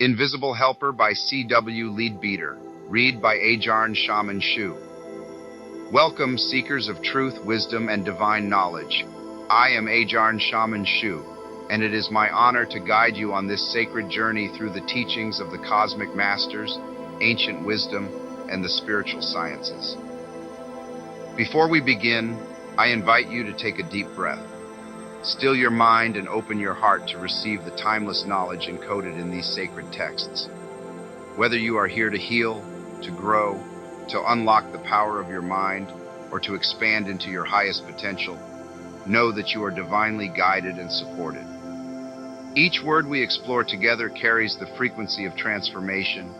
Invisible Helper by C.W. Leadbeater. Read by Ajahn Shaman Shu. Welcome, seekers of truth, wisdom, and divine knowledge. I am Ajahn Shaman Shu, and it is my honor to guide you on this sacred journey through the teachings of the cosmic masters, ancient wisdom, and the spiritual sciences. Before we begin, I invite you to take a deep breath. Still your mind and open your heart to receive the timeless knowledge encoded in these sacred texts. Whether you are here to heal, to grow, to unlock the power of your mind, or to expand into your highest potential, know that you are divinely guided and supported. Each word we explore together carries the frequency of transformation.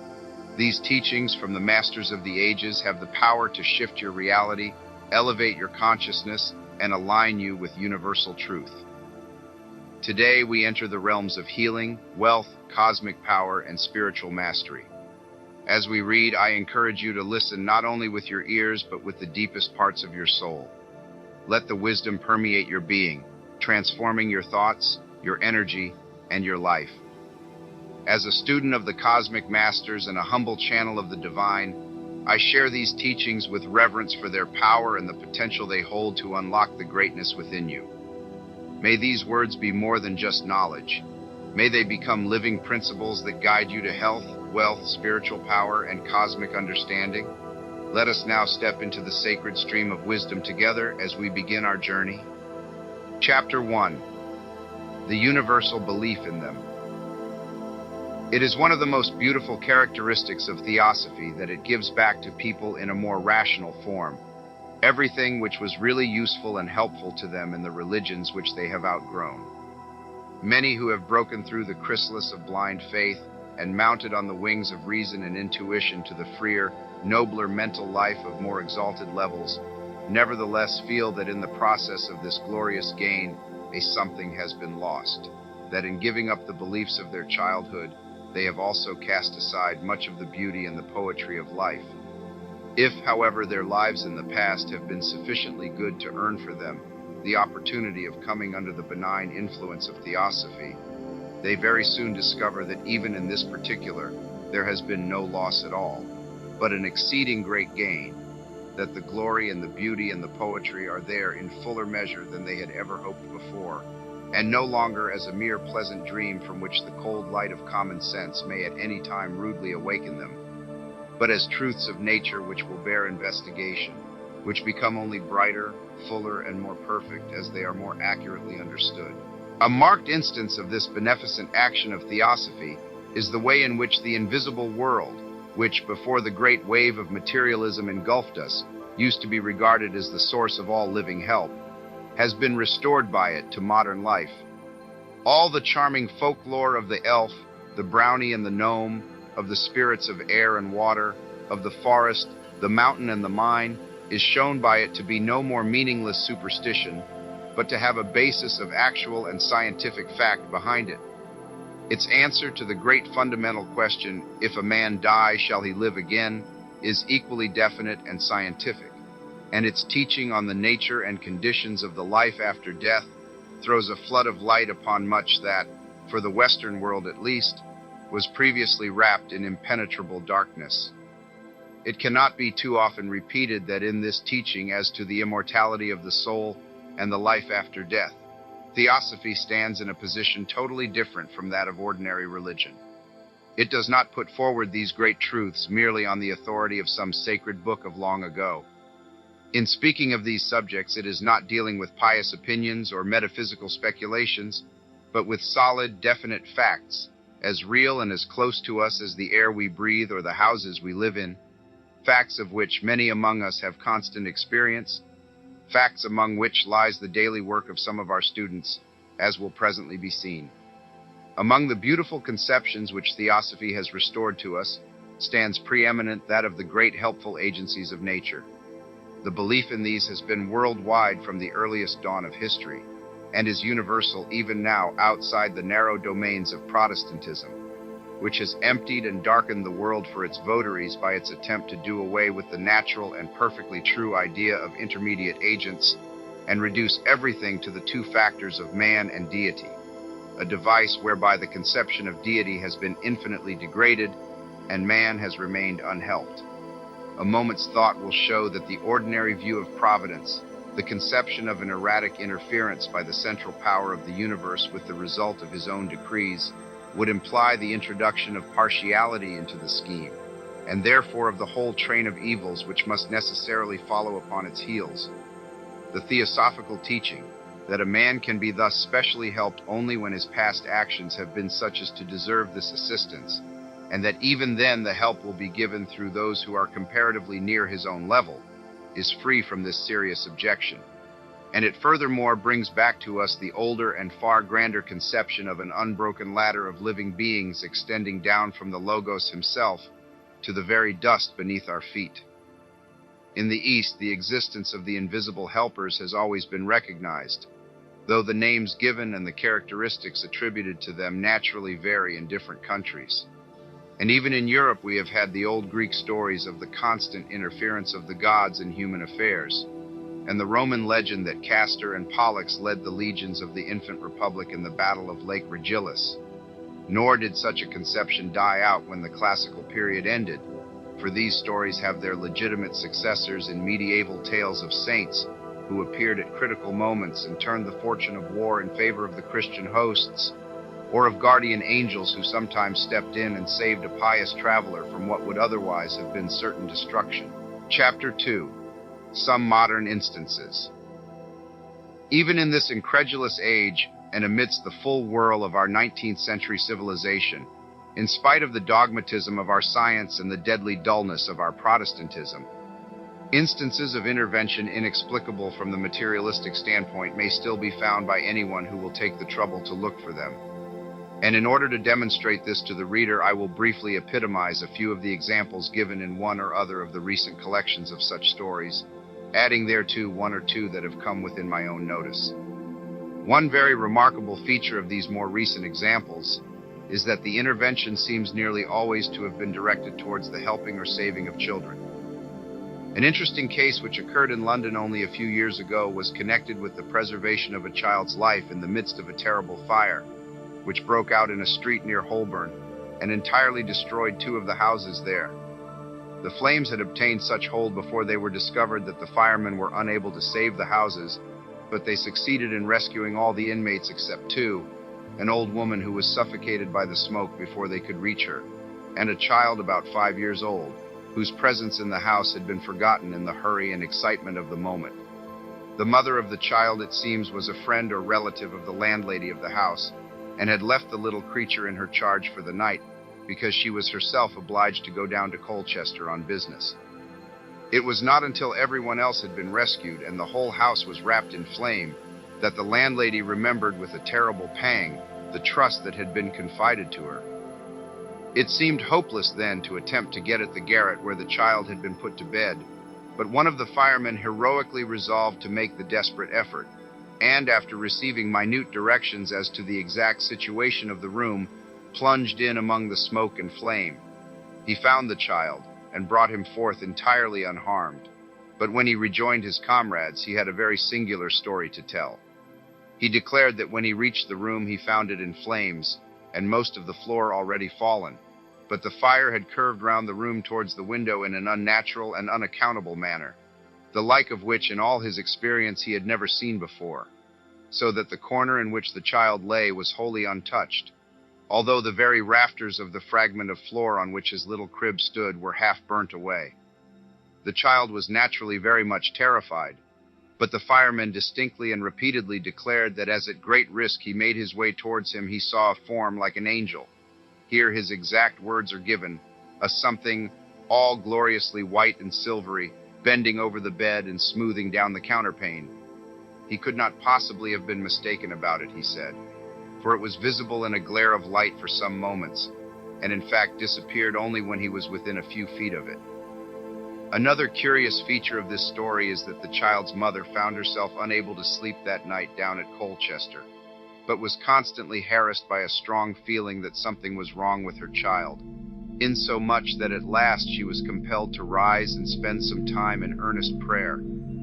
These teachings from the masters of the ages have the power to shift your reality, elevate your consciousness, and align you with universal truth. Today we enter the realms of healing, wealth, cosmic power, and spiritual mastery. As we read, I encourage you to listen not only with your ears, but with the deepest parts of your soul. Let the wisdom permeate your being, transforming your thoughts, your energy, and your life. As a student of the cosmic masters and a humble channel of the divine, I share these teachings with reverence for their power and the potential they hold to unlock the greatness within you. May these words be more than just knowledge. May they become living principles that guide you to health, wealth, spiritual power, and cosmic understanding. Let us now step into the sacred stream of wisdom together as we begin our journey. Chapter 1. The Universal Belief in Them. It is one of the most beautiful characteristics of theosophy that it gives back to people in a more rational form everything which was really useful and helpful to them in the religions which they have outgrown. Many who have broken through the chrysalis of blind faith and mounted on the wings of reason and intuition to the freer, nobler mental life of more exalted levels, nevertheless feel that in the process of this glorious gain, a something has been lost, that in giving up the beliefs of their childhood, they have also cast aside much of the beauty and the poetry of life. If, however, their lives in the past have been sufficiently good to earn for them the opportunity of coming under the benign influence of theosophy, they very soon discover that even in this particular, there has been no loss at all, but an exceeding great gain, that the glory and the beauty and the poetry are there in fuller measure than they had ever hoped before, and no longer as a mere pleasant dream from which the cold light of common sense may at any time rudely awaken them, but as truths of nature which will bear investigation, which become only brighter, fuller, and more perfect as they are more accurately understood. A marked instance of this beneficent action of theosophy is the way in which the invisible world, which before the great wave of materialism engulfed us, used to be regarded as the source of all living help, has been restored by it to modern life. All the charming folklore of the elf, the brownie and the gnome, of the spirits of air and water, of the forest, the mountain and the mine, is shown by it to be no more meaningless superstition, but to have a basis of actual and scientific fact behind it. Its answer to the great fundamental question, if a man die, shall he live again, is equally definite and scientific, and its teaching on the nature and conditions of the life after death throws a flood of light upon much that, for the Western world at least, was previously wrapped in impenetrable darkness. It cannot be too often repeated that in this teaching as to the immortality of the soul and the life after death, theosophy stands in a position totally different from that of ordinary religion. It does not put forward these great truths merely on the authority of some sacred book of long ago. In speaking of these subjects, it is not dealing with pious opinions or metaphysical speculations, but with solid, definite facts, as real and as close to us as the air we breathe or the houses we live in, facts of which many among us have constant experience, facts among which lies the daily work of some of our students, as will presently be seen. Among the beautiful conceptions which theosophy has restored to us stands preeminent that of the great helpful agencies of nature. The belief in these has been worldwide from the earliest dawn of history, and is universal even now outside the narrow domains of Protestantism, which has emptied and darkened the world for its votaries by its attempt to do away with the natural and perfectly true idea of intermediate agents and reduce everything to the two factors of man and deity. a device whereby the conception of deity has been infinitely degraded and man has remained unhelped. A moment's thought will show that the ordinary view of providence, the conception of an erratic interference by the central power of the universe with the result of his own decrees, would imply the introduction of partiality into the scheme, and therefore of the whole train of evils which must necessarily follow upon its heels. The theosophical teaching, that a man can be thus specially helped only when his past actions have been such as to deserve this assistance, and that even then the help will be given through those who are comparatively near his own level, is free from this serious objection. And it furthermore brings back to us the older and far grander conception of an unbroken ladder of living beings extending down from the Logos himself to the very dust beneath our feet. In the East, the existence of the invisible helpers has always been recognized, though the names given and the characteristics attributed to them naturally vary in different countries. And even in Europe we have had the old Greek stories of the constant interference of the gods in human affairs, and the Roman legend that Castor and Pollux led the legions of the infant republic in the Battle of Lake Regillus. Nor did such a conception die out when the classical period ended, for these stories have their legitimate successors in medieval tales of saints who appeared at critical moments and turned the fortune of war in favor of the Christian hosts, or of guardian angels who sometimes stepped in and saved a pious traveler from what would otherwise have been certain destruction. Chapter 2. Some modern instances. Even in this incredulous age, and amidst the full whirl of our 19th century civilization, in spite of the dogmatism of our science and the deadly dullness of our Protestantism, instances of intervention inexplicable from the materialistic standpoint may still be found by anyone who will take the trouble to look for them. And in order to demonstrate this to the reader, I will briefly epitomize a few of the examples given in one or other of the recent collections of such stories, adding thereto one or two that have come within my own notice. One very remarkable feature of these more recent examples is that the intervention seems nearly always to have been directed towards the helping or saving of children. An interesting case which occurred in London only a few years ago was connected with the preservation of a child's life in the midst of a terrible fire, which broke out in a street near Holborn and entirely destroyed two of the houses there. The flames had obtained such hold before they were discovered that the firemen were unable to save the houses, but they succeeded in rescuing all the inmates except two, an old woman who was suffocated by the smoke before they could reach her, and a child about 5 years old, whose presence in the house had been forgotten in the hurry and excitement of the moment. The mother of the child, it seems, was a friend or relative of the landlady of the house, and had left the little creature in her charge for the night, because she was herself obliged to go down to Colchester on business. It was not until everyone else had been rescued and the whole house was wrapped in flame that the landlady remembered with a terrible pang the trust that had been confided to her. It seemed hopeless then to attempt to get at the garret where the child had been put to bed, but one of the firemen heroically resolved to make the desperate effort, and after receiving minute directions as to the exact situation of the room, plunged in among the smoke and flame. He found the child and brought him forth entirely unharmed, but when he rejoined his comrades, he had a very singular story to tell. He declared that when he reached the room, he found it in flames, and most of the floor already fallen, but the fire had curved round the room towards the window in an unnatural and unaccountable manner, the like of which in all his experience he had never seen before, so that the corner in which the child lay was wholly untouched, although the very rafters of the fragment of floor on which his little crib stood were half burnt away. The child was naturally very much terrified, but the fireman distinctly and repeatedly declared that as at great risk he made his way towards him, he saw a form like an angel. Here his exact words are given, a something all gloriously white and silvery, bending over the bed and smoothing down the counterpane. He could not possibly have been mistaken about it, he said, for it was visible in a glare of light for some moments, and in fact disappeared only when he was within a few feet of it. Another curious feature of this story is that the child's mother found herself unable to sleep that night down at Colchester, but was constantly harassed by a strong feeling that something was wrong with her child, insomuch that at last she was compelled to rise and spend some time in earnest prayer,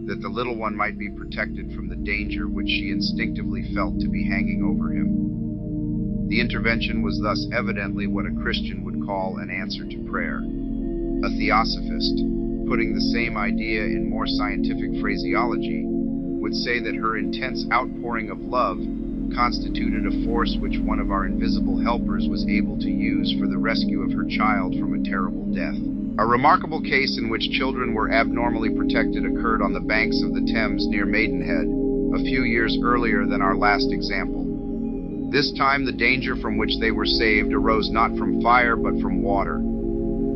that the little one might be protected from the danger which she instinctively felt to be hanging over him. The intervention was thus evidently what a Christian would call an answer to prayer. A theosophist, putting the same idea in more scientific phraseology, would say that her intense outpouring of love constituted a force which one of our invisible helpers was able to use for the rescue of her child from a terrible death. A remarkable case in which children were abnormally protected occurred on the banks of the Thames near Maidenhead, a few years earlier than our last example. This time the danger from which they were saved arose not from fire but from water.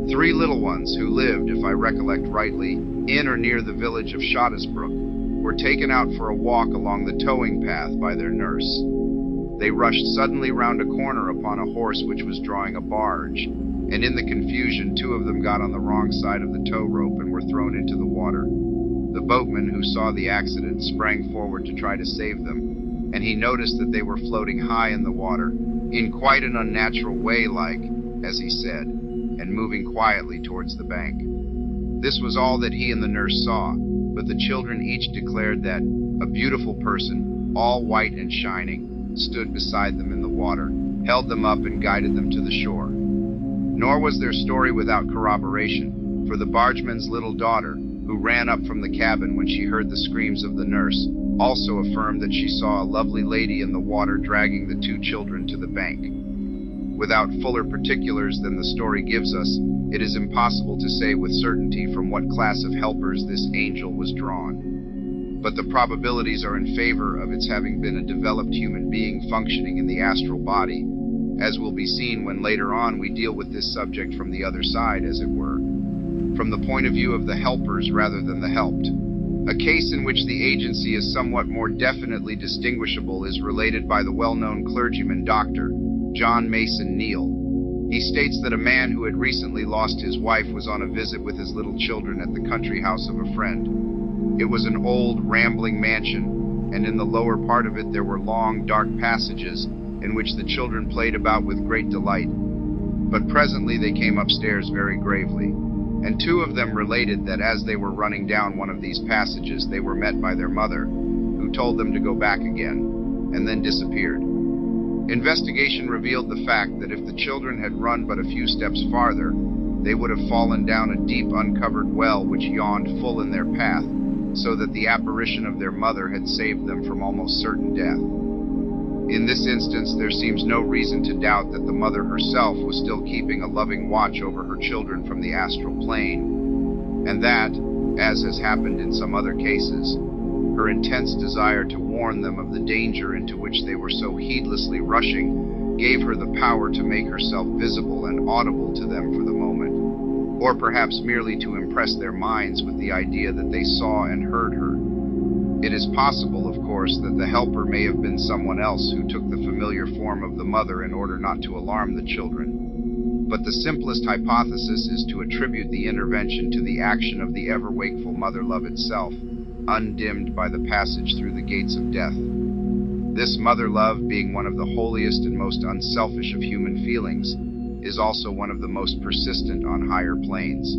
3 little ones who lived, if I recollect rightly, in or near the village of Shottisbrook, were taken out for a walk along the towing path by their nurse. They rushed suddenly round a corner upon a horse which was drawing a barge, and in the confusion 2 of them got on the wrong side of the tow rope and were thrown into the water. The boatman, who saw the accident, sprang forward to try to save them, and he noticed that they were floating high in the water, in quite an unnatural way, like, as he said, and moving quietly towards the bank. This was all that he and the nurse saw, but the children each declared that a beautiful person, all white and shining, stood beside them in the water, held them up and guided them to the shore. Nor was their story without corroboration, for the bargeman's little daughter, who ran up from the cabin when she heard the screams of the nurse, also affirmed that she saw a lovely lady in the water dragging the 2 children to the bank. Without fuller particulars than the story gives us, it is impossible to say with certainty from what class of helpers this angel was drawn. But the probabilities are in favor of its having been a developed human being functioning in the astral body, as will be seen when later on we deal with this subject from the other side, as it were, from the point of view of the helpers rather than the helped. A case in which the agency is somewhat more definitely distinguishable is related by the well-known clergyman Dr. John Mason Neal. He states that a man who had recently lost his wife was on a visit with his little children at the country house of a friend. It was an old, rambling mansion, and in the lower part of it there were long, dark passages in which the children played about with great delight. But presently they came upstairs very gravely, and 2 of them related that as they were running down one of these passages they were met by their mother, who told them to go back again, and then disappeared. Investigation revealed the fact that if the children had run but a few steps farther, they would have fallen down a deep uncovered well which yawned full in their path, so that the apparition of their mother had saved them from almost certain death. In this instance, there seems no reason to doubt that the mother herself was still keeping a loving watch over her children from the astral plane, and that, as has happened in some other cases, her intense desire to warn them of the danger into which they were so heedlessly rushing gave her the power to make herself visible and audible to them for the moment, or perhaps merely to impress their minds with the idea that they saw and heard her. It is possible, of course, that the helper may have been someone else who took the familiar form of the mother in order not to alarm the children. But the simplest hypothesis is to attribute the intervention to the action of the ever-wakeful mother-love itself, undimmed by the passage through the gates of death. This mother-love, being one of the holiest and most unselfish of human feelings, is also one of the most persistent on higher planes.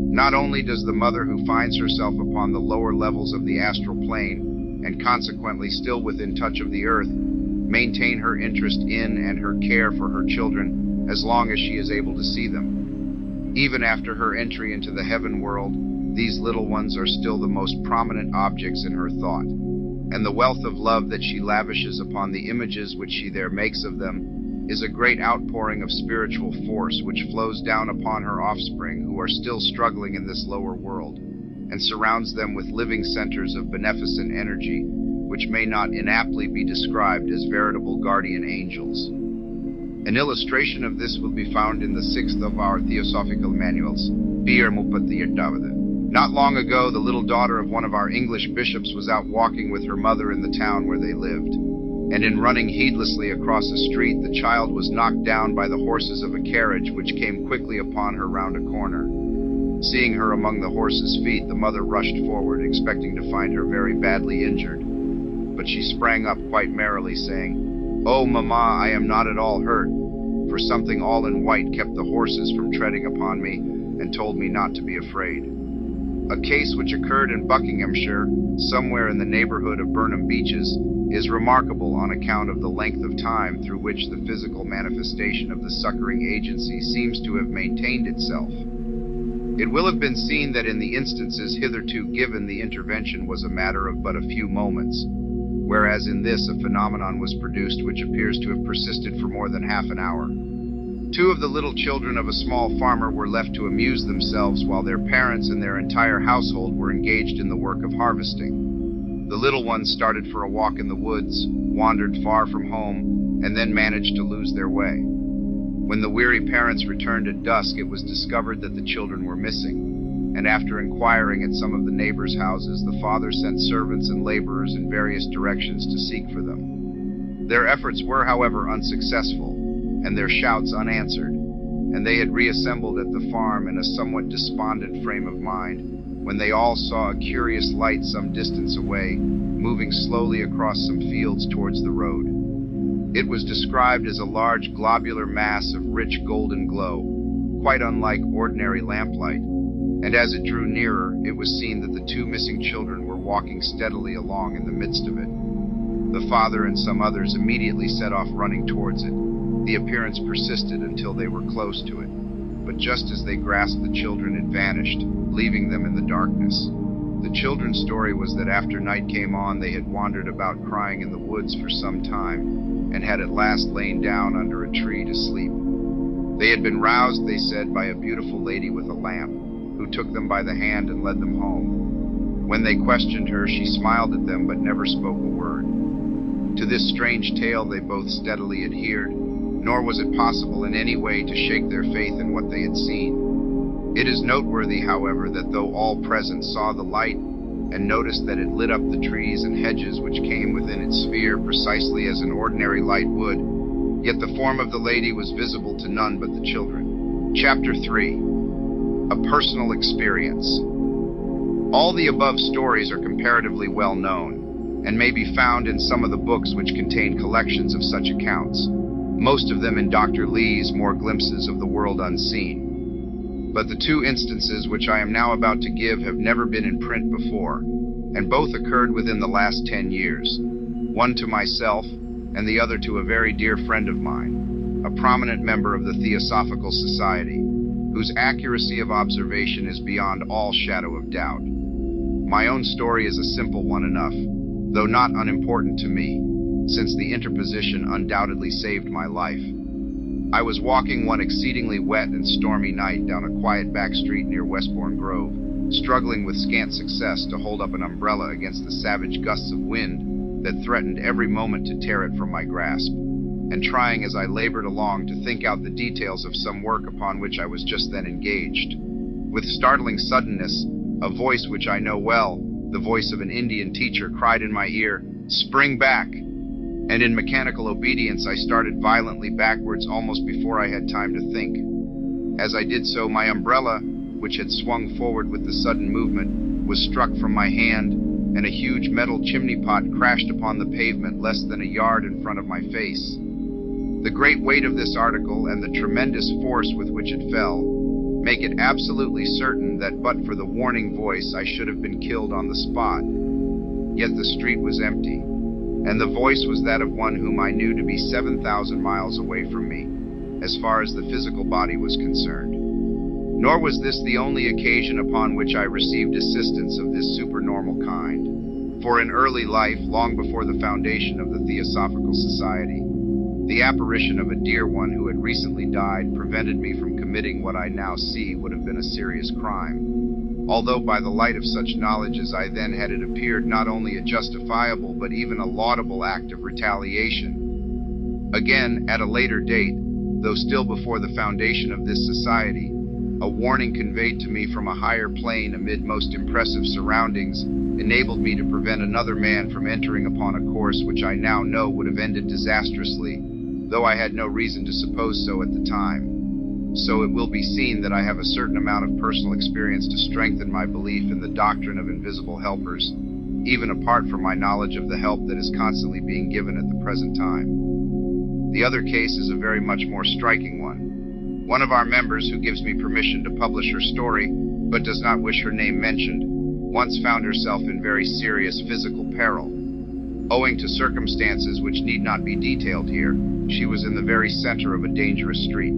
Not only does the mother who finds herself upon the lower levels of the astral plane, and consequently still within touch of the earth, maintain her interest in and her care for her children as long as she is able to see them. Even after her entry into the heaven world, these little ones are still the most prominent objects in her thought, and the wealth of love that she lavishes upon the images which she there makes of them is a great outpouring of spiritual force which flows down upon her offspring who are still struggling in this lower world, and surrounds them with living centers of beneficent energy which may not inaptly be described as veritable guardian angels. An illustration of this will be found in the 6th of our theosophical manuals, Not long ago, the little daughter of one of our English bishops was out walking with her mother in the town where they lived, and in running heedlessly across a street, the child was knocked down by the horses of a carriage which came quickly upon her round a corner. Seeing her among the horses' feet, the mother rushed forward, expecting to find her very badly injured, but she sprang up quite merrily, saying, "Oh, mamma, I am not at all hurt," for something all in white kept the horses from treading upon me, and told me not to be afraid. A case which occurred in Buckinghamshire, somewhere in the neighborhood of Burnham Beeches, is remarkable on account of the length of time through which the physical manifestation of the succoring agency seems to have maintained itself. It will have been seen that in the instances hitherto given, the intervention was a matter of but a few moments, whereas in this a phenomenon was produced which appears to have persisted for more than half an hour. Two of the little children of a small farmer were left to amuse themselves while their parents and their entire household were engaged in the work of harvesting. The little ones started for a walk in the woods, wandered far from home, and then managed to lose their way. When the weary parents returned at dusk, it was discovered that the children were missing, and after inquiring at some of the neighbors' houses, the father sent servants and laborers in various directions to seek for them. Their efforts were, however, unsuccessful, and their shouts unanswered, and they had reassembled at the farm in a somewhat despondent frame of mind, when they all saw a curious light some distance away, moving slowly across some fields towards the road. It was described as a large globular mass of rich golden glow, quite unlike ordinary lamplight, and as it drew nearer, it was seen that the two missing children were walking steadily along in the midst of it. The father and some others immediately set off running towards it. The appearance persisted until they were close to it, but just as they grasped the children, it vanished, leaving them in the darkness. The children's story was that after night came on, they had wandered about crying in the woods for some time, and had at last lain down under a tree to sleep. They had been roused, they said, by a beautiful lady with a lamp, who took them by the hand and led them home. When they questioned her, she smiled at them but never spoke a word. To this strange tale they both steadily adhered, nor was it possible in any way to shake their faith in what they had seen. It is noteworthy, however, that though all present saw the light, and noticed that it lit up the trees and hedges which came within its sphere precisely as an ordinary light would, yet the form of the lady was visible to none but the children. Chapter 3. A Personal Experience. All the above stories are comparatively well known, and may be found in some of the books which contain collections of such accounts, most of them in Dr. Lee's More Glimpses of the World Unseen. But the two instances which I am now about to give have never been in print before, and both occurred within the last 10 years, one to myself and the other to a very dear friend of mine, a prominent member of the Theosophical Society, whose accuracy of observation is beyond all shadow of doubt. My own story is a simple one enough, though not unimportant to me, since the interposition undoubtedly saved my life. I was walking one exceedingly wet and stormy night down a quiet back street near Westbourne Grove, struggling with scant success to hold up an umbrella against the savage gusts of wind that threatened every moment to tear it from my grasp, and trying as I labored along to think out the details of some work upon which I was just then engaged. With startling suddenness, a voice which I know well, the voice of an Indian teacher, cried in my ear, "Spring back!" And in mechanical obedience I started violently backwards almost before I had time to think. As I did so, my umbrella, which had swung forward with the sudden movement, was struck from my hand, and a huge metal chimney pot crashed upon the pavement less than a yard in front of my face. The great weight of this article and the tremendous force with which it fell make it absolutely certain that but for the warning voice I should have been killed on the spot. Yet the street was empty, and the voice was that of one whom I knew to be 7,000 miles away from me, as far as the physical body was concerned. Nor was this the only occasion upon which I received assistance of this supernormal kind, for in early life, long before the foundation of the Theosophical Society, the apparition of a dear one who had recently died prevented me from committing what I now see would have been a serious crime, although by the light of such knowledge as I then had, it appeared not only a justifiable but even a laudable act of retaliation. Again, at a later date, though still before the foundation of this society, a warning conveyed to me from a higher plane amid most impressive surroundings enabled me to prevent another man from entering upon a course which I now know would have ended disastrously, though I had no reason to suppose so at the time. So it will be seen that I have a certain amount of personal experience to strengthen my belief in the doctrine of invisible helpers, even apart from my knowledge of the help that is constantly being given at the present time. The other case is a very much more striking one. One of our members, who gives me permission to publish her story, but does not wish her name mentioned, once found herself in very serious physical peril. Owing to circumstances which need not be detailed here, she was in the very center of a dangerous street.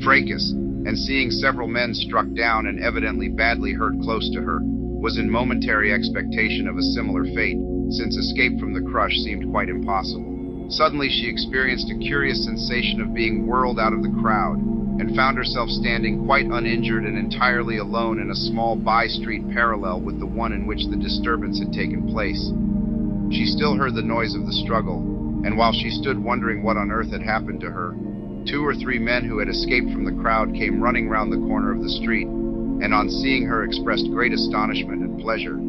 Fracas, and seeing several men struck down and evidently badly hurt close to her, was in momentary expectation of a similar fate, since escape from the crush seemed quite impossible. Suddenly she experienced a curious sensation of being whirled out of the crowd, and found herself standing quite uninjured and entirely alone in a small by-street parallel with the one in which the disturbance had taken place. She still heard the noise of the struggle, and while she stood wondering what on earth had happened to her, 2 or 3 men who had escaped from the crowd came running round the corner of the street, and on seeing her expressed great astonishment and pleasure,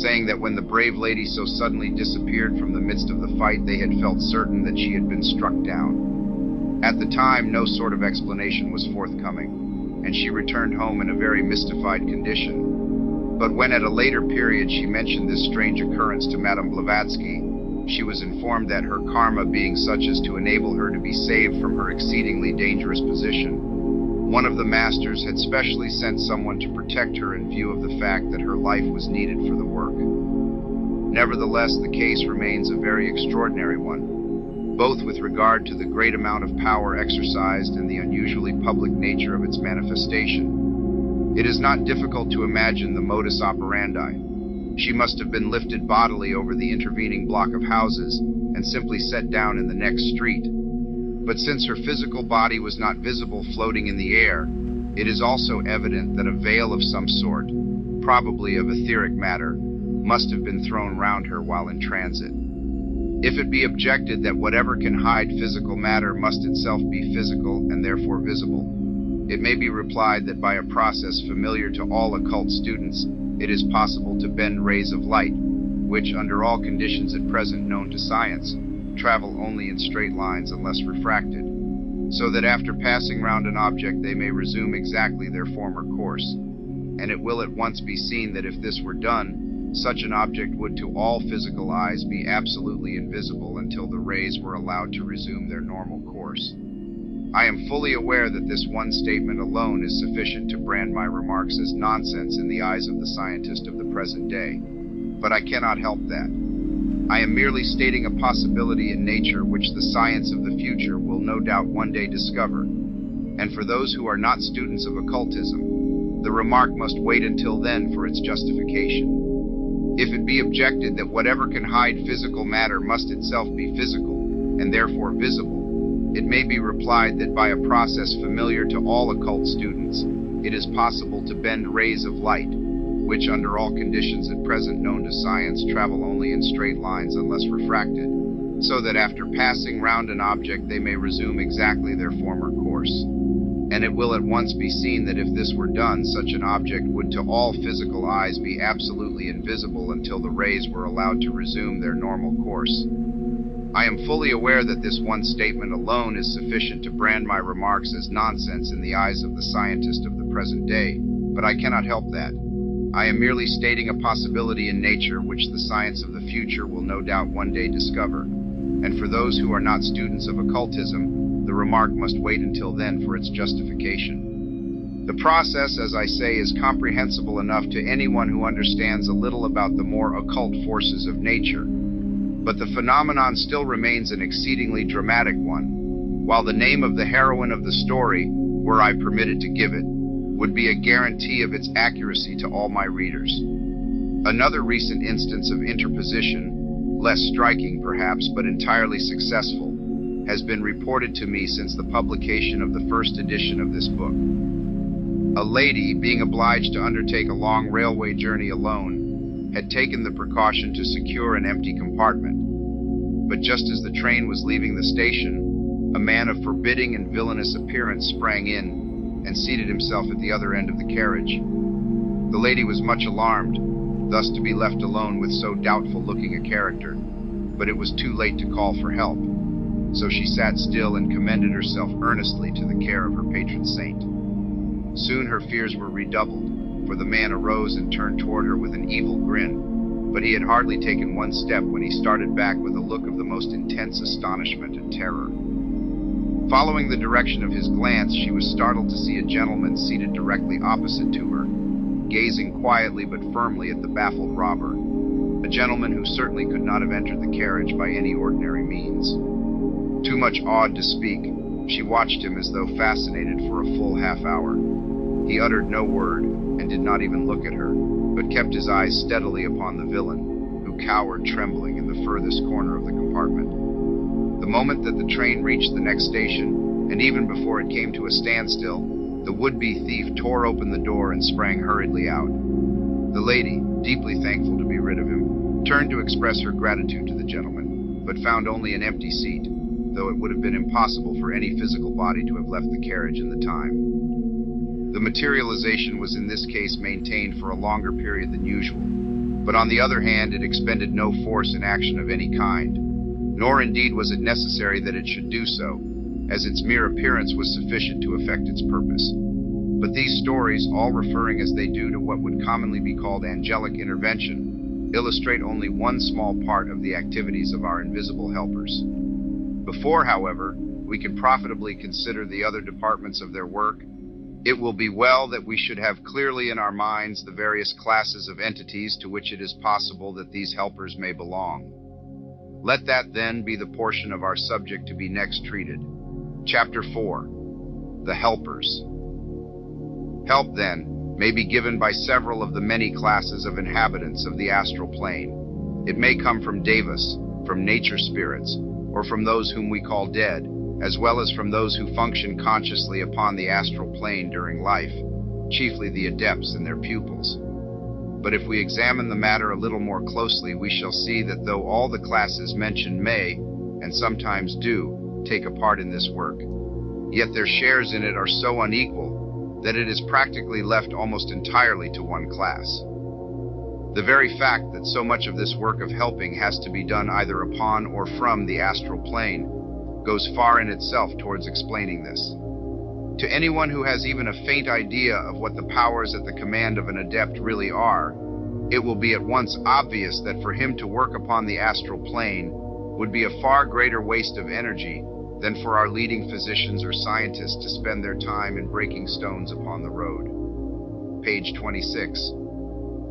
saying that when the brave lady so suddenly disappeared from the midst of the fight, they had felt certain that she had been struck down. At the time, no sort of explanation was forthcoming, and she returned home in a very mystified condition. But when at a later period she mentioned this strange occurrence to Madame Blavatsky, she was informed that her karma being such as to enable her to be saved from her exceedingly dangerous position, one of the masters had specially sent someone to protect her in view of the fact that her life was needed for the work. Nevertheless, the case remains a very extraordinary one, both with regard to the great amount of power exercised and the unusually public nature of its manifestation. It is not difficult to imagine the modus operandi. She must have been lifted bodily over the intervening block of houses and simply set down in the next street. But since her physical body was not visible floating in the air, it is also evident that a veil of some sort, probably of etheric matter, must have been thrown round her while in transit. If it be objected that whatever can hide physical matter must itself be physical and therefore visible, it may be replied that by a process familiar to all occult students, it is possible to bend rays of light, which, under all conditions at present known to science, travel only in straight lines unless refracted, so that after passing round an object they may resume exactly their former course. And it will at once be seen that if this were done, such an object would to all physical eyes be absolutely invisible until the rays were allowed to resume their normal course. I am fully aware that this one statement alone is sufficient to brand my remarks as nonsense in the eyes of the scientist of the present day, but I cannot help that. I am merely stating a possibility in nature which the science of the future will no doubt one day discover, and for those who are not students of occultism, the remark must wait until then for its justification. If it be objected that whatever can hide physical matter must itself be physical, and therefore visible, it may be replied that by a process familiar to all occult students, it is possible to bend rays of light, which under all conditions at present known to science travel only in straight lines unless refracted, so that after passing round an object they may resume exactly their former course. And it will at once be seen that if this were done, such an object would to all physical eyes be absolutely invisible until the rays were allowed to resume their normal course. I am fully aware that this one statement alone is sufficient to brand my remarks as nonsense in the eyes of the scientist of the present day, but I cannot help that. I am merely stating a possibility in nature which the science of the future will no doubt one day discover, and for those who are not students of occultism, the remark must wait until then for its justification. The process, as I say, is comprehensible enough to anyone who understands a little about the more occult forces of nature, but the phenomenon still remains an exceedingly dramatic one, while the name of the heroine of the story, were I permitted to give it, would be a guarantee of its accuracy to all my readers. Another recent instance of interposition, less striking perhaps, but entirely successful, has been reported to me since the publication of the first edition of this book. A lady, being obliged to undertake a long railway journey alone, had taken the precaution to secure an empty compartment. But just as the train was leaving the station, a man of forbidding and villainous appearance sprang in and seated himself at the other end of the carriage. The lady was much alarmed, thus to be left alone with so doubtful-looking a character, but it was too late to call for help, so she sat still and commended herself earnestly to the care of her patron saint. Soon her fears were redoubled, for the man arose and turned toward her with an evil grin, but he had hardly taken one step when he started back with a look of the most intense astonishment and terror. Following the direction of his glance, she was startled to see a gentleman seated directly opposite to her, gazing quietly but firmly at the baffled robber. a gentleman who certainly could not have entered the carriage by any ordinary means. Too much awed to speak, she watched him as though fascinated for a full half-hour. He uttered no word, and did not even look at her, but kept his eyes steadily upon the villain, who cowered trembling in the furthest corner of the compartment. The moment that the train reached the next station, and even before it came to a standstill, the would-be thief tore open the door and sprang hurriedly out. The lady, deeply thankful to be rid of him, turned to express her gratitude to the gentleman, but found only an empty seat, though it would have been impossible for any physical body to have left the carriage in the time. The materialization was in this case maintained for a longer period than usual, but on the other hand it expended no force in action of any kind, nor indeed was it necessary that it should do so, as its mere appearance was sufficient to effect its purpose. But these stories, all referring as they do to what would commonly be called angelic intervention, illustrate only one small part of the activities of our invisible helpers. Before, however, we can profitably consider the other departments of their work, it will be well that we should have clearly in our minds the various classes of entities to which it is possible that these helpers may belong. Let that, then, be the portion of our subject to be next treated. Chapter 4. The Helpers. Help, then, may be given by several of the many classes of inhabitants of the astral plane. It may come from devas, from nature spirits, or from those whom we call dead, as well as from those who function consciously upon the astral plane during life, chiefly the adepts and their pupils. But if we examine the matter a little more closely, we shall see that though all the classes mentioned may, and sometimes do, take a part in this work, yet their shares in it are so unequal that it is practically left almost entirely to one class. The very fact that so much of this work of helping has to be done either upon or from the astral plane goes far in itself towards explaining this. To anyone who has even a faint idea of what the powers at the command of an adept really are, it will be at once obvious that for him to work upon the astral plane would be a far greater waste of energy than for our leading physicians or scientists to spend their time in breaking stones upon the road. Page 26.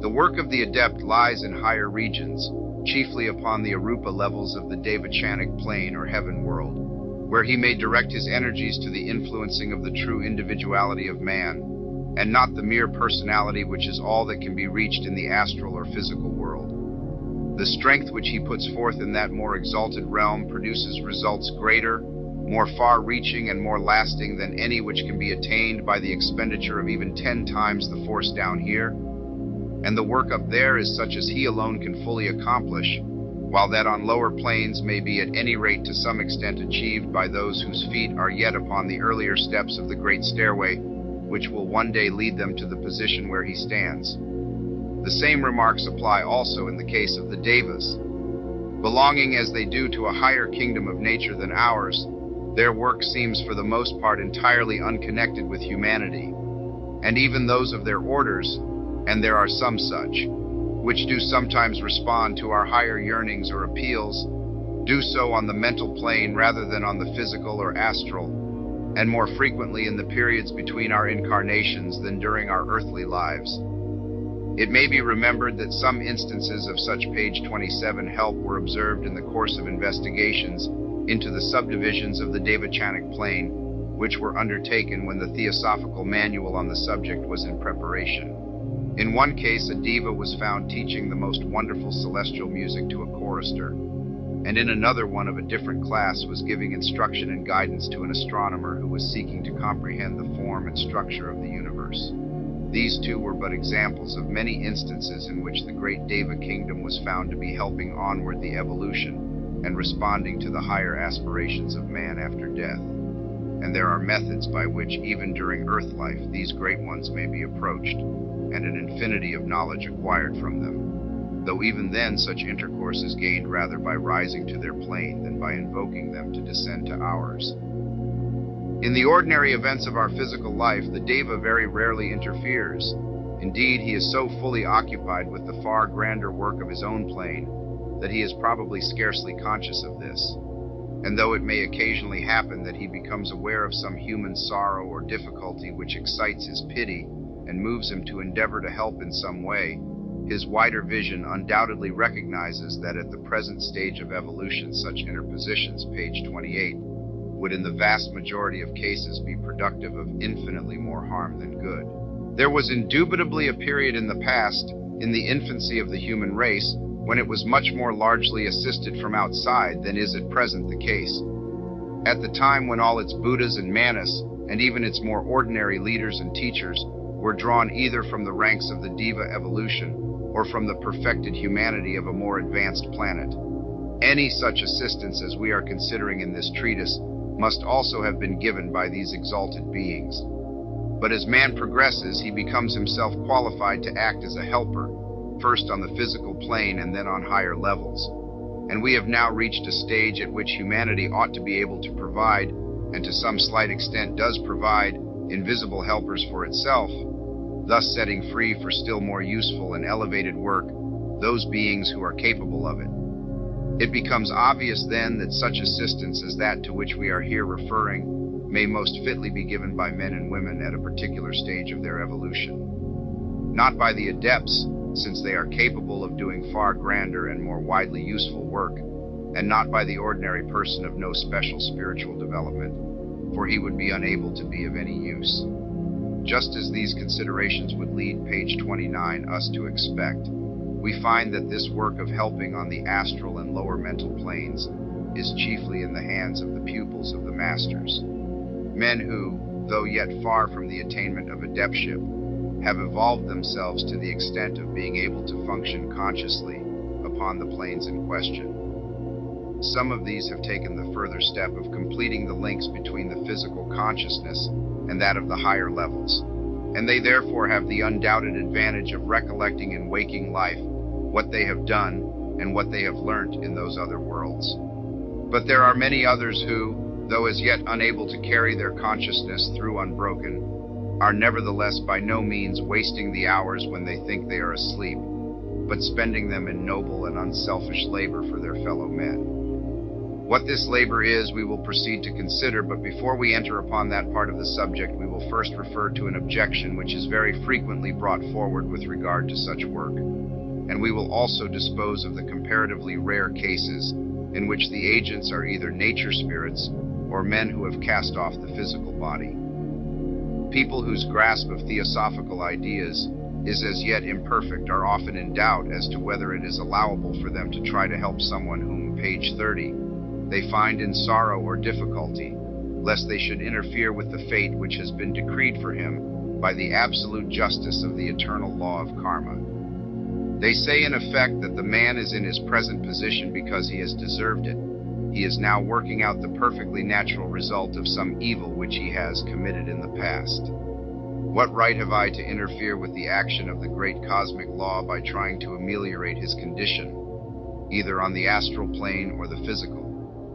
The work of the adept lies in higher regions, chiefly upon the arupa levels of the devachanic plane or heaven world, where he may direct his energies to the influencing of the true individuality of man, and not the mere personality which is all that can be reached in the astral or physical world. The strength which he puts forth in that more exalted realm produces results greater, more far-reaching, and more lasting than any which can be attained by the expenditure of even 10 times the force down here, and the work up there is such as he alone can fully accomplish, while that on lower planes may be at any rate to some extent achieved by those whose feet are yet upon the earlier steps of the great stairway, which will one day lead them to the position where he stands. The same remarks apply also in the case of the devas. Belonging as they do to a higher kingdom of nature than ours, their work seems for the most part entirely unconnected with humanity, and even those of their orders, and there are some such, which do sometimes respond to our higher yearnings or appeals, do so on the mental plane rather than on the physical or astral, and more frequently in the periods between our incarnations than during our earthly lives. It may be remembered that some instances of such page 27 help were observed in the course of investigations into the subdivisions of the devachanic plane, which were undertaken when the theosophical manual on the subject was in preparation. In one case, a diva was found teaching the most wonderful celestial music to a chorister, and in another one of a different class was giving instruction and guidance to an astronomer who was seeking to comprehend the form and structure of the universe. These two were but examples of many instances in which the great Deva kingdom was found to be helping onward the evolution and responding to the higher aspirations of man after death. And there are methods by which, even during earth life, these great ones may be approached, and an infinity of knowledge acquired from them, though even then such intercourse is gained rather by rising to their plane than by invoking them to descend to ours. In the ordinary events of our physical life, the Deva very rarely interferes. Indeed, he is so fully occupied with the far grander work of his own plane that he is probably scarcely conscious of this. And though it may occasionally happen that he becomes aware of some human sorrow or difficulty which excites his pity and moves him to endeavor to help in some way, his wider vision undoubtedly recognizes that at the present stage of evolution, such interpositions, page 28, would in the vast majority of cases be productive of infinitely more harm than good. There was indubitably a period in the past, in the infancy of the human race, when it was much more largely assisted from outside than is at present the case. At the time when all its Buddhas and Manas, and even its more ordinary leaders and teachers, were drawn either from the ranks of the Deva evolution or from the perfected humanity of a more advanced planet. Any such assistance as we are considering in this treatise must also have been given by these exalted beings. But as man progresses, he becomes himself qualified to act as a helper, first on the physical plane and then on higher levels. And we have now reached a stage at which humanity ought to be able to provide, and to some slight extent does provide, invisible helpers for itself, thus setting free for still more useful and elevated work those beings who are capable of it. It becomes obvious then that such assistance as that to which we are here referring may most fitly be given by men and women at a particular stage of their evolution. Not by the adepts, since they are capable of doing far grander and more widely useful work, and not by the ordinary person of no special spiritual development, for he would be unable to be of any use. Just as these considerations would lead page 29 us to expect, we find that this work of helping on the astral and lower mental planes is chiefly in the hands of the pupils of the masters, men who, though yet far from the attainment of adeptship, have evolved themselves to the extent of being able to function consciously upon the planes in question. Some of these have taken the further step of completing the links between the physical consciousness and that of the higher levels, and they therefore have the undoubted advantage of recollecting in waking life what they have done and what they have learnt in those other worlds. But there are many others who, though as yet unable to carry their consciousness through unbroken, are nevertheless by no means wasting the hours when they think they are asleep, but spending them in noble and unselfish labor for their fellow men. What this labor is, we will proceed to consider, but before we enter upon that part of the subject, we will first refer to an objection which is very frequently brought forward with regard to such work, and we will also dispose of the comparatively rare cases in which the agents are either nature spirits or men who have cast off the physical body. People whose grasp of theosophical ideas is as yet imperfect are often in doubt as to whether it is allowable for them to try to help someone whom, page 30, they find in sorrow or difficulty, lest they should interfere with the fate which has been decreed for him by the absolute justice of the eternal law of karma. They say in effect that the man is in his present position because he has deserved it. He is now working out the perfectly natural result of some evil which he has committed in the past. What right have I to interfere with the action of the great cosmic law by trying to ameliorate his condition, either on the astral plane or the physical?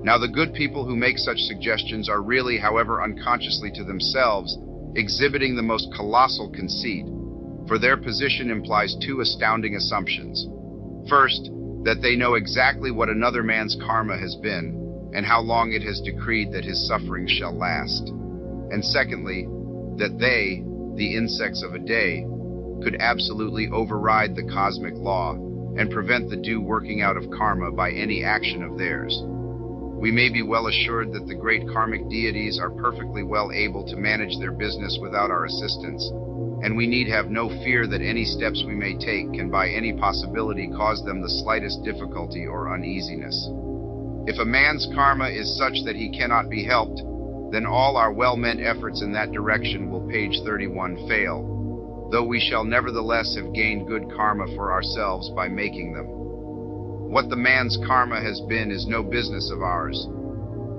Now, the good people who make such suggestions are really, however unconsciously to themselves, exhibiting the most colossal conceit, for their position implies two astounding assumptions. First, that they know exactly what another man's karma has been, and how long it has decreed that his suffering shall last. And secondly, that they, the insects of a day, could absolutely override the cosmic law and prevent the due working out of karma by any action of theirs. We may be well assured that the great karmic deities are perfectly well able to manage their business without our assistance, and we need have no fear that any steps we may take can by any possibility cause them the slightest difficulty or uneasiness. If a man's karma is such that he cannot be helped, then all our well-meant efforts in that direction will, page 31, fail, though we shall nevertheless have gained good karma for ourselves by making them. What the man's karma has been is no business of ours.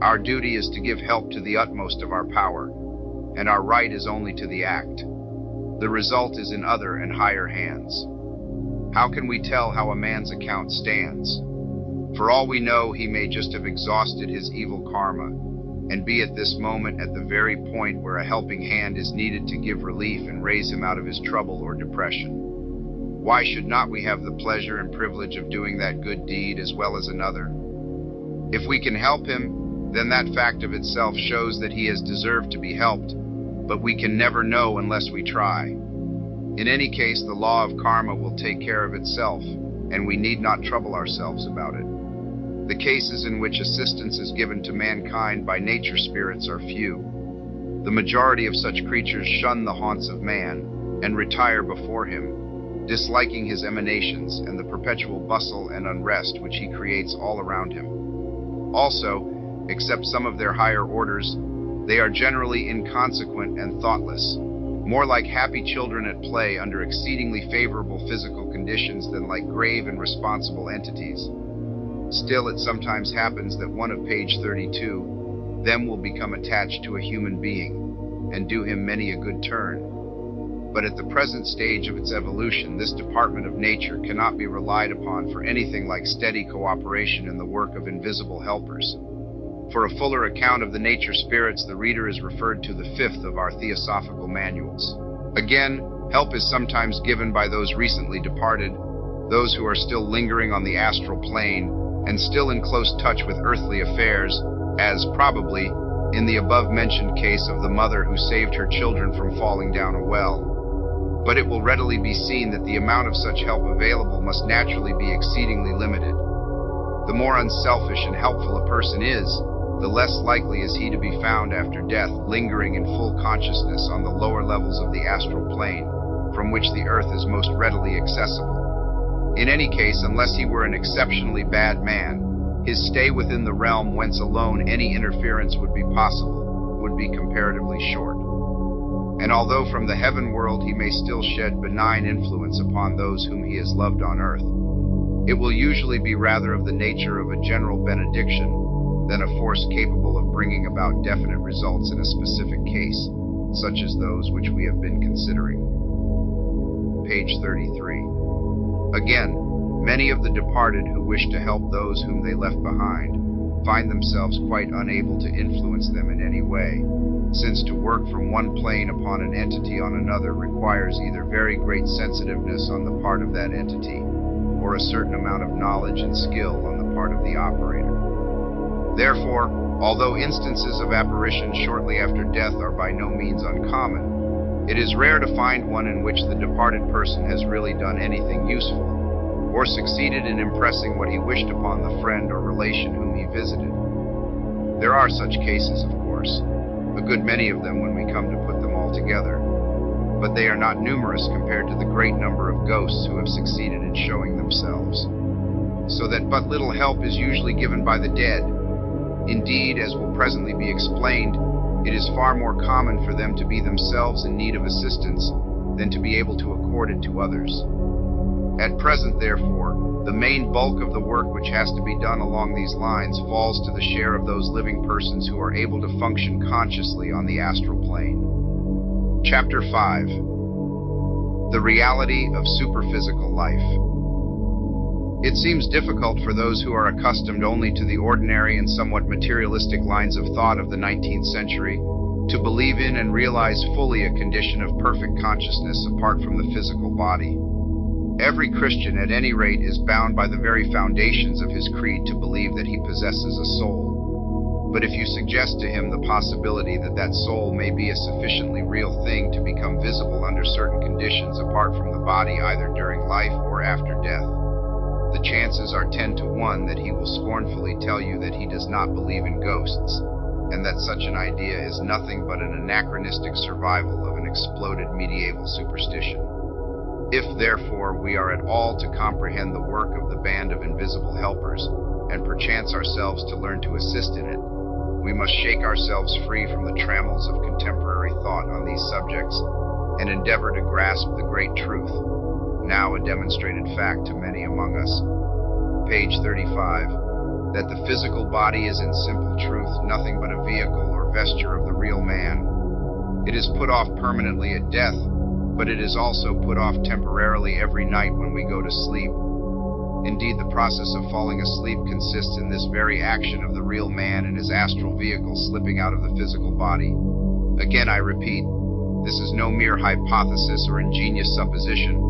Our duty is to give help to the utmost of our power, and our right is only to the act. The result is in other and higher hands. How can we tell how a man's account stands? For all we know, he may just have exhausted his evil karma, and be at this moment at the very point where a helping hand is needed to give relief and raise him out of his trouble or depression. Why should not we have the pleasure and privilege of doing that good deed as well as another? If we can help him, then that fact of itself shows that he has deserved to be helped, but we can never know unless we try. In any case, the law of karma will take care of itself, and we need not trouble ourselves about it. The cases in which assistance is given to mankind by nature spirits are few. The majority of such creatures shun the haunts of man and retire before him, disliking his emanations and the perpetual bustle and unrest which he creates all around him. Also, except some of their higher orders, they are generally inconsequent and thoughtless, more like happy children at play under exceedingly favorable physical conditions than like grave and responsible entities. Still, it sometimes happens that one of page 32, them will become attached to a human being and do him many a good turn. But at the present stage of its evolution, this department of nature cannot be relied upon for anything like steady cooperation in the work of invisible helpers. For a fuller account of the nature spirits, the reader is referred to the 5th of our theosophical manuals. Again, help is sometimes given by those recently departed, those who are still lingering on the astral plane, and still in close touch with earthly affairs, as probably in the above-mentioned case of the mother who saved her children from falling down a well. But it will readily be seen that the amount of such help available must naturally be exceedingly limited. The more unselfish and helpful a person is, the less likely is he to be found after death lingering in full consciousness on the lower levels of the astral plane, from which the earth is most readily accessible. In any case, unless he were an exceptionally bad man, his stay within the realm whence alone any interference would be possible would be comparatively short. And although from the heaven world he may still shed benign influence upon those whom he has loved on earth, it will usually be rather of the nature of a general benediction than a force capable of bringing about definite results in a specific case, such as those which we have been considering. Page 33. Again, many of the departed who wish to help those whom they left behind find themselves quite unable to influence them in any way, since to work from one plane upon an entity on another requires either very great sensitiveness on the part of that entity, or a certain amount of knowledge and skill on the part of the operator. Therefore, although instances of apparition shortly after death are by no means uncommon, it is rare to find one in which the departed person has really done anything useful, or succeeded in impressing what he wished upon the friend or relation whom he visited. There are such cases, of course, a good many of them when we come to put them all together, but they are not numerous compared to the great number of ghosts who have succeeded in showing themselves, so that but little help is usually given by the dead. Indeed, as will presently be explained, it is far more common for them to be themselves in need of assistance than to be able to accord it to others. At present, therefore, the main bulk of the work which has to be done along these lines falls to the share of those living persons who are able to function consciously on the astral plane. Chapter 5. The Reality of Superphysical Life. It seems difficult for those who are accustomed only to the ordinary and somewhat materialistic lines of thought of the 19th century to believe in and realize fully a condition of perfect consciousness apart from the physical body. Every Christian, at any rate, is bound by the very foundations of his creed to believe that he possesses a soul. But if you suggest to him the possibility that that soul may be a sufficiently real thing to become visible under certain conditions apart from the body either during life or after death, the chances are 10 to 1 that he will scornfully tell you that he does not believe in ghosts, and that such an idea is nothing but an anachronistic survival of an exploded medieval superstition. If, therefore, we are at all to comprehend the work of the band of invisible helpers, and perchance ourselves to learn to assist in it, we must shake ourselves free from the trammels of contemporary thought on these subjects, and endeavor to grasp the great truth, now a demonstrated fact to many among us. Page 35. That the physical body is in simple truth nothing but a vehicle or vesture of the real man. It is put off permanently at death, but it is also put off temporarily every night when we go to sleep. Indeed, the process of falling asleep consists in this very action of the real man and his astral vehicle slipping out of the physical body. Again, I repeat, this is no mere hypothesis or ingenious supposition.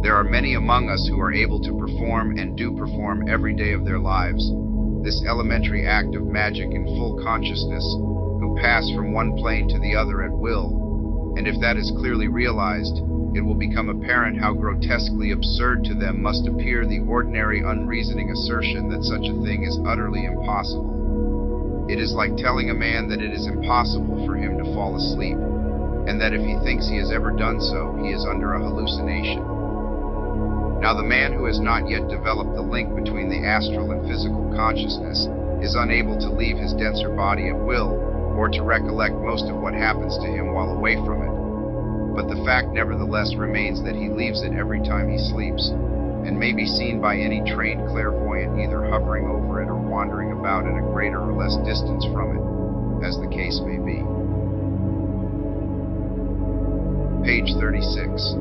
There are many among us who are able to perform and do perform every day of their lives this elementary act of magic in full consciousness, who pass from one plane to the other at will, and if that is clearly realized, it will become apparent how grotesquely absurd to them must appear the ordinary unreasoning assertion that such a thing is utterly impossible. It is like telling a man that it is impossible for him to fall asleep, and that if he thinks he has ever done so, he is under a hallucination. Now, the man who has not yet developed the link between the astral and physical consciousness is unable to leave his denser body at will, or to recollect most of what happens to him while away from it. But the fact nevertheless remains that he leaves it every time he sleeps, and may be seen by any trained clairvoyant either hovering over it or wandering about at a greater or less distance from it, as the case may be. Page 36.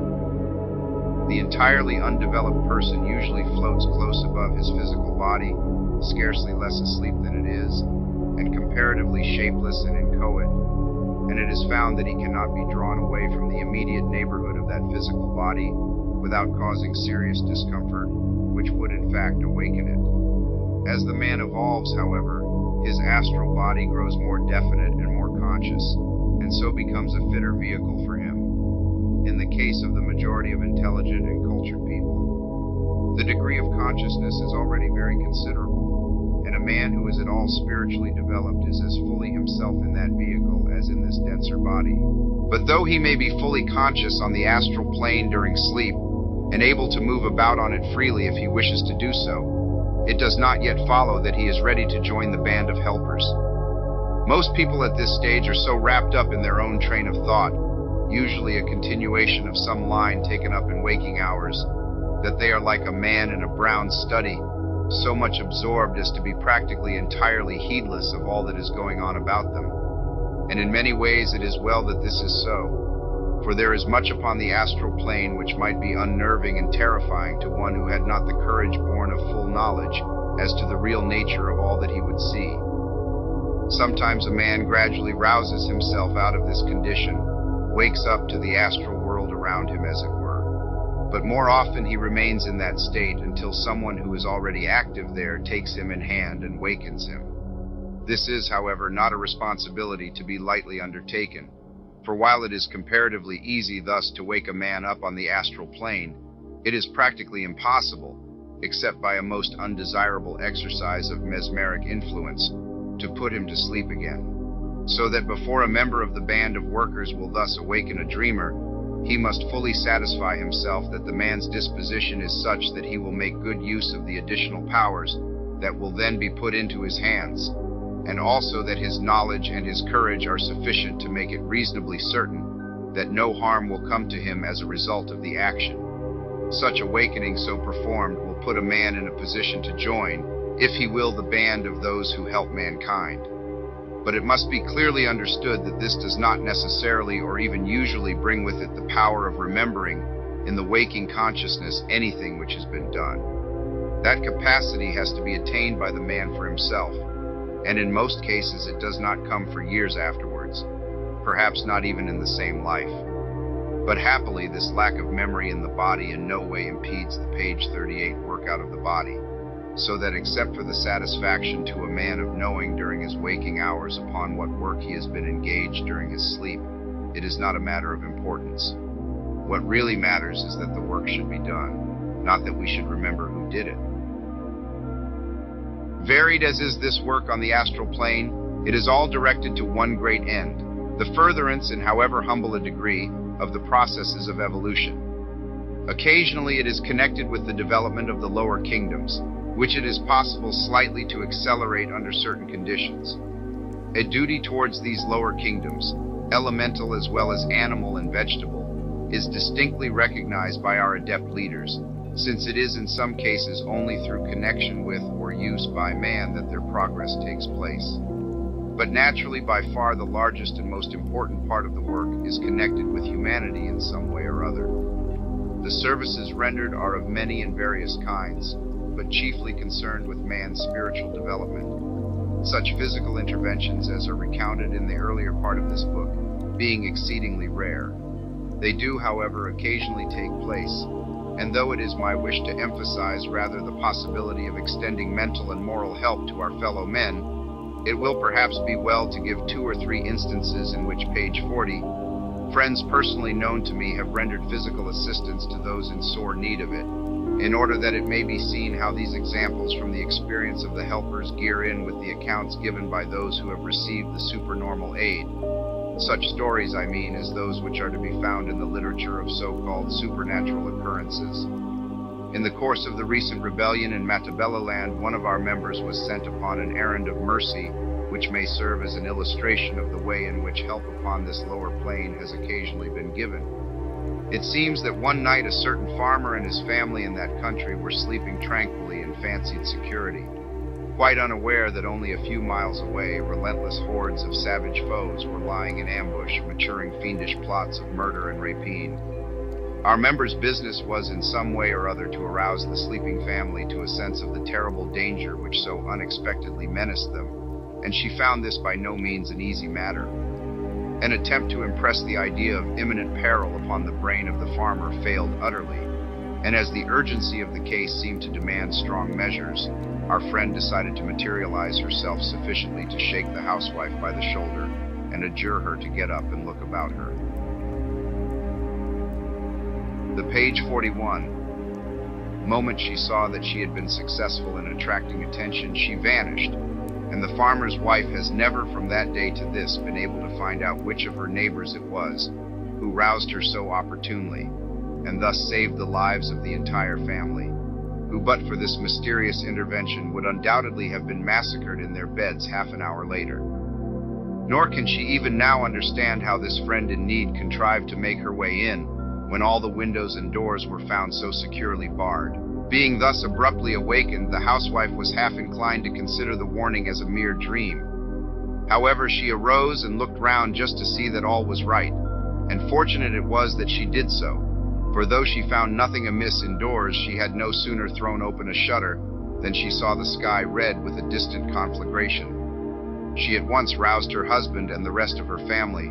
The entirely undeveloped person usually floats close above his physical body, scarcely less asleep than it is, and comparatively shapeless and inchoate, and it is found that he cannot be drawn away from the immediate neighborhood of that physical body without causing serious discomfort, which would in fact awaken it. As the man evolves, however, his astral body grows more definite and more conscious, and so becomes a fitter vehicle for him. In the case of the majority of intelligent and cultured people, the degree of consciousness is already very considerable, and a man who is at all spiritually developed is as fully himself in that vehicle as in this denser body. But though he may be fully conscious on the astral plane during sleep, and able to move about on it freely if he wishes to do so, it does not yet follow that he is ready to join the band of helpers. Most people at this stage are so wrapped up in their own train of thought, usually a continuation of some line taken up in waking hours, that they are like a man in a brown study, so much absorbed as to be practically entirely heedless of all that is going on about them. And in many ways it is well that this is so, for there is much upon the astral plane which might be unnerving and terrifying to one who had not the courage born of full knowledge as to the real nature of all that he would see. Sometimes a man gradually rouses himself out of this condition, wakes up to the astral world around him, as it were. But more often he remains in that state until someone who is already active there takes him in hand and wakens him. This is, however, not a responsibility to be lightly undertaken, for while it is comparatively easy thus to wake a man up on the astral plane, it is practically impossible, except by a most undesirable exercise of mesmeric influence, to put him to sleep again. So that before a member of the band of workers will thus awaken a dreamer, he must fully satisfy himself that the man's disposition is such that he will make good use of the additional powers that will then be put into his hands, and also that his knowledge and his courage are sufficient to make it reasonably certain that no harm will come to him as a result of the action. Such awakening so performed will put a man in a position to join, if he will, the band of those who help mankind. But it must be clearly understood that this does not necessarily or even usually bring with it the power of remembering in the waking consciousness anything which has been done. That capacity has to be attained by the man for himself, and in most cases it does not come for years afterwards, perhaps not even in the same life. But happily this lack of memory in the body in no way impedes the page 38 workout of the body, so that except for the satisfaction to a man of knowing during his waking hours upon what work he has been engaged during his sleep, it is not a matter of importance. What really matters is that the work should be done, not that we should remember who did it. Varied as is this work on the astral plane, it is all directed to one great end, the furtherance, in however humble a degree, of the processes of evolution. Occasionally it is connected with the development of the lower kingdoms, which it is possible slightly to accelerate under certain conditions. A duty towards these lower kingdoms, elemental as well as animal and vegetable, is distinctly recognized by our adept leaders, since it is in some cases only through connection with or use by man that their progress takes place. But naturally, by far the largest and most important part of the work is connected with humanity in some way or other. The services rendered are of many and various kinds, but chiefly concerned with man's spiritual development. Such physical interventions as are recounted in the earlier part of this book being exceedingly rare. They do, however, occasionally take place, and though it is my wish to emphasize rather the possibility of extending mental and moral help to our fellow men, it will perhaps be well to give 2 or 3 instances in which page 40, Friends personally known to me have rendered physical assistance to those in sore need of it, in order that it may be seen how these examples from the experience of the helpers gear in with the accounts given by those who have received the supernormal aid. Such stories, I mean, as those which are to be found in the literature of so-called supernatural occurrences. In the course of the recent rebellion in Matabella land, one of our members was sent upon an errand of mercy, which may serve as an illustration of the way in which help upon this lower plane has occasionally been given. It seems that one night a certain farmer and his family in that country were sleeping tranquilly in fancied security, quite unaware that only a few miles away relentless hordes of savage foes were lying in ambush, maturing fiendish plots of murder and rapine. Our member's business was in some way or other to arouse the sleeping family to a sense of the terrible danger which so unexpectedly menaced them, and she found this by no means an easy matter. An attempt to impress the idea of imminent peril upon the brain of the farmer failed utterly, and as the urgency of the case seemed to demand strong measures, our friend decided to materialize herself sufficiently to shake the housewife by the shoulder and adjure her to get up and look about her. The page 41. Moment she saw that she had been successful in attracting attention, she vanished, and the farmer's wife has never from that day to this been able to find out which of her neighbors it was who roused her so opportunely, and thus saved the lives of the entire family, who but for this mysterious intervention would undoubtedly have been massacred in their beds half an hour later. Nor can she even now understand how this friend in need contrived to make her way in, when all the windows and doors were found so securely barred. Being thus abruptly awakened, the housewife was half inclined to consider the warning as a mere dream. However, she arose and looked round just to see that all was right, and fortunate it was that she did so, for though she found nothing amiss indoors, she had no sooner thrown open a shutter than she saw the sky red with a distant conflagration. She at once roused her husband and the rest of her family,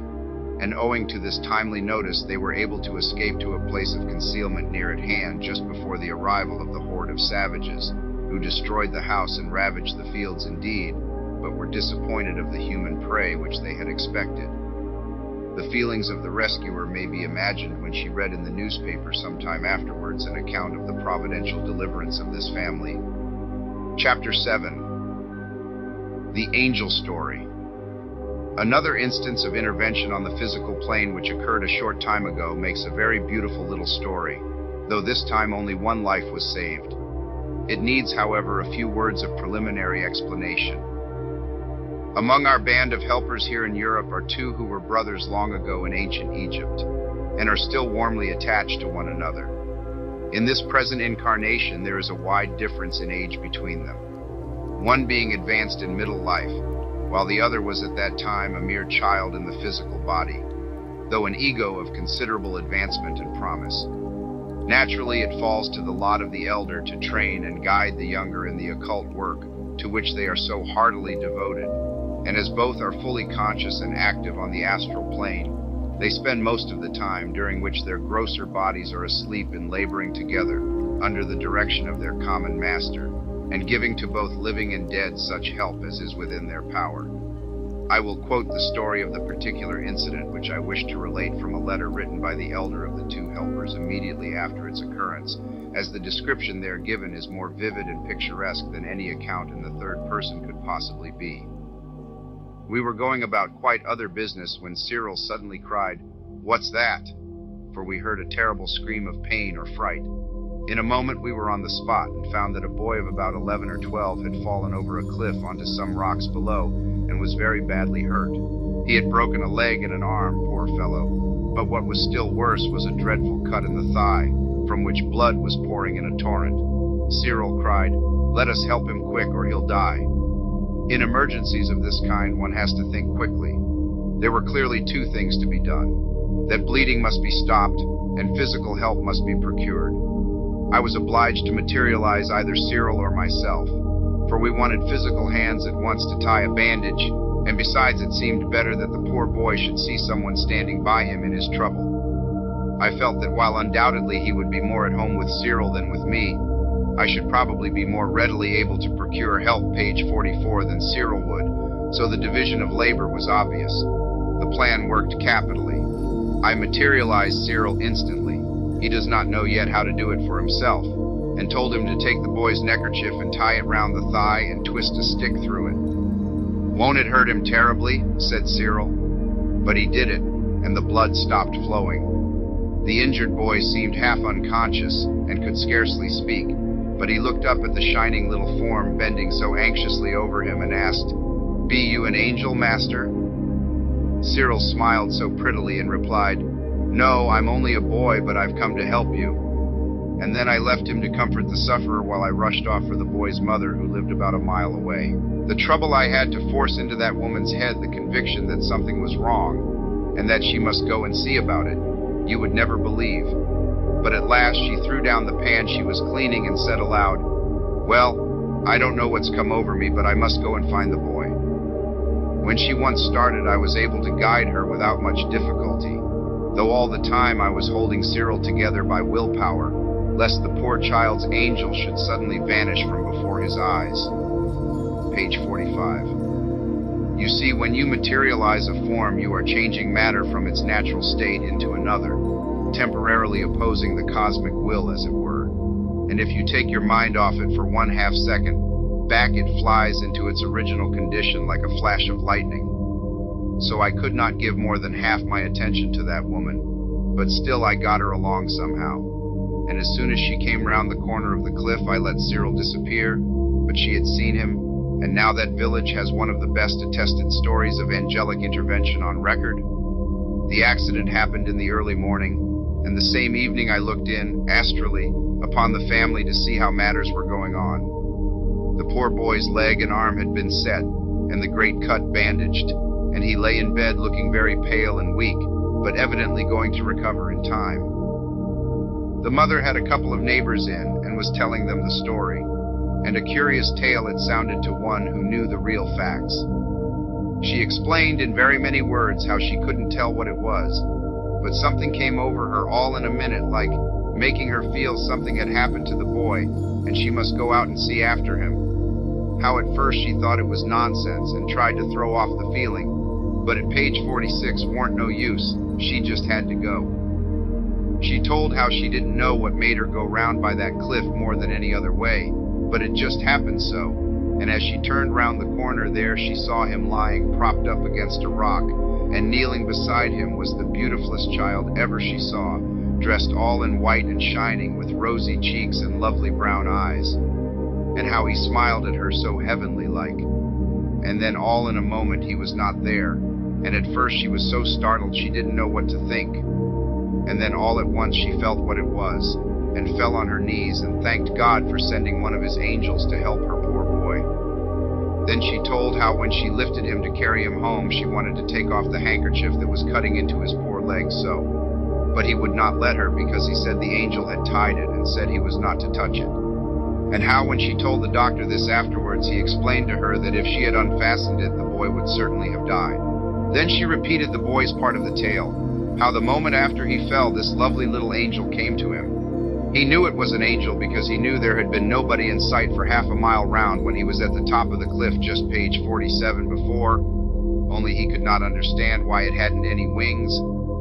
and owing to this timely notice they were able to escape to a place of concealment near at hand just before the arrival of the horde of savages, who destroyed the house and ravaged the fields indeed, but were disappointed of the human prey which they had expected. The feelings of the rescuer may be imagined when she read in the newspaper some time afterwards an account of the providential deliverance of this family. Chapter 7. The Angel Story. Another instance of intervention on the physical plane which occurred a short time ago makes a very beautiful little story, though this time only one life was saved. It needs, however, a few words of preliminary explanation. Among our band of helpers here in Europe are two who were brothers long ago in ancient Egypt, and are still warmly attached to one another. In this present incarnation there is a wide difference in age between them, one being advanced in middle life, while the other was at that time a mere child in the physical body, though an ego of considerable advancement and promise. Naturally, it falls to the lot of the elder to train and guide the younger in the occult work to which they are so heartily devoted, and as both are fully conscious and active on the astral plane, they spend most of the time during which their grosser bodies are asleep in laboring together under the direction of their common master, and giving to both living and dead such help as is within their power. I will quote the story of the particular incident which I wish to relate from a letter written by the elder of the two helpers immediately after its occurrence, as the description there given is more vivid and picturesque than any account in the third person could possibly be. We were going about quite other business when Cyril suddenly cried, "What's that?" For we heard a terrible scream of pain or fright. In a moment we were on the spot and found that a boy of about 11 or 12 had fallen over a cliff onto some rocks below and was very badly hurt. He had broken a leg and an arm, poor fellow, but what was still worse was a dreadful cut in the thigh, from which blood was pouring in a torrent. Cyril cried, "Let us help him quick or he'll die." In emergencies of this kind one has to think quickly. There were clearly two things to be done: that bleeding must be stopped and physical help must be procured. I was obliged to materialize either Cyril or myself, for we wanted physical hands at once to tie a bandage, and besides it seemed better that the poor boy should see someone standing by him in his trouble. I felt that while undoubtedly he would be more at home with Cyril than with me, I should probably be more readily able to procure help, page 44, than Cyril would, so the division of labor was obvious. The plan worked capitally. I materialized Cyril instantly. He does not know yet how to do it for himself, and told him to take the boy's neckerchief and tie it round the thigh and twist a stick through it. "Won't it hurt him terribly?" said Cyril. But he did it, and the blood stopped flowing. The injured boy seemed half unconscious and could scarcely speak, but he looked up at the shining little form bending so anxiously over him and asked, "Be you an angel, master?" Cyril smiled so prettily and replied, "No, I'm only a boy, but I've come to help you." And then I left him to comfort the sufferer while I rushed off for the boy's mother, who lived about a mile away. The trouble I had to force into that woman's head the conviction that something was wrong, and that she must go and see about it, you would never believe. But at last she threw down the pan she was cleaning and said aloud, "Well, I don't know what's come over me, but I must go and find the boy." When she once started, I was able to guide her without much difficulty, though all the time I was holding Cyril together by willpower, lest the poor child's angel should suddenly vanish from before his eyes. Page 45. You see, when you materialize a form, you are changing matter from its natural state into another, temporarily opposing the cosmic will, as it were. And if you take your mind off it for 1/2 second, back it flies into its original condition like a flash of lightning. So I could not give more than half my attention to that woman, but still I got her along somehow. And as soon as she came round the corner of the cliff, I let Cyril disappear, but she had seen him, and now that village has one of the best attested stories of angelic intervention on record. The accident happened in the early morning, and the same evening I looked in, astrally, upon the family to see how matters were going on. The poor boy's leg and arm had been set, and the great cut bandaged, and he lay in bed looking very pale and weak, but evidently going to recover in time. The mother had a couple of neighbors in, and was telling them the story, and a curious tale it sounded to one who knew the real facts. She explained in very many words how she couldn't tell what it was, but something came over her all in a minute, like making her feel something had happened to the boy, and she must go out and see after him. How at first she thought it was nonsense and tried to throw off the feeling, but at page 46 warn't no use, she just had to go. She told how she didn't know what made her go round by that cliff more than any other way, but it just happened so, and as she turned round the corner there, she saw him lying propped up against a rock, and kneeling beside him was the beautifulest child ever she saw, dressed all in white and shining, with rosy cheeks and lovely brown eyes, and how he smiled at her so heavenly-like. And then all in a moment he was not there, and at first she was so startled she didn't know what to think. And then all at once she felt what it was, and fell on her knees and thanked God for sending one of his angels to help her poor boy. Then she told how when she lifted him to carry him home, she wanted to take off the handkerchief that was cutting into his poor leg so, but he would not let her because he said the angel had tied it and said he was not to touch it. And how when she told the doctor this afterwards, he explained to her that if she had unfastened it, the boy would certainly have died. Then she repeated the boy's part of the tale, how the moment after he fell, this lovely little angel came to him. He knew it was an angel because he knew there had been nobody in sight for half a mile round when he was at the top of the cliff, just page 47 before, only he could not understand why it hadn't any wings,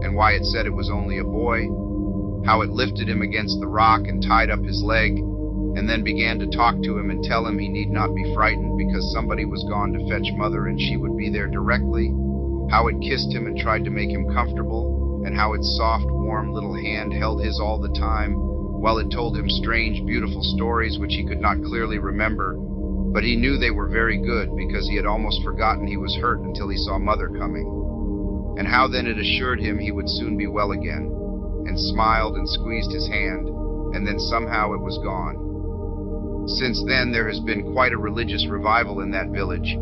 and why it said it was only a boy, how it lifted him against the rock and tied up his leg, and then began to talk to him and tell him he need not be frightened because somebody was gone to fetch mother and she would be there directly, how it kissed him and tried to make him comfortable, and how its soft, warm little hand held his all the time, while it told him strange, beautiful stories which he could not clearly remember, but he knew they were very good because he had almost forgotten he was hurt until he saw mother coming. And how then it assured him he would soon be well again, and smiled and squeezed his hand, and then somehow it was gone. Since then there has been quite a religious revival in that village.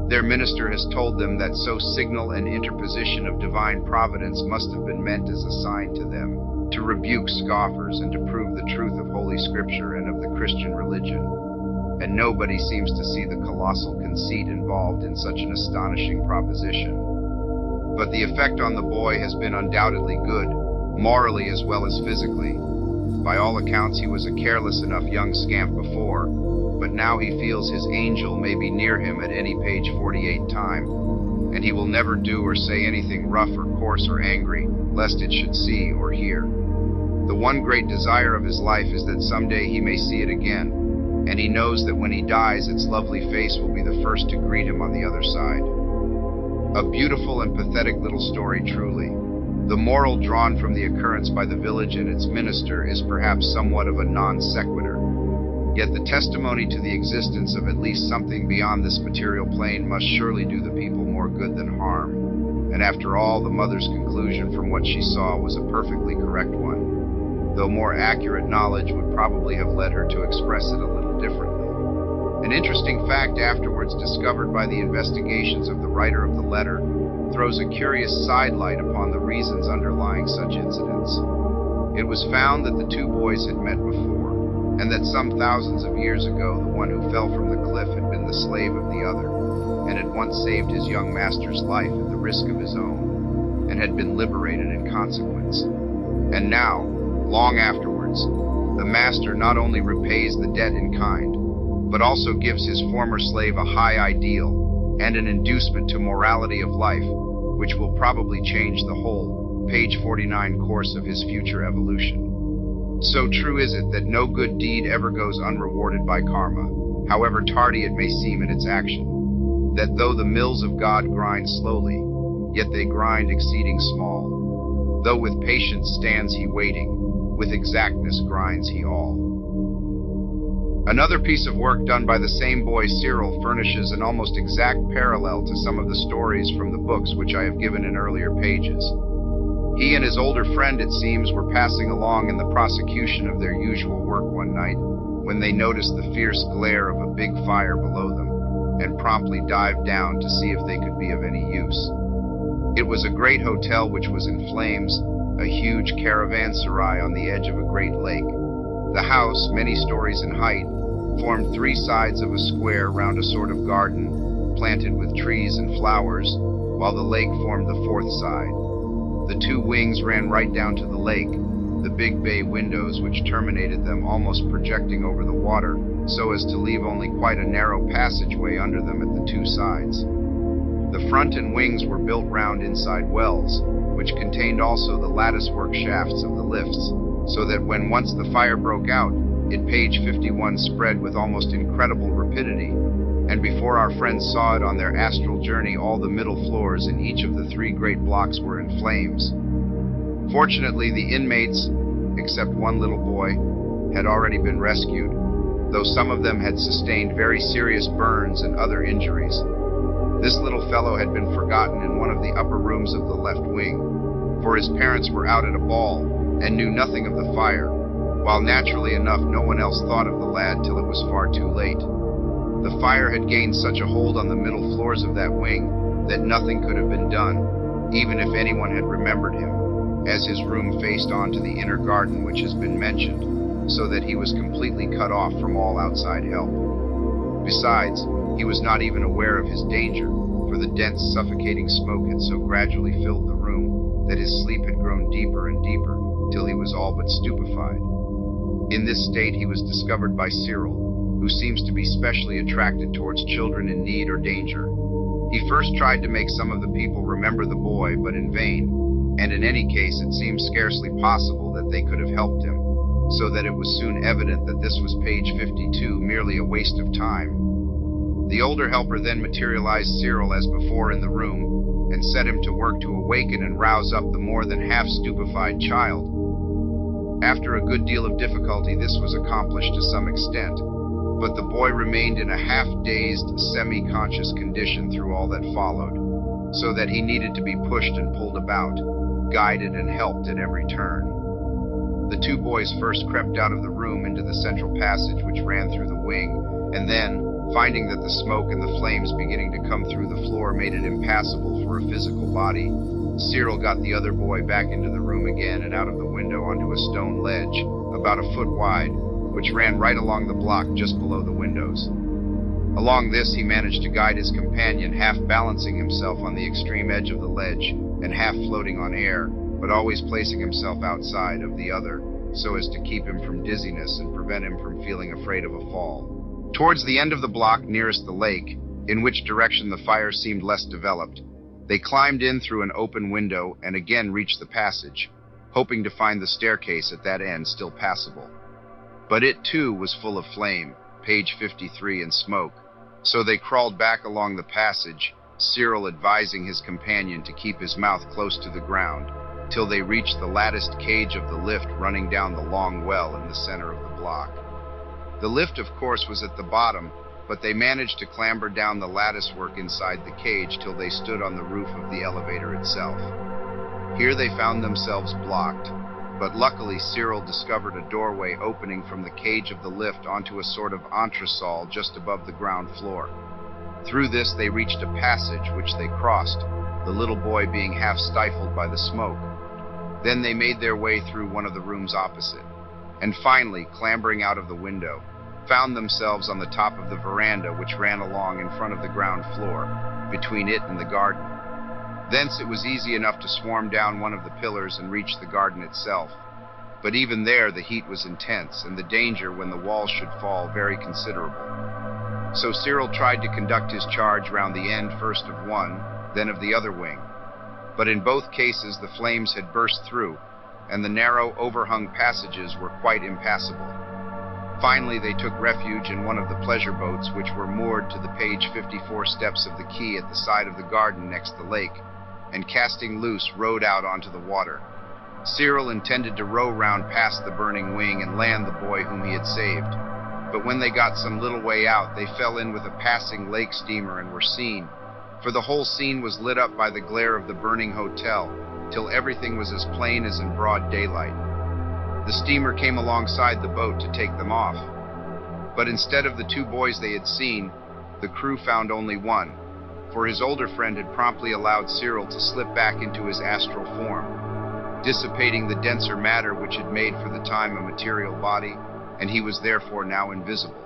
Their minister has told them that so signal an interposition of divine providence must have been meant as a sign to them, to rebuke scoffers and to prove the truth of Holy Scripture and of the Christian religion. And nobody seems to see the colossal conceit involved in such an astonishing proposition. But the effect on the boy has been undoubtedly good, morally as well as physically. By all accounts he was a careless enough young scamp before, but now he feels his angel may be near him at any page 48 time, and he will never do or say anything rough or coarse or angry, lest it should see or hear. The one great desire of his life is that someday he may see it again, and he knows that when he dies, its lovely face will be the first to greet him on the other side. A beautiful and pathetic little story, truly. The moral drawn from the occurrence by the village and its minister is perhaps somewhat of a non sequitur. Yet the testimony to the existence of at least something beyond this material plane must surely do the people more good than harm. And after all, the mother's conclusion from what she saw was a perfectly correct one, though more accurate knowledge would probably have led her to express it a little differently. An interesting fact afterwards discovered by the investigations of the writer of the letter throws a curious sidelight upon the reasons underlying such incidents. It was found that the two boys had met before, and that some thousands of years ago the one who fell from the cliff had been the slave of the other, and had once saved his young master's life at the risk of his own, and had been liberated in consequence. And now, long afterwards, the master not only repays the debt in kind, but also gives his former slave a high ideal and an inducement to morality of life, which will probably change the whole, page 49, course of his future evolution. So true is it that no good deed ever goes unrewarded by karma, however tardy it may seem in its action, that though the mills of God grind slowly, yet they grind exceeding small. Though with patience stands he waiting, with exactness grinds he all. Another piece of work done by the same boy Cyril furnishes an almost exact parallel to some of the stories from the books which I have given in earlier pages. He and his older friend, it seems, were passing along in the prosecution of their usual work one night, when they noticed the fierce glare of a big fire below them, and promptly dived down to see if they could be of any use. It was a great hotel which was in flames, a huge caravanserai on the edge of a great lake. The house, many stories in height, formed three sides of a square round a sort of garden, planted with trees and flowers, while the lake formed the fourth side. The two wings ran right down to the lake, the big bay windows which terminated them almost projecting over the water, so as to leave only quite a narrow passageway under them at the two sides. The front and wings were built round inside wells, which contained also the latticework shafts of the lifts, so that when once the fire broke out, it, page 51, spread with almost incredible rapidity, and before our friends saw it on their astral journey, all the middle floors in each of the three great blocks were in flames. Fortunately, the inmates, except one little boy, had already been rescued, though some of them had sustained very serious burns and other injuries. This little fellow had been forgotten in one of the upper rooms of the left wing, for his parents were out at a ball and knew nothing of the fire, while naturally enough no one else thought of the lad till it was far too late. The fire had gained such a hold on the middle floors of that wing that nothing could have been done, even if anyone had remembered him, as his room faced onto the inner garden which has been mentioned, so that he was completely cut off from all outside help. Besides, he was not even aware of his danger, for the dense, suffocating smoke had so gradually filled the room that his sleep had grown deeper and deeper, till he was all but stupefied. In this state he was discovered by Cyril, who seems to be specially attracted towards children in need or danger. He first tried to make some of the people remember the boy, but in vain, and in any case it seemed scarcely possible that they could have helped him, so that it was soon evident that this was, page 52, merely a waste of time. The older helper then materialized Cyril as before in the room, and set him to work to awaken and rouse up the more than half-stupefied child. After a good deal of difficulty, this was accomplished to some extent, but the boy remained in a half-dazed, semi-conscious condition through all that followed, so that he needed to be pushed and pulled about, guided and helped at every turn. The two boys first crept out of the room into the central passage which ran through the wing, and then, finding that the smoke and the flames beginning to come through the floor made it impassable for a physical body, Cyril got the other boy back into the room again and out of the window onto a stone ledge, about a foot wide, which ran right along the block just below the windows. Along this he managed to guide his companion, half balancing himself on the extreme edge of the ledge and half floating on air, but always placing himself outside of the other, so as to keep him from dizziness and prevent him from feeling afraid of a fall. Towards the end of the block nearest the lake, in which direction the fire seemed less developed, They climbed in through an open window and again reached the passage, hoping to find the staircase at that end still passable. But it too was full of flame, page 53, and smoke, so they crawled back along the passage, Cyril advising his companion to keep his mouth close to the ground, till they reached the latticed cage of the lift running down the long well in the center of the block. The lift, of course, was at the bottom, but they managed to clamber down the lattice work inside the cage till they stood on the roof of the elevator itself. Here they found themselves blocked, but luckily Cyril discovered a doorway opening from the cage of the lift onto a sort of entresol just above the ground floor. Through this they reached a passage which they crossed, the little boy being half stifled by the smoke. Then they made their way through one of the rooms opposite, and finally, clambering out of the window, found themselves on the top of the veranda which ran along in front of the ground floor, between it and the garden. Thence it was easy enough to swarm down one of the pillars and reach the garden itself. But even there the heat was intense, and the danger when the walls should fall very considerable. So Cyril tried to conduct his charge round the end first of one, then of the other wing. But in both cases the flames had burst through, and the narrow, overhung passages were quite impassable. Finally they took refuge in one of the pleasure boats which were moored to the page 54 steps of the quay at the side of the garden next the lake, and casting loose rowed out onto the water. Cyril intended to row round past the burning wing and land the boy whom he had saved, but when they got some little way out they fell in with a passing lake steamer and were seen, for the whole scene was lit up by the glare of the burning hotel, till everything was as plain as in broad daylight. The steamer came alongside the boat to take them off, but instead of the two boys they had seen, the crew found only one, for his older friend had promptly allowed Cyril to slip back into his astral form, dissipating the denser matter which had made for the time a material body, and he was therefore now invisible.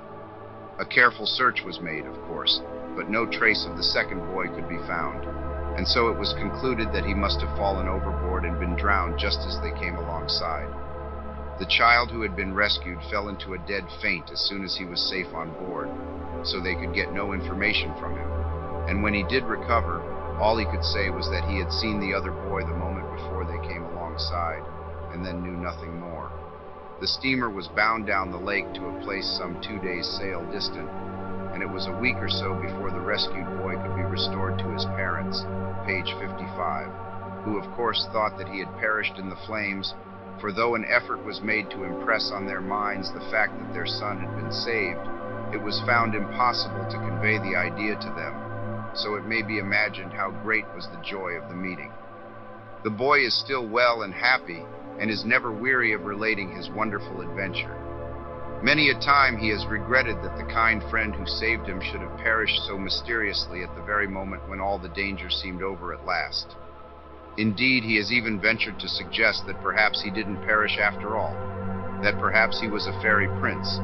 A careful search was made, of course, but no trace of the second boy could be found, and so it was concluded that he must have fallen overboard and been drowned just as they came alongside. The child who had been rescued fell into a dead faint as soon as he was safe on board, so they could get no information from him. And when he did recover, all he could say was that he had seen the other boy the moment before they came alongside, and then knew nothing more. The steamer was bound down the lake to a place some 2 days' sail distant, and it was a week or so before the rescued boy could be restored to his parents, page 55, who of course thought that he had perished in the flames, for though an effort was made to impress on their minds the fact that their son had been saved, it was found impossible to convey the idea to them, so it may be imagined how great was the joy of the meeting. The boy is still well and happy, and is never weary of relating his wonderful adventure. Many a time he has regretted that the kind friend who saved him should have perished so mysteriously at the very moment when all the danger seemed over at last. Indeed, he has even ventured to suggest that perhaps he didn't perish after all, that perhaps he was a fairy prince.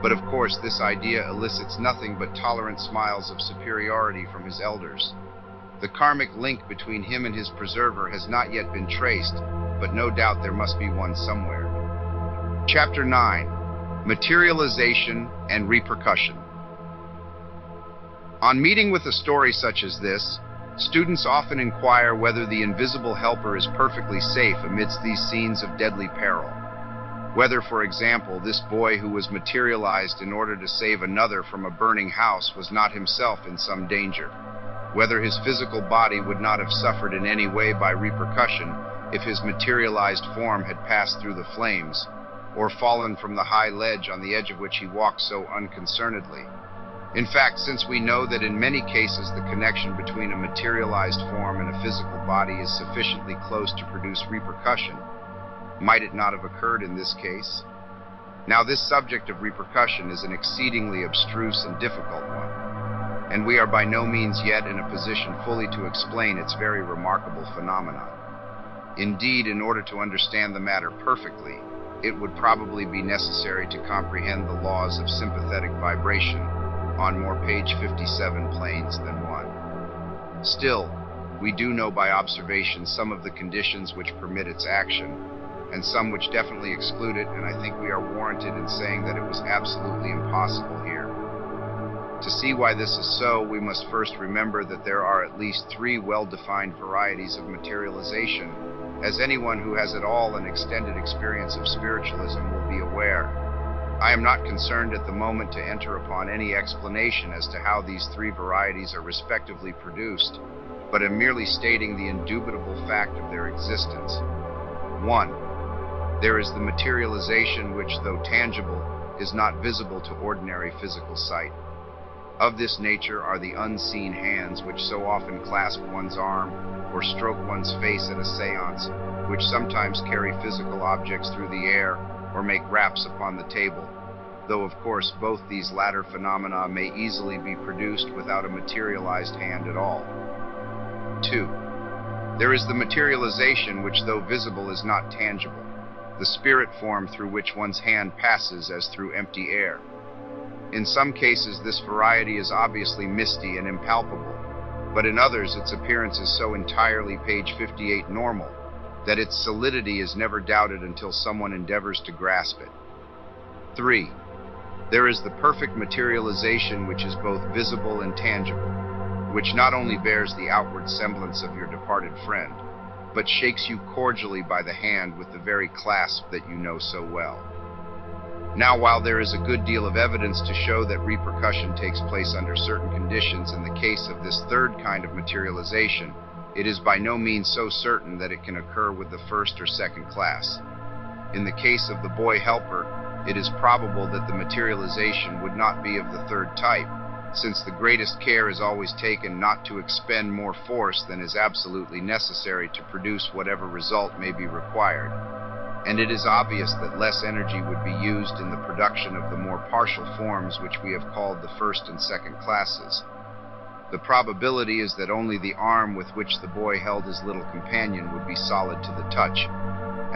But of course this idea elicits nothing but tolerant smiles of superiority from his elders. The karmic link between him and his preserver has not yet been traced, but no doubt there must be one somewhere. Chapter 9. Materialization and Repercussion. On meeting with a story such as this, students often inquire whether the invisible helper is perfectly safe amidst these scenes of deadly peril. Whether, for example, this boy who was materialized in order to save another from a burning house was not himself in some danger. Whether his physical body would not have suffered in any way by repercussion if his materialized form had passed through the flames, or fallen from the high ledge on the edge of which he walked so unconcernedly. In fact, since we know that in many cases the connection between a materialized form and a physical body is sufficiently close to produce repercussion, might it not have occurred in this case? Now, this subject of repercussion is an exceedingly abstruse and difficult one, and we are by no means yet in a position fully to explain its very remarkable phenomenon. Indeed, in order to understand the matter perfectly, it would probably be necessary to comprehend the laws of sympathetic vibration on more page 57 planes than one. Still, we do know by observation some of the conditions which permit its action, and some which definitely exclude it, and I think we are warranted in saying that it was absolutely impossible here. To see why this is so, we must first remember that there are at least 3 well-defined varieties of materialization, as anyone who has at all an extended experience of spiritualism will be aware. I am not concerned at the moment to enter upon any explanation as to how these 3 varieties are respectively produced, but am merely stating the indubitable fact of their existence. 1. There is the materialization which, though tangible, is not visible to ordinary physical sight. Of this nature are the unseen hands which so often clasp one's arm or stroke one's face at a séance, which sometimes carry physical objects through the air or make raps upon the table, though of course both these latter phenomena may easily be produced without a materialized hand at all. 2. There is the materialization which, though visible, is not tangible, the spirit form through which one's hand passes as through empty air. In some cases, this variety is obviously misty and impalpable, but in others its appearance is so entirely, page 58, normal, that its solidity is never doubted until someone endeavors to grasp it. 3. There is the perfect materialization which is both visible and tangible, which not only bears the outward semblance of your departed friend, but shakes you cordially by the hand with the very clasp that you know so well. Now, while there is a good deal of evidence to show that repercussion takes place under certain conditions in the case of this 3rd kind of materialization, it is by no means so certain that it can occur with the 1st or 2nd class. In the case of the boy helper, it is probable that the materialization would not be of the 3rd type, since the greatest care is always taken not to expend more force than is absolutely necessary to produce whatever result may be required. And it is obvious that less energy would be used in the production of the more partial forms which we have called the 1st and 2nd classes. The probability is that only the arm with which the boy held his little companion would be solid to the touch,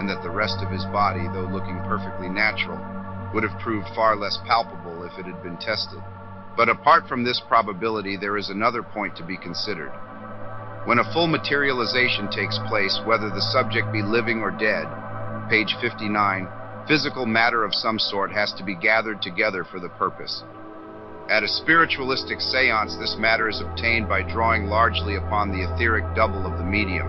and that the rest of his body, though looking perfectly natural, would have proved far less palpable if it had been tested. But apart from this probability, there is another point to be considered. When a full materialization takes place, whether the subject be living or dead, page 59, physical matter of some sort has to be gathered together for the purpose. At a spiritualistic séance, this matter is obtained by drawing largely upon the etheric double of the medium,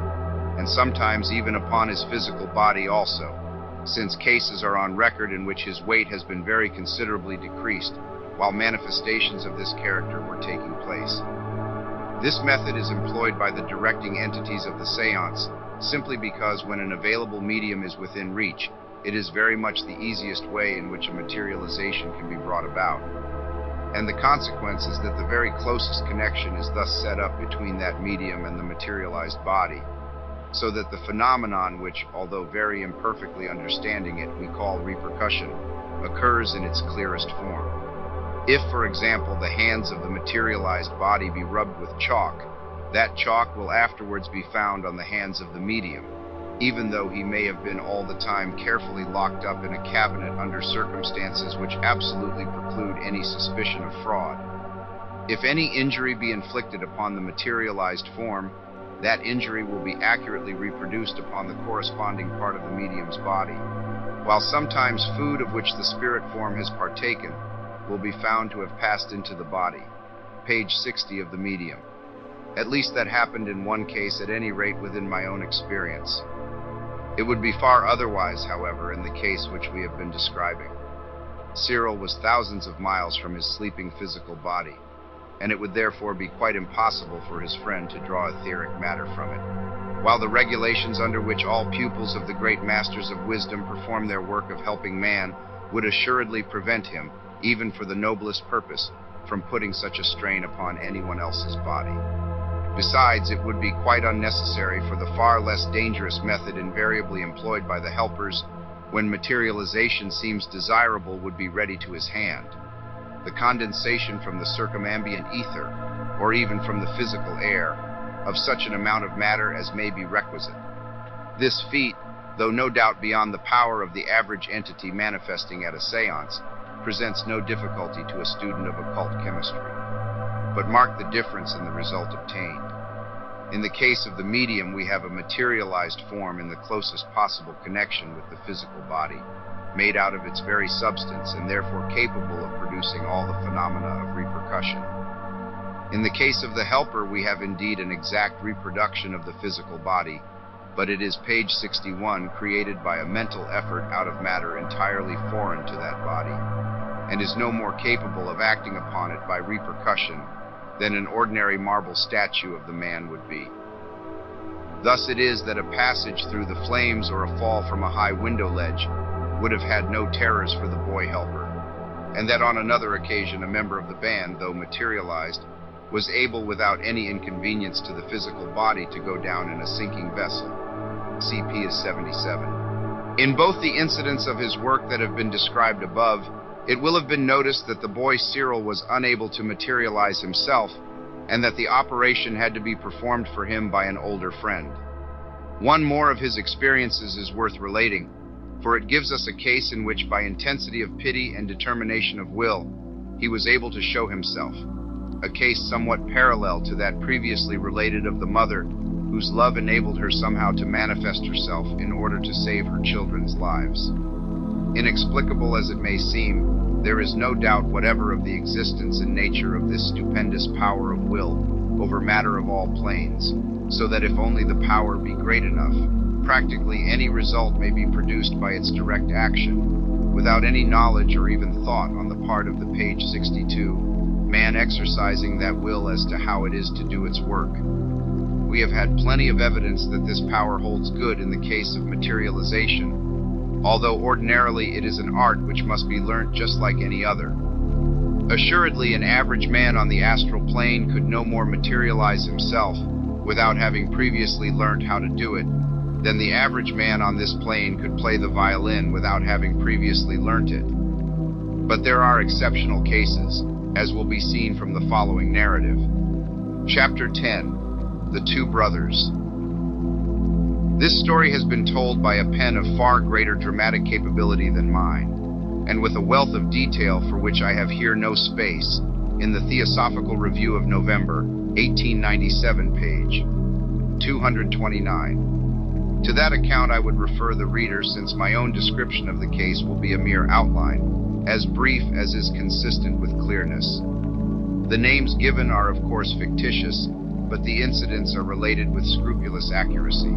and sometimes even upon his physical body also, since cases are on record in which his weight has been very considerably decreased, while manifestations of this character were taking place. This method is employed by the directing entities of the séance, simply because when an available medium is within reach, it is very much the easiest way in which a materialization can be brought about. And the consequence is that the very closest connection is thus set up between that medium and the materialized body, so that the phenomenon which, although very imperfectly understanding it, we call repercussion, occurs in its clearest form. If, for example, the hands of the materialized body be rubbed with chalk, that chalk will afterwards be found on the hands of the medium, even though he may have been all the time carefully locked up in a cabinet under circumstances which absolutely preclude any suspicion of fraud. If any injury be inflicted upon the materialized form, that injury will be accurately reproduced upon the corresponding part of the medium's body, while sometimes food of which the spirit form has partaken will be found to have passed into the body, page 60 of the medium. At least that happened in one case, at any rate within my own experience. It would be far otherwise, however, in the case which we have been describing. Cyril was thousands of miles from his sleeping physical body, and it would therefore be quite impossible for his friend to draw etheric matter from it, while the regulations under which all pupils of the great masters of wisdom perform their work of helping man would assuredly prevent him, even for the noblest purpose, from putting such a strain upon anyone else's body. Besides, it would be quite unnecessary, for the far less dangerous method invariably employed by the helpers when materialization seems desirable would be ready to his hand. The condensation from the circumambient ether, or even from the physical air, of such an amount of matter as may be requisite. This feat, though no doubt beyond the power of the average entity manifesting at a séance, presents no difficulty to a student of occult chemistry. But mark the difference in the result obtained. In the case of the medium, we have a materialized form in the closest possible connection with the physical body, made out of its very substance and therefore capable of producing all the phenomena of repercussion. In the case of the helper, we have indeed an exact reproduction of the physical body, but it is page 61, created by a mental effort out of matter entirely foreign to that body, and is no more capable of acting upon it by repercussion than an ordinary marble statue of the man would be. Thus it is that a passage through the flames or a fall from a high window ledge would have had no terrors for the boy helper, and that on another occasion a member of the band, though materialized, was able without any inconvenience to the physical body to go down in a sinking vessel. CP is 77. In both the incidents of his work that have been described above, it will have been noticed that the boy Cyril was unable to materialize himself, and that the operation had to be performed for him by an older friend. One more of his experiences is worth relating, for it gives us a case in which by intensity of pity and determination of will, he was able to show himself. A case somewhat parallel to that previously related of the mother, whose love enabled her somehow to manifest herself in order to save her children's lives. Inexplicable as it may seem, there is no doubt whatever of the existence and nature of this stupendous power of will over matter of all planes, so that if only the power be great enough, practically any result may be produced by its direct action, without any knowledge or even thought on the part of the page 62, man exercising that will as to how it is to do its work. We have had plenty of evidence that this power holds good in the case of materialization, although ordinarily it is an art which must be learnt just like any other. Assuredly, an average man on the astral plane could no more materialize himself without having previously learnt how to do it than the average man on this plane could play the violin without having previously learnt it. But there are exceptional cases, as will be seen from the following narrative. Chapter 10, The Two Brothers. This story has been told by a pen of far greater dramatic capability than mine, and with a wealth of detail for which I have here no space, in the Theosophical Review of November, 1897, page 229. To that account I would refer the reader, since my own description of the case will be a mere outline, as brief as is consistent with clearness. The names given are of course fictitious, but the incidents are related with scrupulous accuracy.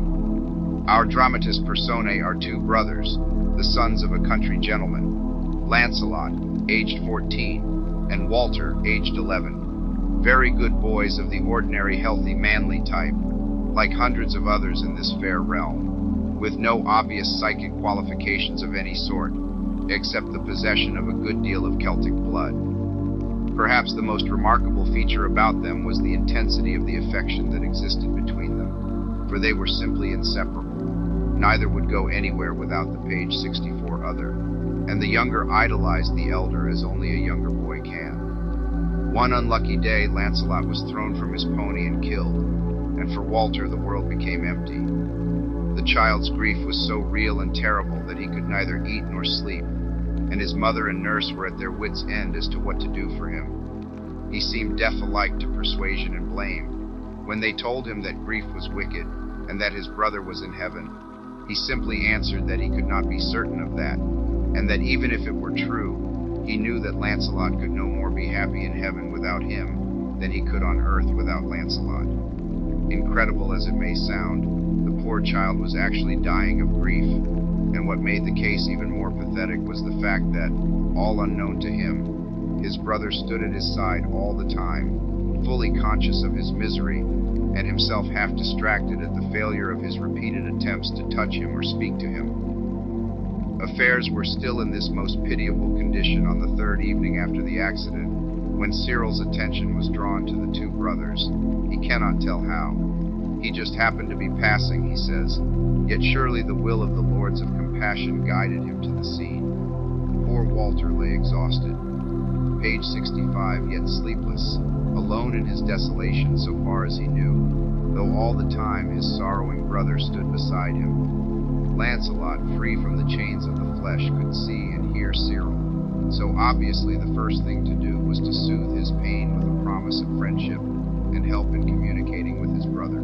Our dramatis personae are two brothers, the sons of a country gentleman, Lancelot, aged 14, and Walter, aged 11. Very good boys of the ordinary healthy manly type, like hundreds of others in this fair realm, with no obvious psychic qualifications of any sort, except the possession of a good deal of Celtic blood. Perhaps the most remarkable feature about them was the intensity of the affection that existed between them, for they were simply inseparable. Neither would go anywhere without the page 64 other, and the younger idolized the elder as only a younger boy can. One unlucky day, Lancelot was thrown from his pony and killed, and for Walter the world became empty. The child's grief was so real and terrible that he could neither eat nor sleep, and his mother and nurse were at their wits' end as to what to do for him. He seemed deaf alike to persuasion and blame. When they told him that grief was wicked, and that his brother was in heaven, he simply answered that he could not be certain of that, and that even if it were true, he knew that Lancelot could no more be happy in heaven without him than he could on earth without Lancelot. Incredible as it may sound, the poor child was actually dying of grief, and what made the case even more pathetic was the fact that, all unknown to him, his brother stood at his side all the time, fully conscious of his misery, and himself half distracted at the failure of his repeated attempts to touch him or speak to him. Affairs were still in this most pitiable condition on the third evening after the accident, when Cyril's attention was drawn to the two brothers. He cannot tell how. He just happened to be passing, he says, yet surely the will of the lords of compassion guided him to the scene. Poor Walter lay exhausted, page 65, yet sleepless, alone in his desolation so far as he knew, though all the time his sorrowing brother stood beside him. Lancelot, free from the chains of the flesh, could see and hear Cyril, so obviously the first thing to do was to soothe his pain with a promise of friendship, and help in communicating with his brother.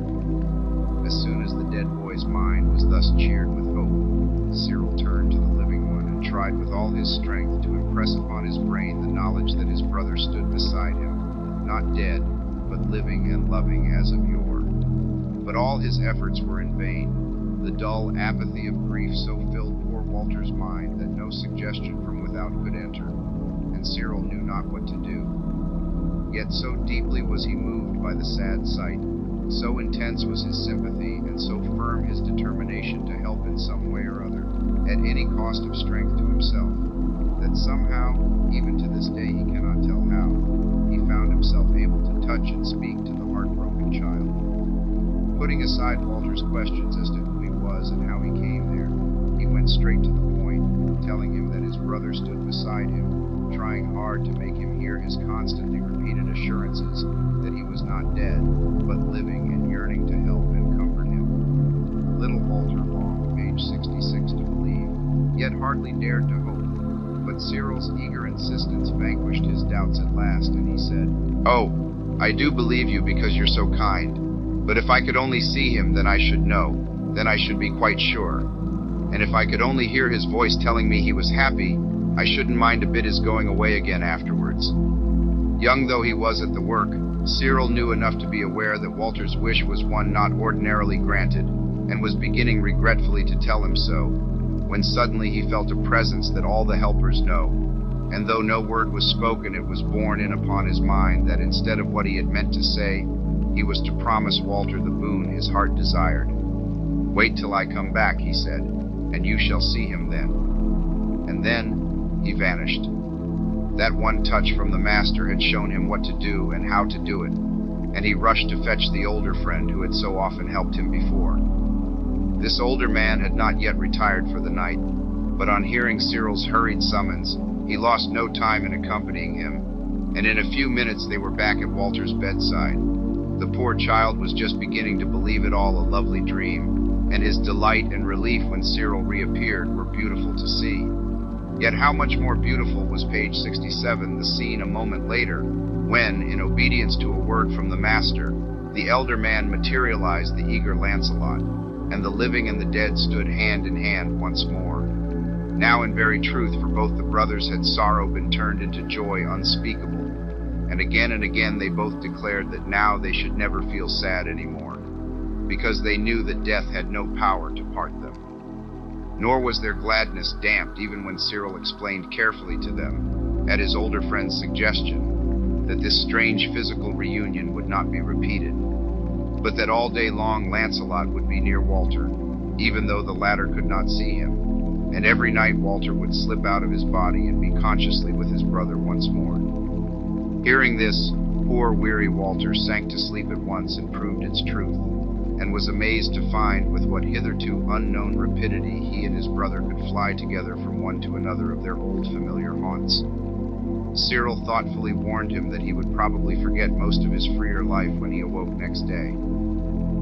As soon as the dead boy's mind was thus cheered with hope, Cyril turned to the living one and tried with all his strength to impress upon his brain the knowledge that his brother stood beside him, not dead, but living and loving as of yore. But all his efforts were in vain. The dull apathy of grief so filled poor Walter's mind that no suggestion from without could enter, and Cyril knew not what to do. Yet so deeply was he moved by the sad sight, so intense was his sympathy, and so firm his determination to help in some way or other, at any cost of strength to himself, that somehow, even to this day he cannot tell how, he found himself able to touch and speak to the heartbroken child. Putting aside Walter's questions as to who he was and how he came there, he went straight to the point, telling him that his brother stood beside him, trying hard to make him hear his constantly repeated assurances that he was not dead, but living and yearning to help and comfort him. Little Walter longed, page 66, to believe, yet hardly dared to hope. But Cyril's eager insistence vanquished his doubts at last, and he said, "Oh, I do believe you because you're so kind. But if I could only see him, then I should know. Then I should be quite sure. And if I could only hear his voice telling me he was happy, I shouldn't mind a bit his going away again afterwards." Young though he was at the work, Cyril knew enough to be aware that Walter's wish was one not ordinarily granted, and was beginning regretfully to tell him so, when suddenly he felt a presence that all the helpers know, and though no word was spoken, it was borne in upon his mind that instead of what he had meant to say, he was to promise Walter the boon his heart desired. "Wait till I come back," he said, "and you shall see him then." And then he vanished. That one touch from the master had shown him what to do and how to do it, and he rushed to fetch the older friend who had so often helped him before. This older man had not yet retired for the night, but on hearing Cyril's hurried summons, he lost no time in accompanying him, and in a few minutes they were back at Walter's bedside. The poor child was just beginning to believe it all a lovely dream, and his delight and relief when Cyril reappeared were beautiful to see. Yet how much more beautiful was page 67, the scene a moment later, when, in obedience to a word from the master, the elder man materialized the eager Lancelot, and the living and the dead stood hand in hand once more. Now in very truth, for both the brothers had sorrow been turned into joy unspeakable, and again they both declared that now they should never feel sad anymore, because they knew that death had no power to part them. Nor was their gladness damped even when Cyril explained carefully to them, at his older friend's suggestion, that this strange physical reunion would not be repeated, but that all day long Lancelot would be near Walter, even though the latter could not see him, and every night Walter would slip out of his body and be consciously with his brother once more. Hearing this, poor weary Walter sank to sleep at once and proved its truth, and was amazed to find with what hitherto unknown rapidity he and his brother could fly together from one to another of their old familiar haunts. Cyril thoughtfully warned him that he would probably forget most of his freer life when he awoke next day.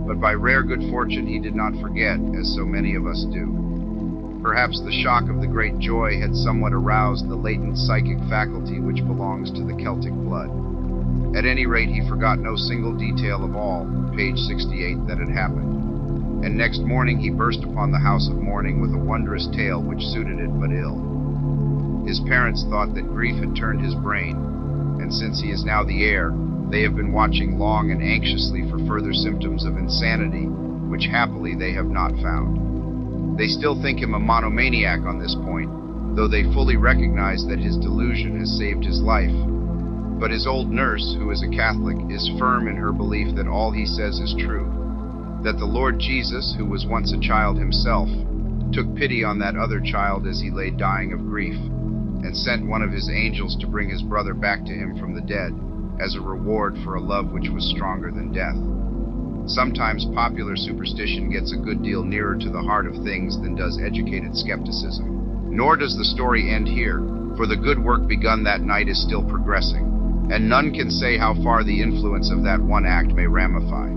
But by rare good fortune he did not forget, as so many of us do. Perhaps the shock of the great joy had somewhat aroused the latent psychic faculty which belongs to the Celtic blood. At any rate, he forgot no single detail of all, page 68, that had happened. And next morning he burst upon the house of mourning with a wondrous tale which suited it but ill. His parents thought that grief had turned his brain, and since he is now the heir, they have been watching long and anxiously for further symptoms of insanity, which happily they have not found. They still think him a monomaniac on this point, though they fully recognize that his delusion has saved his life. But his old nurse, who is a Catholic, is firm in her belief that all he says is true, that the Lord Jesus, who was once a child himself, took pity on that other child as he lay dying of grief, and sent one of his angels to bring his brother back to him from the dead, as a reward for a love which was stronger than death. Sometimes popular superstition gets a good deal nearer to the heart of things than does educated skepticism. Nor does the story end here, for the good work begun that night is still progressing, and none can say how far the influence of that one act may ramify.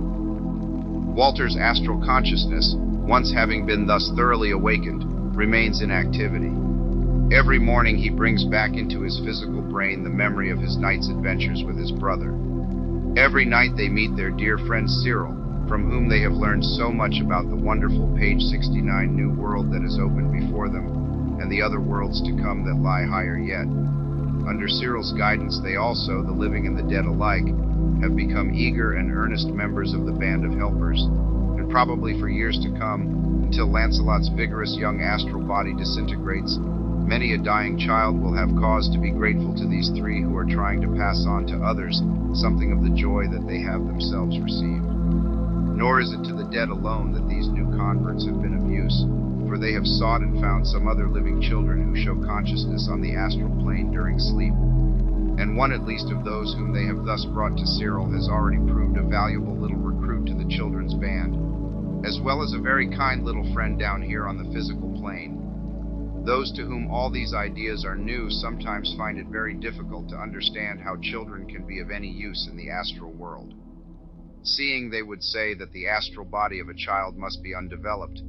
Walter's astral consciousness, once having been thus thoroughly awakened, remains in activity. Every morning he brings back into his physical brain the memory of his night's adventures with his brother. Every night they meet their dear friend Cyril, from whom they have learned so much about the wonderful page 69 new world that is opened before them, and the other worlds to come that lie higher yet. Under Cyril's guidance, they also, the living and the dead alike, have become eager and earnest members of the band of helpers, and probably for years to come, until Lancelot's vigorous young astral body disintegrates, many a dying child will have cause to be grateful to these three who are trying to pass on to others something of the joy that they have themselves received. Nor is it to the dead alone that these new converts have been of use, for they have sought and found some other living children who show consciousness on the astral plane during sleep. And one at least of those whom they have thus brought to Cyril has already proved a valuable little recruit to the children's band, as well as a very kind little friend down here on the physical plane. Those to whom all these ideas are new sometimes find it very difficult to understand how children can be of any use in the astral world. Seeing, they would say that the astral body of a child must be undeveloped,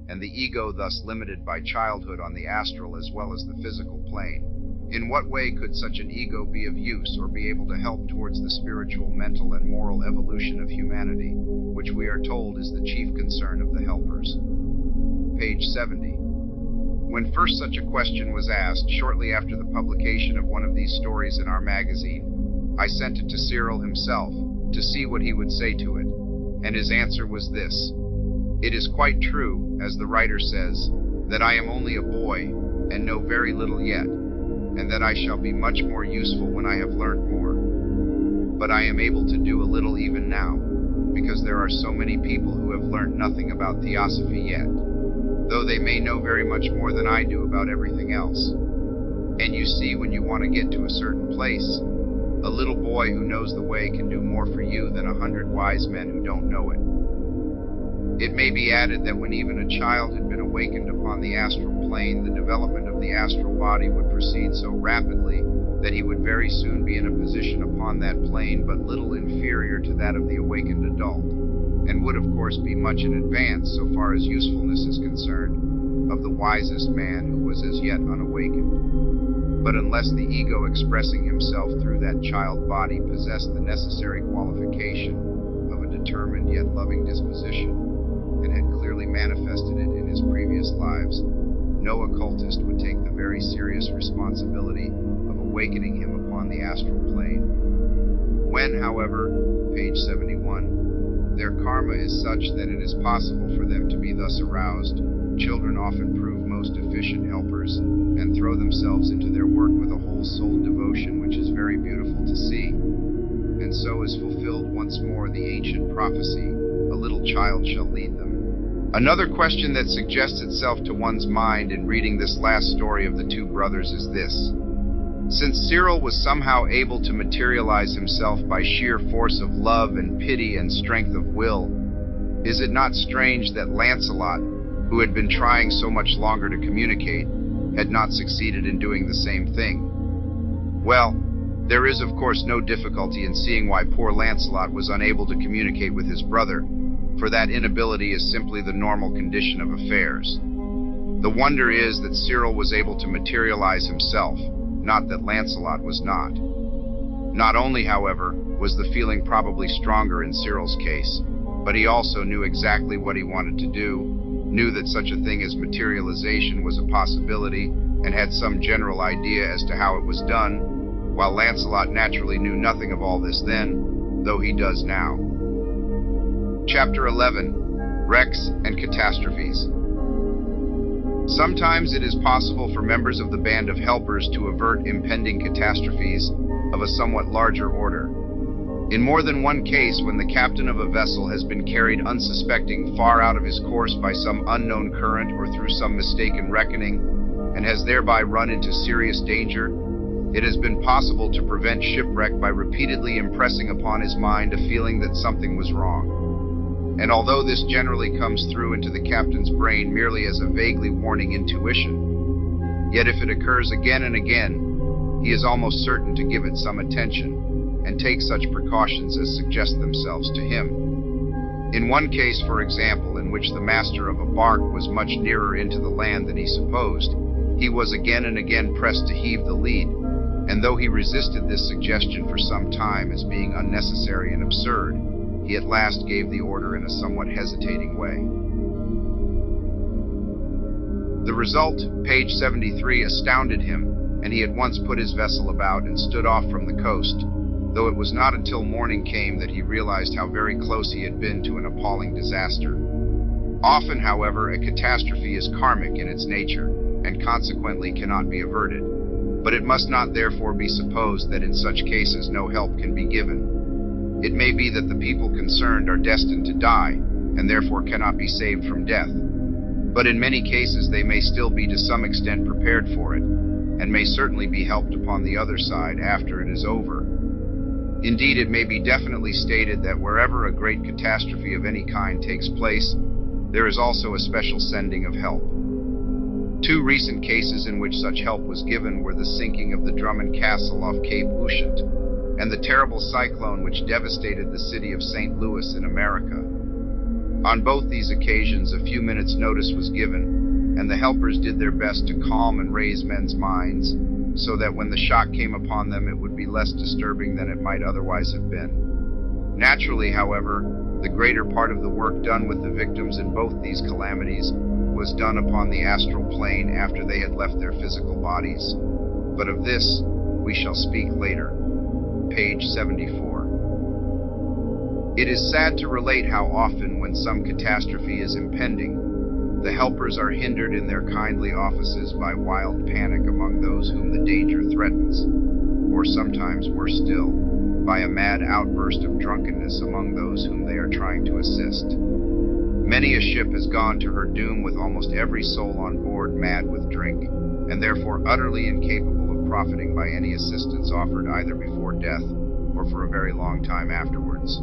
and the ego thus limited by childhood on the astral as well as the physical plane. In what way could such an ego be of use or be able to help towards the spiritual, mental, and moral evolution of humanity, which we are told is the chief concern of the helpers? Page 70. When first such a question was asked, shortly after the publication of one of these stories in our magazine, I sent it to Cyril himself to see what he would say to it, and his answer was this: "It is quite true, as the writer says, that I am only a boy and know very little yet, and that I shall be much more useful when I have learnt more. But I am able to do a little even now, because there are so many people who have learnt nothing about theosophy yet, though they may know very much more than I do about everything else. And you see, when you want to get to a certain place, a little boy who knows the way can do more for you than 100 wise men who don't know it." It may be added that when even a child had been awakened upon the astral plane, the development of the astral body would proceed so rapidly that he would very soon be in a position upon that plane but little inferior to that of the awakened adult, and would of course be much in advance, so far as usefulness is concerned, of the wisest man who was as yet unawakened. But unless the ego expressing himself through that child body possessed the necessary qualification of a determined yet loving disposition, and had clearly manifested it in his previous lives, no occultist would take the very serious responsibility of awakening him upon the astral plane. When, however, page 71, their karma is such that it is possible for them to be thus aroused, children often prove most efficient helpers, and throw themselves into their work with a whole-souled devotion which is very beautiful to see. And so is fulfilled once more the ancient prophecy, "A little child shall lead them." Another question that suggests itself to one's mind in reading this last story of the two brothers is this: since Cyril was somehow able to materialize himself by sheer force of love and pity and strength of will, is it not strange that Lancelot, who had been trying so much longer to communicate, had not succeeded in doing the same thing? Well, there is of course no difficulty in seeing why poor Lancelot was unable to communicate with his brother, for that inability is simply the normal condition of affairs. The wonder is that Cyril was able to materialize himself, not that Lancelot was not. Not only, however, was the feeling probably stronger in Cyril's case, but he also knew exactly what he wanted to do, knew that such a thing as materialization was a possibility, and had some general idea as to how it was done, while Lancelot naturally knew nothing of all this then, though he does now. Chapter 11. Wrecks and Catastrophes. Sometimes it is possible for members of the band of helpers to avert impending catastrophes of a somewhat larger order. In more than one case, when the captain of a vessel has been carried unsuspecting far out of his course by some unknown current or through some mistaken reckoning, and has thereby run into serious danger, it has been possible to prevent shipwreck by repeatedly impressing upon his mind a feeling that something was wrong. And although this generally comes through into the captain's brain merely as a vaguely warning intuition, yet if it occurs again and again, he is almost certain to give it some attention, and take such precautions as suggest themselves to him. In one case, for example, in which the master of a bark was much nearer into the land than he supposed, he was again and again pressed to heave the lead, and though he resisted this suggestion for some time as being unnecessary and absurd, he at last gave the order in a somewhat hesitating way. The result, page 73, astounded him, and he at once put his vessel about and stood off from the coast, though it was not until morning came that he realized how very close he had been to an appalling disaster. Often, however, a catastrophe is karmic in its nature, and consequently cannot be averted, but it must not therefore be supposed that in such cases no help can be given. It may be that the people concerned are destined to die, and therefore cannot be saved from death, but in many cases they may still be to some extent prepared for it, and may certainly be helped upon the other side after it is over. Indeed, it may be definitely stated that wherever a great catastrophe of any kind takes place, there is also a special sending of help. Two recent cases in which such help was given were the sinking of the Drummond Castle off Cape Ushant and the terrible cyclone which devastated the city of St. Louis in America. On both these occasions, a few minutes' notice was given, and the helpers did their best to calm and raise men's minds, so that when the shock came upon them it would be less disturbing than it might otherwise have been. Naturally, however, the greater part of the work done with the victims in both these calamities was done upon the astral plane after they had left their physical bodies. But of this we shall speak later. Page 74. It is sad to relate how often, when some catastrophe is impending, the helpers are hindered in their kindly offices by wild panic among those whom the danger threatens, or sometimes, worse still, by a mad outburst of drunkenness among those whom they are trying to assist. Many a ship has gone to her doom with almost every soul on board mad with drink, and therefore utterly incapable of profiting by any assistance offered either before death or for a very long time afterwards.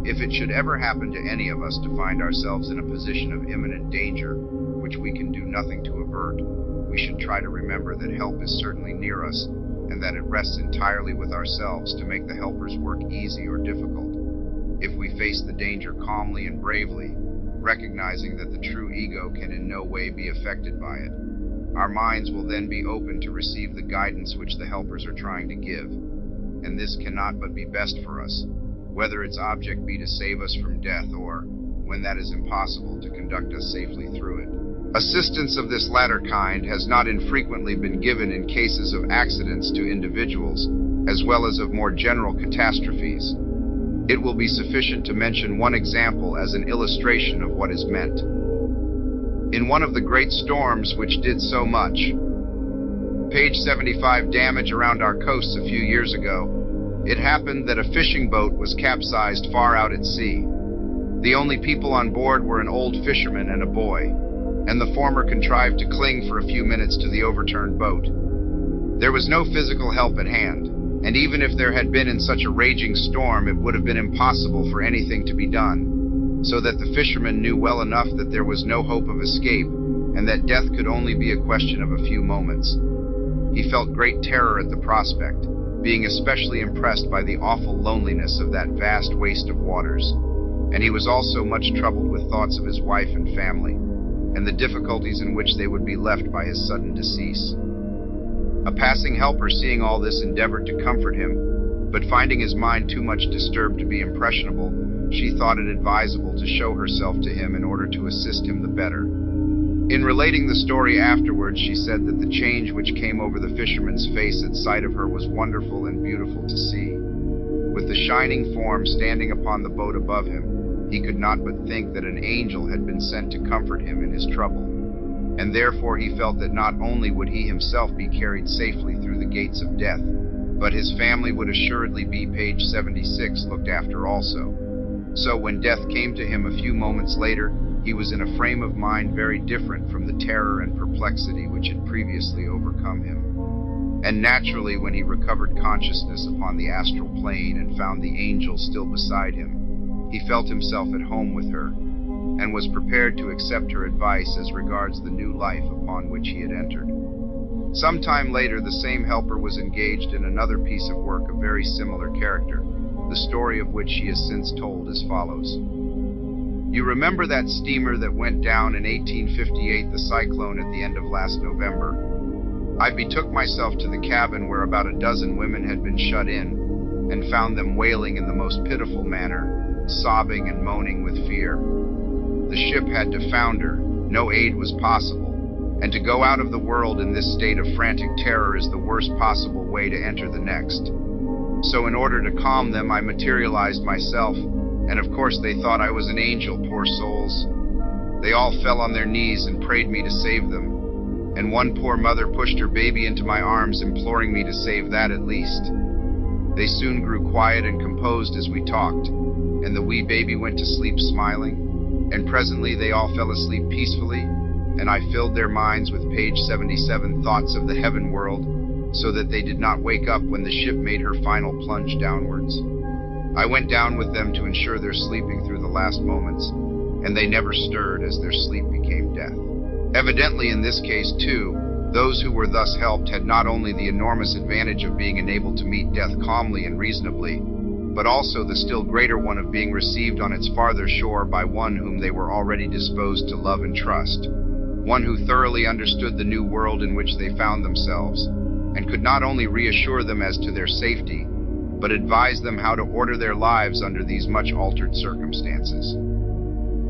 If it should ever happen to any of us to find ourselves in a position of imminent danger, which we can do nothing to avert, we should try to remember that help is certainly near us, and that it rests entirely with ourselves to make the helper's work easy or difficult. If we face the danger calmly and bravely, recognizing that the true ego can in no way be affected by it, our minds will then be open to receive the guidance which the helpers are trying to give, and this cannot but be best for us, whether its object be to save us from death or, when that is impossible, to conduct us safely through it. Assistance of this latter kind has not infrequently been given in cases of accidents to individuals, as well as of more general catastrophes. It will be sufficient to mention one example as an illustration of what is meant. In one of the great storms which did so much, page 75, damage around our coasts a few years ago, it happened that a fishing boat was capsized far out at sea. The only people on board were an old fisherman and a boy, and the former contrived to cling for a few minutes to the overturned boat. There was no physical help at hand, and even if there had been in such a raging storm, it would have been impossible for anything to be done, so that the fisherman knew well enough that there was no hope of escape, and that death could only be a question of a few moments. He felt great terror at the prospect, being especially impressed by the awful loneliness of that vast waste of waters, and he was also much troubled with thoughts of his wife and family, and the difficulties in which they would be left by his sudden decease. A passing helper, seeing all this, endeavored to comfort him, but finding his mind too much disturbed to be impressionable, she thought it advisable to show herself to him in order to assist him the better. In relating the story afterwards, she said that the change which came over the fisherman's face at sight of her was wonderful and beautiful to see. With the shining form standing upon the boat above him, he could not but think that an angel had been sent to comfort him in his trouble, and therefore he felt that not only would he himself be carried safely through the gates of death, but his family would assuredly be, page 76, looked after also. So when death came to him a few moments later, he was in a frame of mind very different from the terror and perplexity which had previously overcome him. And naturally, when he recovered consciousness upon the astral plane and found the angel still beside him, he felt himself at home with her, and was prepared to accept her advice as regards the new life upon which he had entered. Some time later, the same helper was engaged in another piece of work of very similar character, the story of which she has since told as follows. You remember that steamer that went down in 1858, the cyclone at the end of last November? I betook myself to the cabin where about a dozen women had been shut in, and found them wailing in the most pitiful manner, sobbing and moaning with fear. The ship had to founder, no aid was possible, and to go out of the world in this state of frantic terror is the worst possible way to enter the next. So in order to calm them, I materialized myself, and of course they thought I was an angel, poor souls. They all fell on their knees and prayed me to save them, and one poor mother pushed her baby into my arms, imploring me to save that at least. They soon grew quiet and composed as we talked, and the wee baby went to sleep smiling, and presently they all fell asleep peacefully, and I filled their minds with page 77 thoughts of the heaven world, so that they did not wake up when the ship made her final plunge downwards. I went down with them to ensure their sleeping through the last moments, and they never stirred as their sleep became death. Evidently in this case, too, those who were thus helped had not only the enormous advantage of being enabled to meet death calmly and reasonably, but also the still greater one of being received on its farther shore by one whom they were already disposed to love and trust, one who thoroughly understood the new world in which they found themselves, and could not only reassure them as to their safety, but advise them how to order their lives under these much altered circumstances.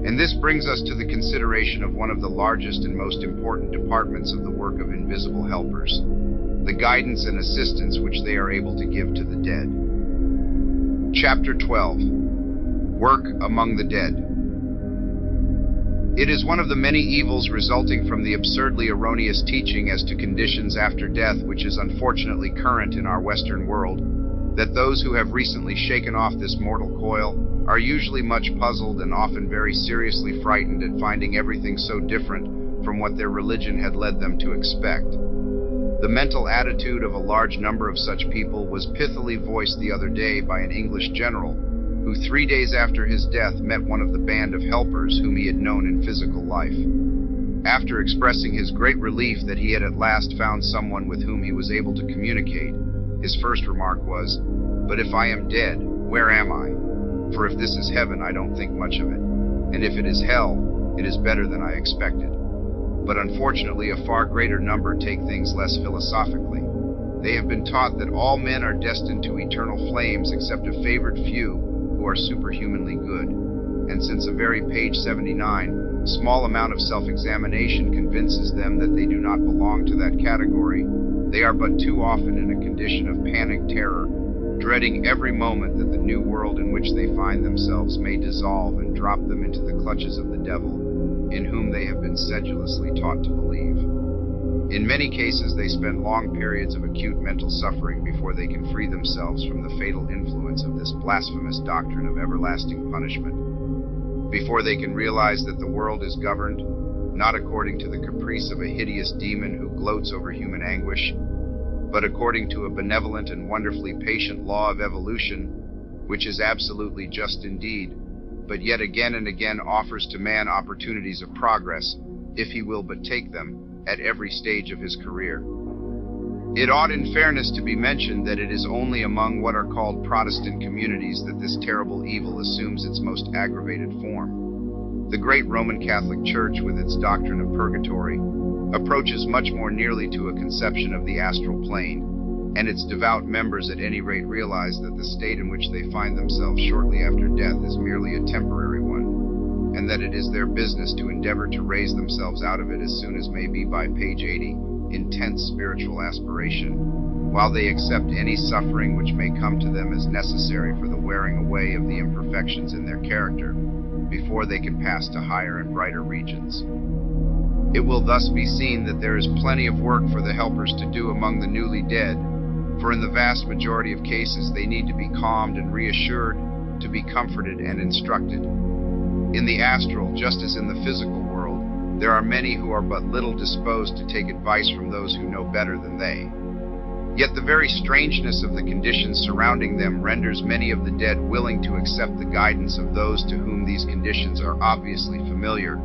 And this brings us to the consideration of one of the largest and most important departments of the work of invisible helpers, the guidance and assistance which they are able to give to the dead. Chapter 12. Work among the Dead. It is one of the many evils resulting from the absurdly erroneous teaching as to conditions after death which is unfortunately current in our Western world, that those who have recently shaken off this mortal coil are usually much puzzled and often very seriously frightened at finding everything so different from what their religion had led them to expect. The mental attitude of a large number of such people was pithily voiced the other day by an English general, who 3 days after his death met one of the band of helpers whom he had known in physical life. After expressing his great relief that he had at last found someone with whom he was able to communicate, his first remark was, "But if I am dead, where am I? For if this is heaven, I don't think much of it, and if it is hell, it is better than I expected." But unfortunately, a far greater number take things less philosophically. They have been taught that all men are destined to eternal flames except a favored few who are superhumanly good, and since a very page 79, small amount of self-examination convinces them that they do not belong to that category, they are but too often in a condition of panic terror, dreading every moment that the new world in which they find themselves may dissolve and drop them into the clutches of the devil, in whom they have been sedulously taught to believe. In many cases, they spend long periods of acute mental suffering before they can free themselves from the fatal influence of this blasphemous doctrine of everlasting punishment, before they can realize that the world is governed, not according to the caprice of a hideous demon who gloats over human anguish, but according to a benevolent and wonderfully patient law of evolution, which is absolutely just indeed, but yet again and again offers to man opportunities of progress, if he will but take them, at every stage of his career. It ought in fairness to be mentioned that it is only among what are called Protestant communities that this terrible evil assumes its most aggravated form. The great Roman Catholic Church, with its doctrine of purgatory, approaches much more nearly to a conception of the astral plane, and its devout members at any rate realize that the state in which they find themselves shortly after death is merely a temporary one, and that it is their business to endeavor to raise themselves out of it as soon as may be by page 80, intense spiritual aspiration, while they accept any suffering which may come to them as necessary for the wearing away of the imperfections in their character, before they can pass to higher and brighter regions. It will thus be seen that there is plenty of work for the helpers to do among the newly dead, for in the vast majority of cases they need to be calmed and reassured, to be comforted and instructed. In the astral, just as in the physical world, there are many who are but little disposed to take advice from those who know better than they. Yet the very strangeness of the conditions surrounding them renders many of the dead willing to accept the guidance of those to whom these conditions are obviously familiar,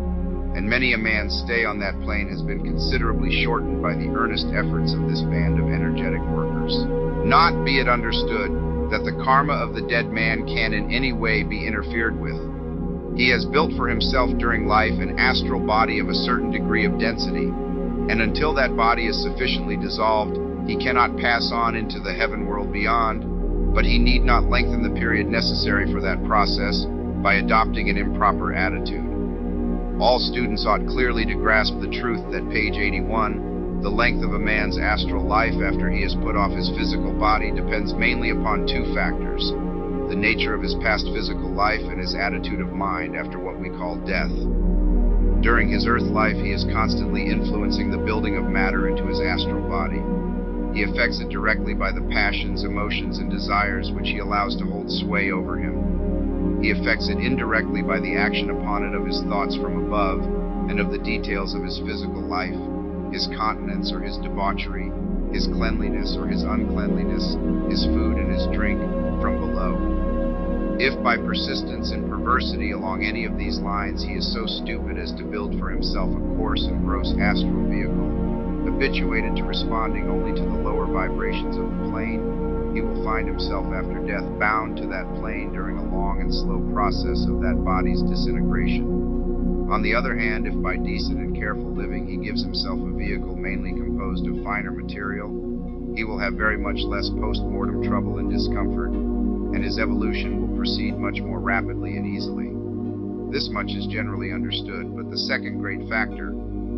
and many a man's stay on that plane has been considerably shortened by the earnest efforts of this band of energetic workers. Not, be it understood, that the karma of the dead man can in any way be interfered with. He has built for himself during life an astral body of a certain degree of density, and until that body is sufficiently dissolved, he cannot pass on into the heaven world beyond, but he need not lengthen the period necessary for that process by adopting an improper attitude. All students ought clearly to grasp the truth that page 81, the length of a man's astral life after he has put off his physical body depends mainly upon two factors: the nature of his past physical life and his attitude of mind after what we call death. During his earth life, he is constantly influencing the building of matter into his astral body. He affects it directly by the passions, emotions, and desires which he allows to hold sway over him. He affects it indirectly by the action upon it of his thoughts from above and of the details of his physical life, his continence or his debauchery, his cleanliness or his uncleanliness, his food and his drink from below. If by persistence in perversity along any of these lines he is so stupid as to build for himself a coarse and gross astral vehicle, habituated to responding only to the lower vibrations of the plane, he will find himself after death bound to that plane during a long and slow process of that body's disintegration. On the other hand, if by decent and careful living he gives himself a vehicle mainly composed of finer material, he will have very much less post-mortem trouble and discomfort, and his evolution will proceed much more rapidly and easily. This much is generally understood, but the second great factor,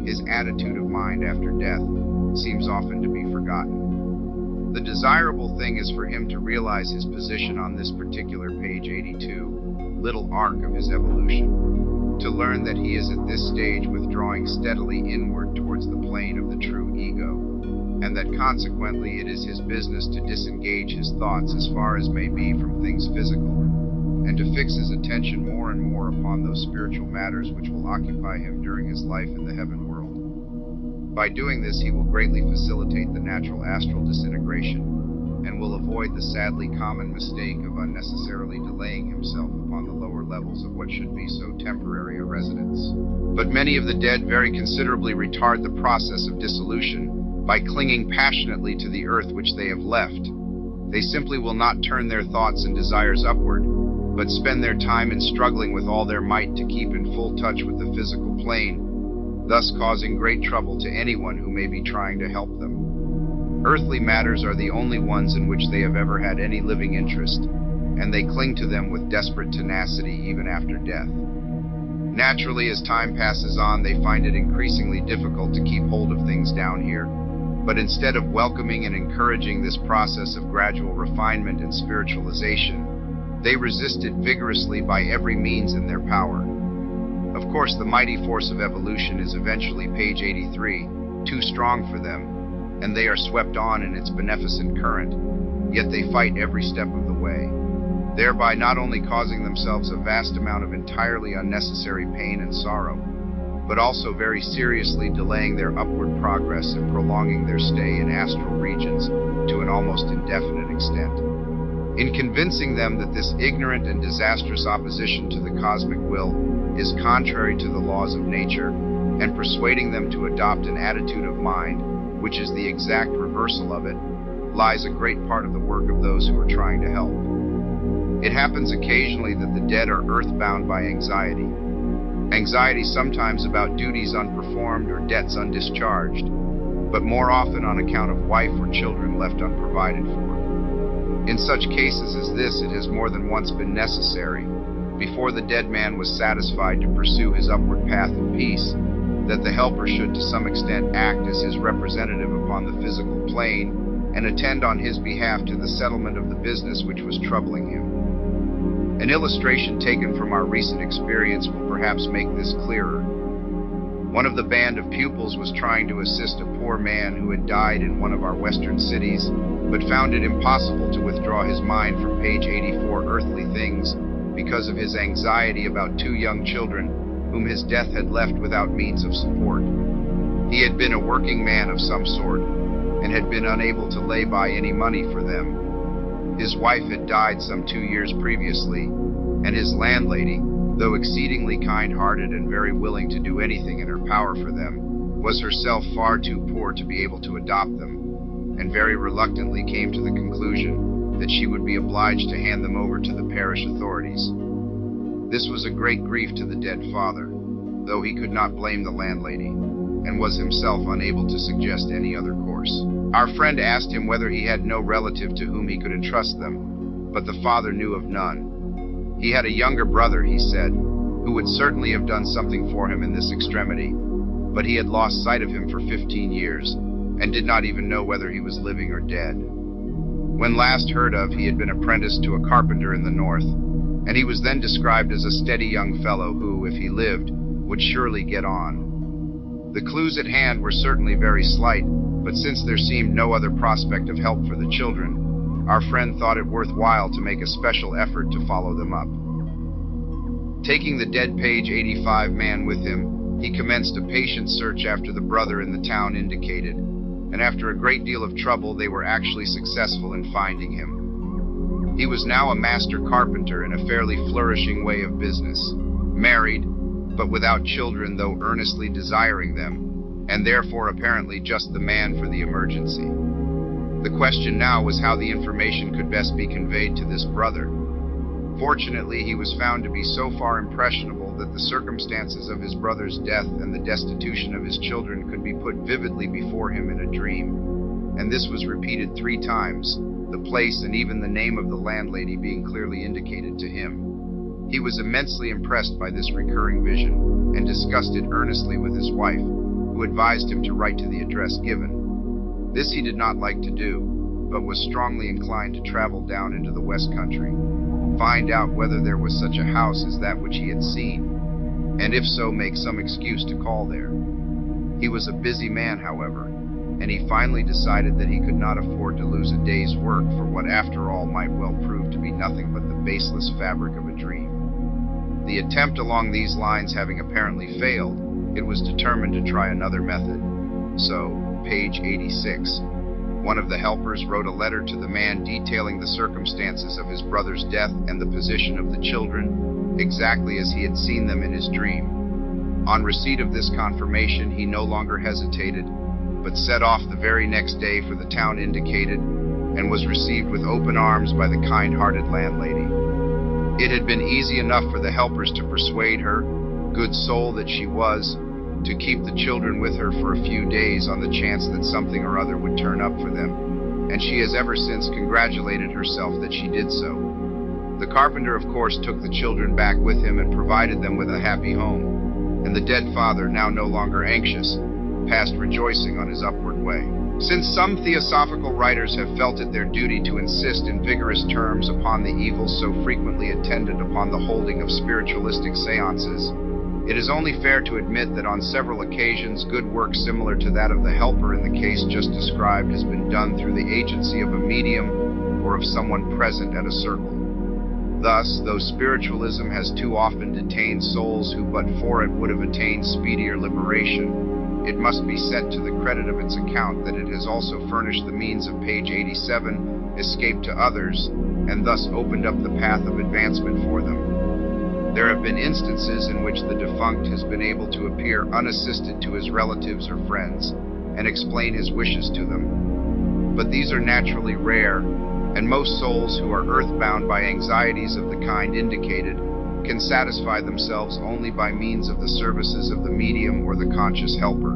his attitude of mind after death, seems often to be forgotten. The desirable thing is for him to realize his position on this particular page 82, little arc of his evolution, to learn that he is at this stage withdrawing steadily inward towards the plane of the true ego, and that consequently it is his business to disengage his thoughts as far as may be from things physical, and to fix his attention more and more upon those spiritual matters which will occupy him during his life in the heaven world. By doing this, he will greatly facilitate the natural astral disintegration, and will avoid the sadly common mistake of unnecessarily delaying himself upon the lower levels of what should be so temporary a residence. But many of the dead very considerably retard the process of dissolution by clinging passionately to the earth which they have left. They simply will not turn their thoughts and desires upward, but spend their time in struggling with all their might to keep in full touch with the physical plane, thus causing great trouble to anyone who may be trying to help them. Earthly matters are the only ones in which they have ever had any living interest, and they cling to them with desperate tenacity even after death. Naturally, as time passes on, they find it increasingly difficult to keep hold of things down here, but instead of welcoming and encouraging this process of gradual refinement and spiritualization, they resist it vigorously by every means in their power. Of course, the mighty force of evolution is eventually, page 83, too strong for them, and they are swept on in its beneficent current, yet they fight every step of the way, thereby not only causing themselves a vast amount of entirely unnecessary pain and sorrow, but also very seriously delaying their upward progress and prolonging their stay in astral regions to an almost indefinite extent. In convincing them that this ignorant and disastrous opposition to the cosmic will is contrary to the laws of nature, and persuading them to adopt an attitude of mind which is the exact reversal of it, lies a great part of the work of those who are trying to help. It happens occasionally that the dead are earthbound by anxiety. Anxiety sometimes about duties unperformed or debts undischarged, but more often on account of wife or children left unprovided for. In such cases as this, it has more than once been necessary, before the dead man was satisfied to pursue his upward path in peace, that the helper should to some extent act as his representative upon the physical plane and attend on his behalf to the settlement of the business which was troubling him. An illustration taken from our recent experience will perhaps make this clearer. One of the band of pupils was trying to assist a poor man who had died in one of our western cities, but found it impossible to withdraw his mind from page 84, earthly things, because of his anxiety about two young children whom his death had left without means of support. He had been a working man of some sort, and had been unable to lay by any money for them. His wife had died some 2 years previously, and his landlady, though exceedingly kind-hearted and very willing to do anything in her power for them, was herself far too poor to be able to adopt them, and very reluctantly came to the conclusion that she would be obliged to hand them over to the parish authorities. This was a great grief to the dead father, though he could not blame the landlady. and was himself unable to suggest any other course. Our friend asked him whether he had no relative to whom he could entrust them, but the father knew of none. He had a younger brother, he said, who would certainly have done something for him in this extremity, but he had lost sight of him for 15 years, and did not even know whether he was living or dead. When last heard of, he had been apprenticed to a carpenter in the north, and he was then described as a steady young fellow who, if he lived, would surely get on. The clues at hand were certainly very slight, but since there seemed no other prospect of help for the children, our friend thought it worthwhile to make a special effort to follow them up. Taking the dead page 85 man with him, he commenced a patient search after the brother in the town indicated, and after a great deal of trouble they were actually successful in finding him. He was now a master carpenter in a fairly flourishing way of business, married, but without children, though earnestly desiring them, and therefore apparently just the man for the emergency. The question now was how the information could best be conveyed to this brother. Fortunately, he was found to be so far impressionable that the circumstances of his brother's death and the destitution of his children could be put vividly before him in a dream, and this was repeated 3 times, the place and even the name of the landlady being clearly indicated to him. He was immensely impressed by this recurring vision, and discussed it earnestly with his wife, who advised him to write to the address given. This he did not like to do, but was strongly inclined to travel down into the West Country, find out whether there was such a house as that which he had seen, and if so, make some excuse to call there. He was a busy man, however, and he finally decided that he could not afford to lose a day's work for what after all might well prove to be nothing but the baseless fabric of a dream. The attempt along these lines having apparently failed, it was determined to try another method. So, page 86. One of the helpers wrote a letter to the man detailing the circumstances of his brother's death and the position of the children, exactly as he had seen them in his dream. On receipt of this confirmation, he no longer hesitated, but set off the very next day for the town indicated, and was received with open arms by the kind-hearted landlady. It had been easy enough for the helpers to persuade her, good soul that she was, to keep the children with her for a few days on the chance that something or other would turn up for them, and she has ever since congratulated herself that she did so. The carpenter, of course, took the children back with him and provided them with a happy home, and the dead father, now no longer anxious, passed rejoicing on his upward way. Since some theosophical writers have felt it their duty to insist in vigorous terms upon the evils so frequently attendant upon the holding of spiritualistic seances, it is only fair to admit that on several occasions good work similar to that of the helper in the case just described has been done through the agency of a medium or of someone present at a circle. Thus, though spiritualism has too often detained souls who but for it would have attained speedier liberation, it must be set to the credit of its account that it has also furnished the means of page 87 escape to others, and thus opened up the path of advancement for them. There have been instances in which the defunct has been able to appear unassisted to his relatives or friends, and explain his wishes to them. But these are naturally rare, and most souls who are earthbound by anxieties of the kind indicated can satisfy themselves only by means of the services of the medium or the conscious helper.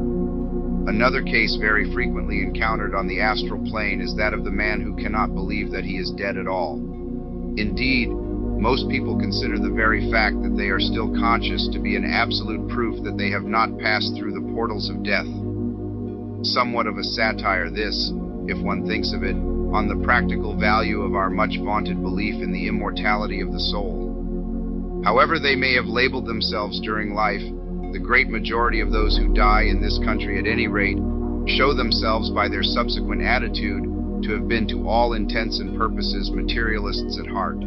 Another case very frequently encountered on the astral plane is that of the man who cannot believe that he is dead at all. Indeed, most people consider the very fact that they are still conscious to be an absolute proof that they have not passed through the portals of death. Somewhat of a satire this, if one thinks of it, on the practical value of our much vaunted belief in the immortality of the soul. However they may have labeled themselves during life, the great majority of those who die in this country at any rate show themselves by their subsequent attitude to have been to all intents and purposes materialists at heart.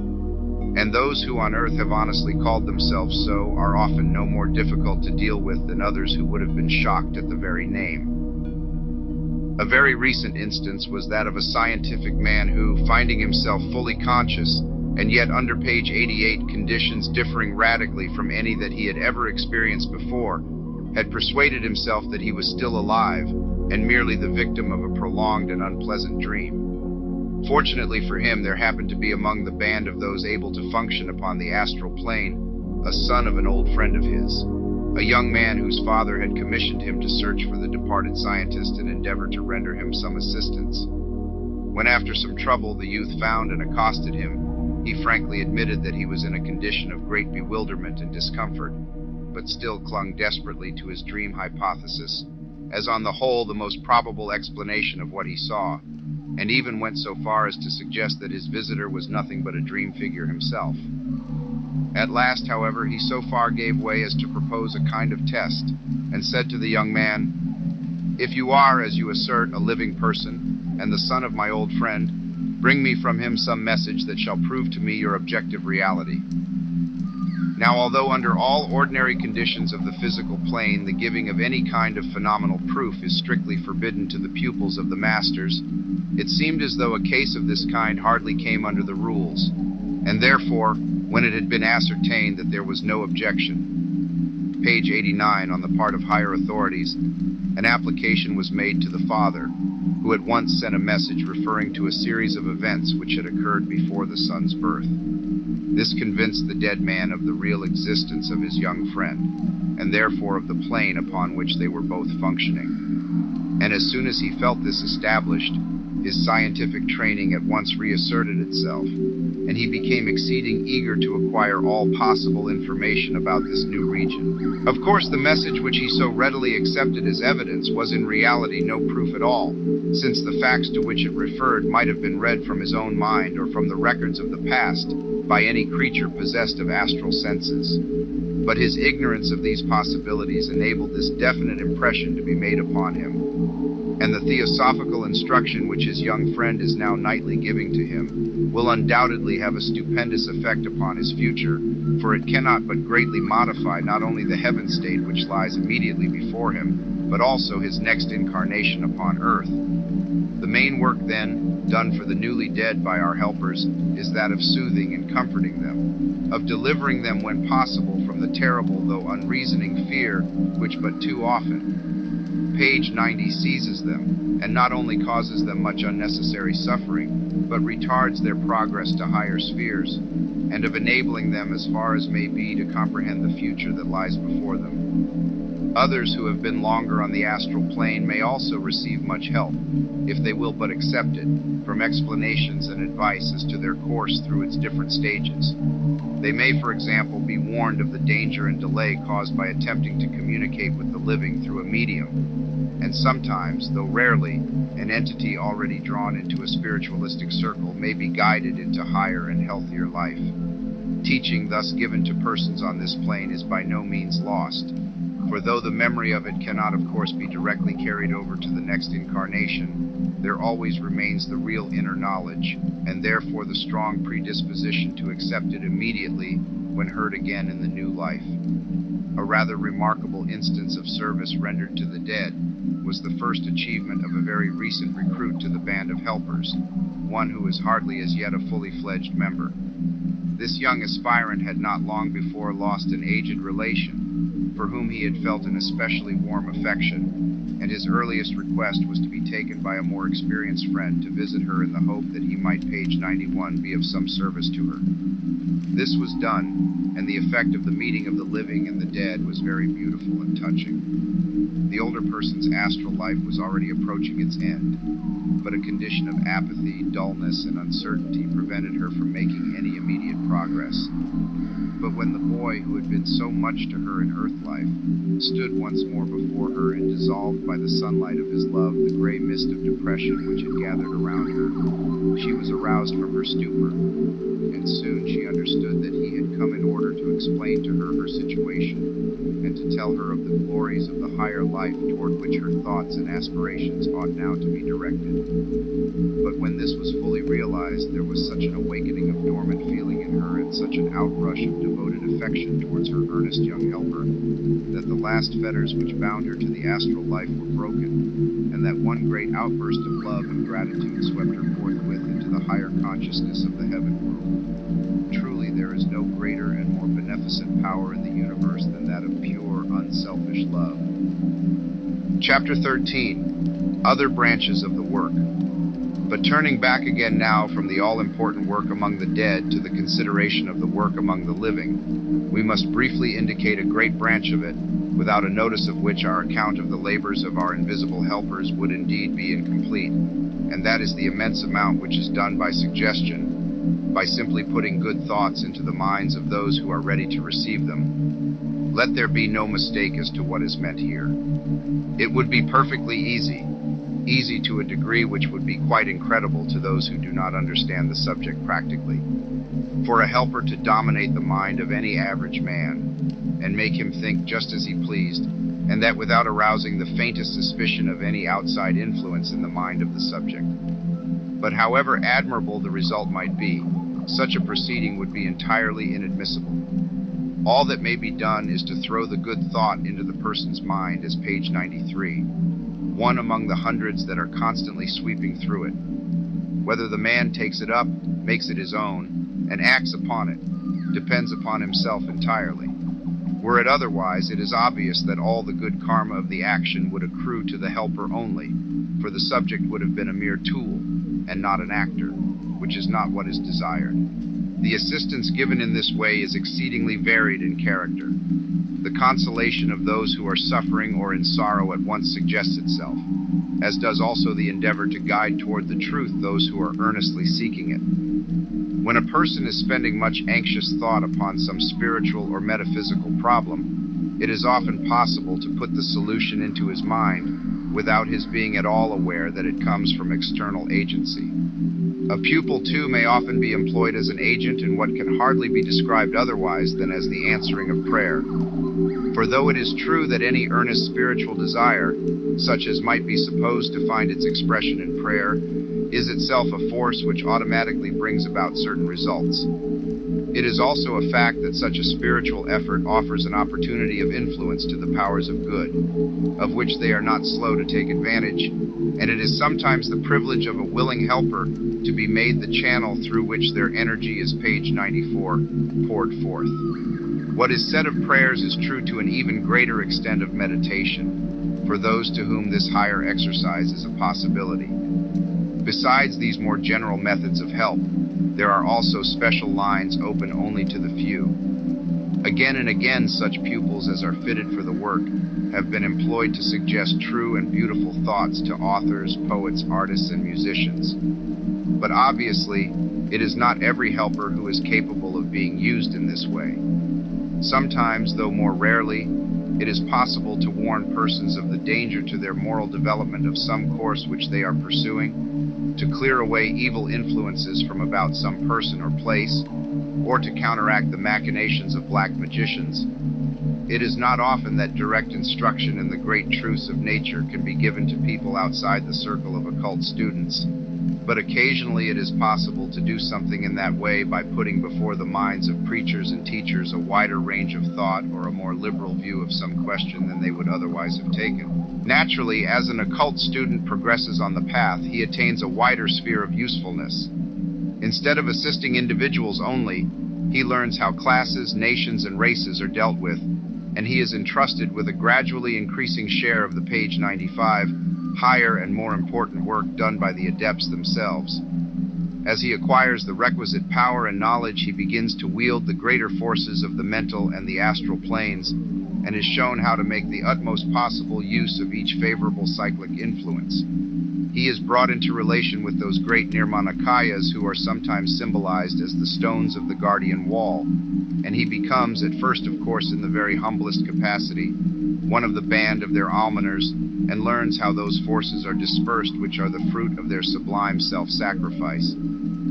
And those who on earth have honestly called themselves so are often no more difficult to deal with than others who would have been shocked at the very name. A very recent instance was that of a scientific man who, finding himself fully conscious, and yet under page 88 conditions differing radically from any that he had ever experienced before, had persuaded himself that he was still alive, and merely the victim of a prolonged and unpleasant dream. Fortunately for him, there happened to be among the band of those able to function upon the astral plane a son of an old friend of his. a young man whose father had commissioned him to search for the departed scientist and endeavor to render him some assistance. When after some trouble the youth found and accosted him, he frankly admitted that he was in a condition of great bewilderment and discomfort, but still clung desperately to his dream hypothesis, as on the whole the most probable explanation of what he saw, and even went so far as to suggest that his visitor was nothing but a dream figure himself. At last, however, he so far gave way as to propose a kind of test, and said to the young man, "If you are, as you assert, a living person, and the son of my old friend, bring me from him some message that shall prove to me your objective reality." Now, although under all ordinary conditions of the physical plane the giving of any kind of phenomenal proof is strictly forbidden to the pupils of the masters, it seemed as though a case of this kind hardly came under the rules, and therefore, when it had been ascertained that there was no objection, page 89, on the part of higher authorities, an application was made to the father, who at once sent a message referring to a series of events which had occurred before the son's birth. This convinced the dead man of the real existence of his young friend, and therefore of the plane upon which they were both functioning. And as soon as he felt this established, his scientific training at once reasserted itself, and he became exceeding eager to acquire all possible information about this new region. Of course, the message which he so readily accepted as evidence was in reality no proof at all, since the facts to which it referred might have been read from his own mind or from the records of the past by any creature possessed of astral senses. But his ignorance of these possibilities enabled this definite impression to be made upon him, and the theosophical instruction which his young friend is now nightly giving to him will undoubtedly have a stupendous effect upon his future, for it cannot but greatly modify not only the heaven state which lies immediately before him, but also his next incarnation upon earth. The main work, then, done for the newly dead by our helpers, is that of soothing and comforting them, of delivering them when possible from the terrible though unreasoning fear which but too often, page 90, seizes them, and not only causes them much unnecessary suffering, but retards their progress to higher spheres, and of enabling them as far as may be to comprehend the future that lies before them. Others who have been longer on the astral plane may also receive much help, if they will but accept it, from explanations and advice as to their course through its different stages. They may, for example, be warned of the danger and delay caused by attempting to communicate with the living through a medium, and sometimes, though rarely, an entity already drawn into a spiritualistic circle may be guided into higher and healthier life. Teaching thus given to persons on this plane is by no means lost, for though the memory of it cannot of course be directly carried over to the next incarnation, there always remains the real inner knowledge, and therefore the strong predisposition to accept it immediately when heard again in the new life. A rather remarkable instance of service rendered to the dead was the first achievement of a very recent recruit to the band of helpers, one who is hardly as yet a fully fledged member. This young aspirant had not long before lost an aged relation, for whom he had felt an especially warm affection, and his earliest request was to be taken by a more experienced friend to visit her in the hope that he might, page 91, be of some service to her. This was done, and the effect of the meeting of the living and the dead was very beautiful and touching. The older person's astral life was already approaching its end, but a condition of apathy, dullness, and uncertainty prevented her from making any immediate progress. But when the boy, who had been so much to her in earth life, stood once more before her and dissolved by the sunlight of his love the gray mist of depression which had gathered around her, she was aroused from her stupor, and soon she understood that he had come in order to explain to her her situation, and to tell her of the glories of the higher life toward which her thoughts and aspirations ought now to be directed. But when this was fully realized, there was such an awakening of dormant feeling in her, and such an outrush of devoted affection towards her earnest young helper, that the last fetters which bound her to the astral life were broken, and that one great outburst of love and gratitude swept her forthwith into the higher consciousness of the heaven world. Truly, there is no greater and more beneficent power in the universe than that of pure, unselfish love. Chapter 13. Other branches of the work. But turning back again now from the all-important work among the dead to the consideration of the work among the living, we must briefly indicate a great branch of it, without a notice of which our account of the labors of our invisible helpers would indeed be incomplete, and that is the immense amount which is done by suggestion, by simply putting good thoughts into the minds of those who are ready to receive them. Let there be no mistake as to what is meant here. It would be perfectly easy to a degree which would be quite incredible to those who do not understand the subject practically, for a helper to dominate the mind of any average man and make him think just as he pleased, and that without arousing the faintest suspicion of any outside influence in the mind of the subject. But however admirable the result might be, such a proceeding would be entirely inadmissible. All that may be done is to throw the good thought into the person's mind, as page 93, one among the hundreds that are constantly sweeping through it. Whether the man takes it up, makes it his own, and acts upon it, depends upon himself entirely. Were it otherwise, it is obvious that all the good karma of the action would accrue to the helper only, for the subject would have been a mere tool, and not an actor, which is not what is desired. The assistance given in this way is exceedingly varied in character. The consolation of those who are suffering or in sorrow at once suggests itself, as does also the endeavor to guide toward the truth those who are earnestly seeking it. When a person is spending much anxious thought upon some spiritual or metaphysical problem, it is often possible to put the solution into his mind without his being at all aware that it comes from external agency. A pupil, too, may often be employed as an agent in what can hardly be described otherwise than as the answering of prayer. For though it is true that any earnest spiritual desire, such as might be supposed to find its expression in prayer, is itself a force which automatically brings about certain results, it is also a fact that such a spiritual effort offers an opportunity of influence to the powers of good, of which they are not slow to take advantage, and it is sometimes the privilege of a willing helper to be made the channel through which their energy is, page 94, poured forth. What is said of prayers is true to an even greater extent of meditation, for those to whom this higher exercise is a possibility. Besides these more general methods of help, there are also special lines open only to the few. Again and again, such pupils as are fitted for the work have been employed to suggest true and beautiful thoughts to authors, poets, artists, and musicians. But obviously, it is not every helper who is capable of being used in this way. Sometimes, though more rarely, it is possible to warn persons of the danger to their moral development of some course which they are pursuing, to clear away evil influences from about some person or place, or to counteract the machinations of black magicians. It is not often that direct instruction in the great truths of nature can be given to people outside the circle of occult students, but occasionally it is possible to do something in that way by putting before the minds of preachers and teachers a wider range of thought or a more liberal view of some question than they would otherwise have taken. Naturally, as an occult student progresses on the path, he attains a wider sphere of usefulness. Instead of assisting individuals only, he learns how classes, nations, and races are dealt with, and he is entrusted with a gradually increasing share of the page 95 higher and more important work done by the adepts themselves. As he acquires the requisite power and knowledge, he begins to wield the greater forces of the mental and the astral planes, and is shown how to make the utmost possible use of each favorable cyclic influence. He is brought into relation with those great Nirmanakayas who are sometimes symbolized as the stones of the guardian wall, and he becomes, at first of course in the very humblest capacity, one of the band of their almoners, and learns how those forces are dispersed which are the fruit of their sublime self-sacrifice.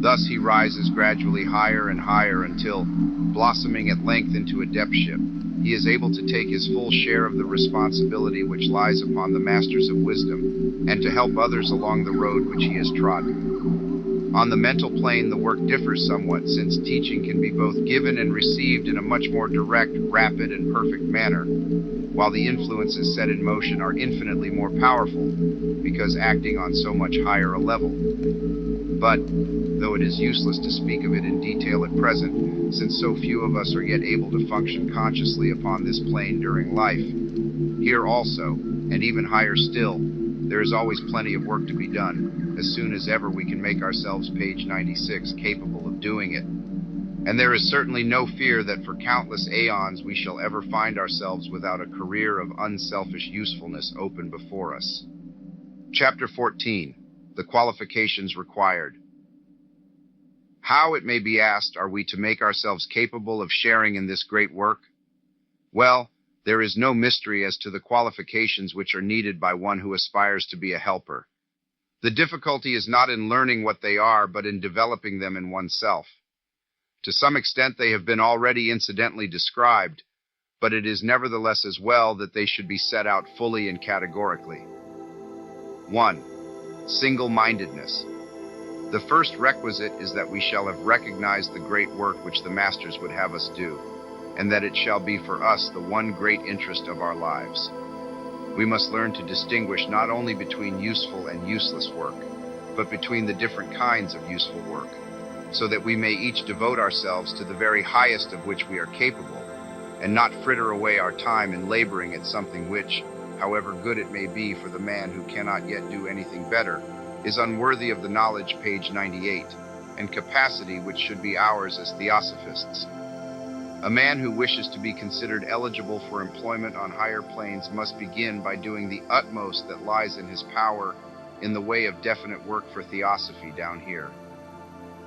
Thus he rises gradually higher and higher until, blossoming at length into adeptship, he is able to take his full share of the responsibility which lies upon the masters of wisdom, and to help others along the road which he has trodden. On the mental plane, the work differs somewhat, since teaching can be both given and received in a much more direct, rapid, and perfect manner, while the influences set in motion are infinitely more powerful, because acting on so much higher a level. But, though it is useless to speak of it in detail at present, since so few of us are yet able to function consciously upon this plane during life, here also, and even higher still, there is always plenty of work to be done, as soon as ever we can make ourselves, page 96, capable of doing it. And there is certainly no fear that for countless aeons we shall ever find ourselves without a career of unselfish usefulness open before us. Chapter 14. The Qualifications Required. How, it may be asked, are we to make ourselves capable of sharing in this great work? Well, there is no mystery as to the qualifications which are needed by one who aspires to be a helper. The difficulty is not in learning what they are, but in developing them in oneself. To some extent they have been already incidentally described, but it is nevertheless as well that they should be set out fully and categorically. 1. Single-mindedness. The first requisite is that we shall have recognized the great work which the Masters would have us do, and that it shall be for us the one great interest of our lives. We must learn to distinguish not only between useful and useless work, but between the different kinds of useful work, so that we may each devote ourselves to the very highest of which we are capable, and not fritter away our time in laboring at something which, however good it may be for the man who cannot yet do anything better, is unworthy of the knowledge, page 98, and capacity which should be ours as theosophists. A man who wishes to be considered eligible for employment on higher planes must begin by doing the utmost that lies in his power in the way of definite work for theosophy down here.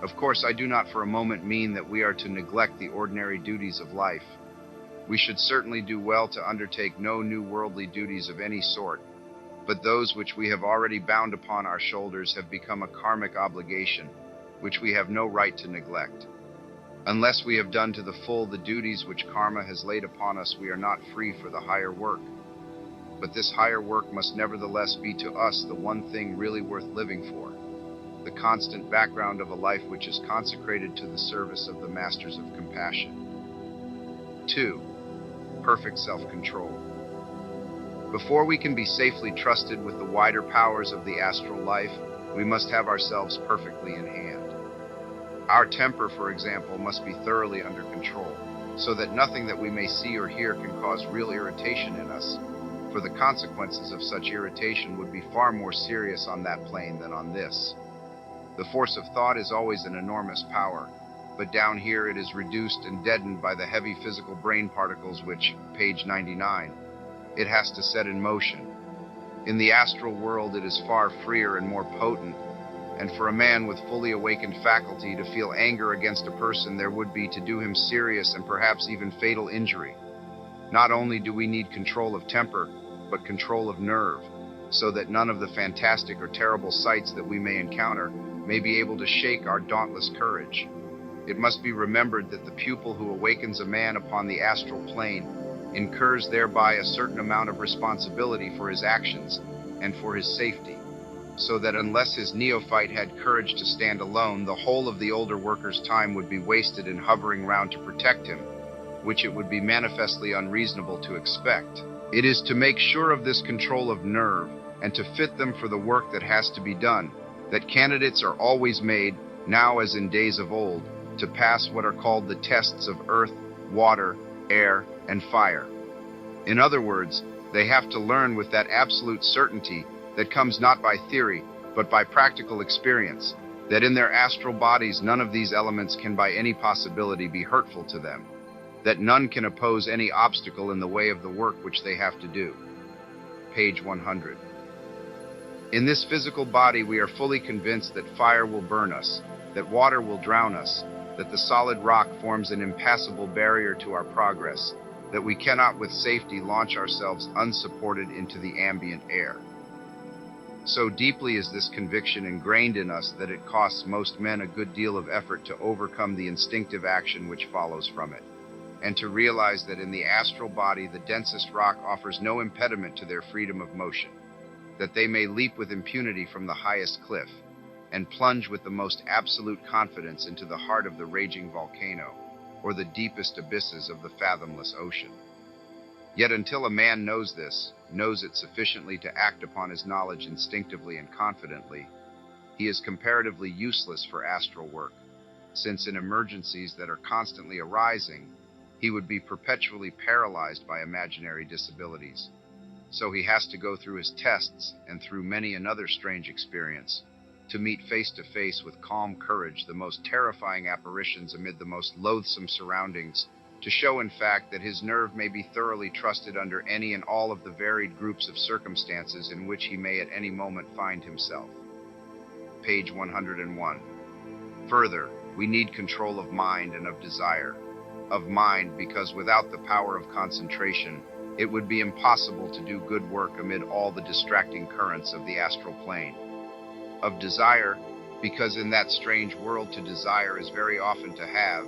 Of course, I do not for a moment mean that we are to neglect the ordinary duties of life. We should certainly do well to undertake no new worldly duties of any sort, but those which we have already bound upon our shoulders have become a karmic obligation, which we have no right to neglect. Unless we have done to the full the duties which karma has laid upon us, we are not free for the higher work. But this higher work must nevertheless be to us the one thing really worth living for, the constant background of a life which is consecrated to the service of the Masters of Compassion. 2. Perfect self-control. Before we can be safely trusted with the wider powers of the astral life, we must have ourselves perfectly in hand. Our temper, for example, must be thoroughly under control, so that nothing that we may see or hear can cause real irritation in us, for the consequences of such irritation would be far more serious on that plane than on this. The force of thought is always an enormous power, but down here it is reduced and deadened by the heavy physical brain particles which, page 99, it has to set in motion. In the astral world it is far freer and more potent, and for a man with fully awakened faculty to feel anger against a person there would be to do him serious and perhaps even fatal injury. Not only do we need control of temper, but control of nerve, so that none of the fantastic or terrible sights that we may encounter may be able to shake our dauntless courage. It must be remembered that the pupil who awakens a man upon the astral plane incurs thereby a certain amount of responsibility for his actions and for his safety, so that unless his neophyte had courage to stand alone, the whole of the older worker's time would be wasted in hovering round to protect him, which it would be manifestly unreasonable to expect. It is to make sure of this control of nerve and to fit them for the work that has to be done, that candidates are always made, now as in days of old, to pass what are called the tests of earth, water, air, and fire. In other words, they have to learn with that absolute certainty that comes not by theory, but by practical experience, that in their astral bodies none of these elements can by any possibility be hurtful to them, that none can oppose any obstacle in the way of the work which they have to do. Page 100. In this physical body we are fully convinced that fire will burn us, that water will drown us, that the solid rock forms an impassable barrier to our progress, that we cannot with safety launch ourselves unsupported into the ambient air. So deeply is this conviction ingrained in us that it costs most men a good deal of effort to overcome the instinctive action which follows from it, and to realize that in the astral body the densest rock offers no impediment to their freedom of motion, that they may leap with impunity from the highest cliff, and plunge with the most absolute confidence into the heart of the raging volcano, or the deepest abysses of the fathomless ocean. Yet until a man knows this, knows it sufficiently to act upon his knowledge instinctively and confidently, he is comparatively useless for astral work, since in emergencies that are constantly arising, he would be perpetually paralyzed by imaginary disabilities. So he has to go through his tests and through many another strange experience, to meet face to face with calm courage the most terrifying apparitions amid the most loathsome surroundings, to show in fact that his nerve may be thoroughly trusted under any and all of the varied groups of circumstances in which he may at any moment find himself. Page 101. Further, we need control of mind and of desire. Of mind, because without the power of concentration, it would be impossible to do good work amid all the distracting currents of the astral plane. Of desire, because in that strange world to desire is very often to have,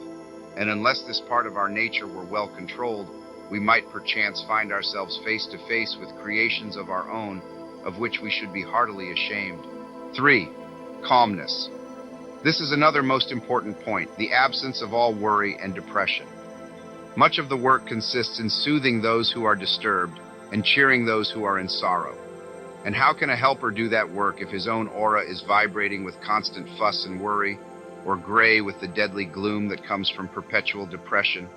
and unless this part of our nature were well controlled, we might perchance find ourselves face to face with creations of our own, of which we should be heartily ashamed. 3. Calmness. This is another most important point, the absence of all worry and depression. Much of the work consists in soothing those who are disturbed and cheering those who are in sorrow. And how can a helper do that work if his own aura is vibrating with constant fuss and worry, or gray with the deadly gloom that comes from perpetual depression?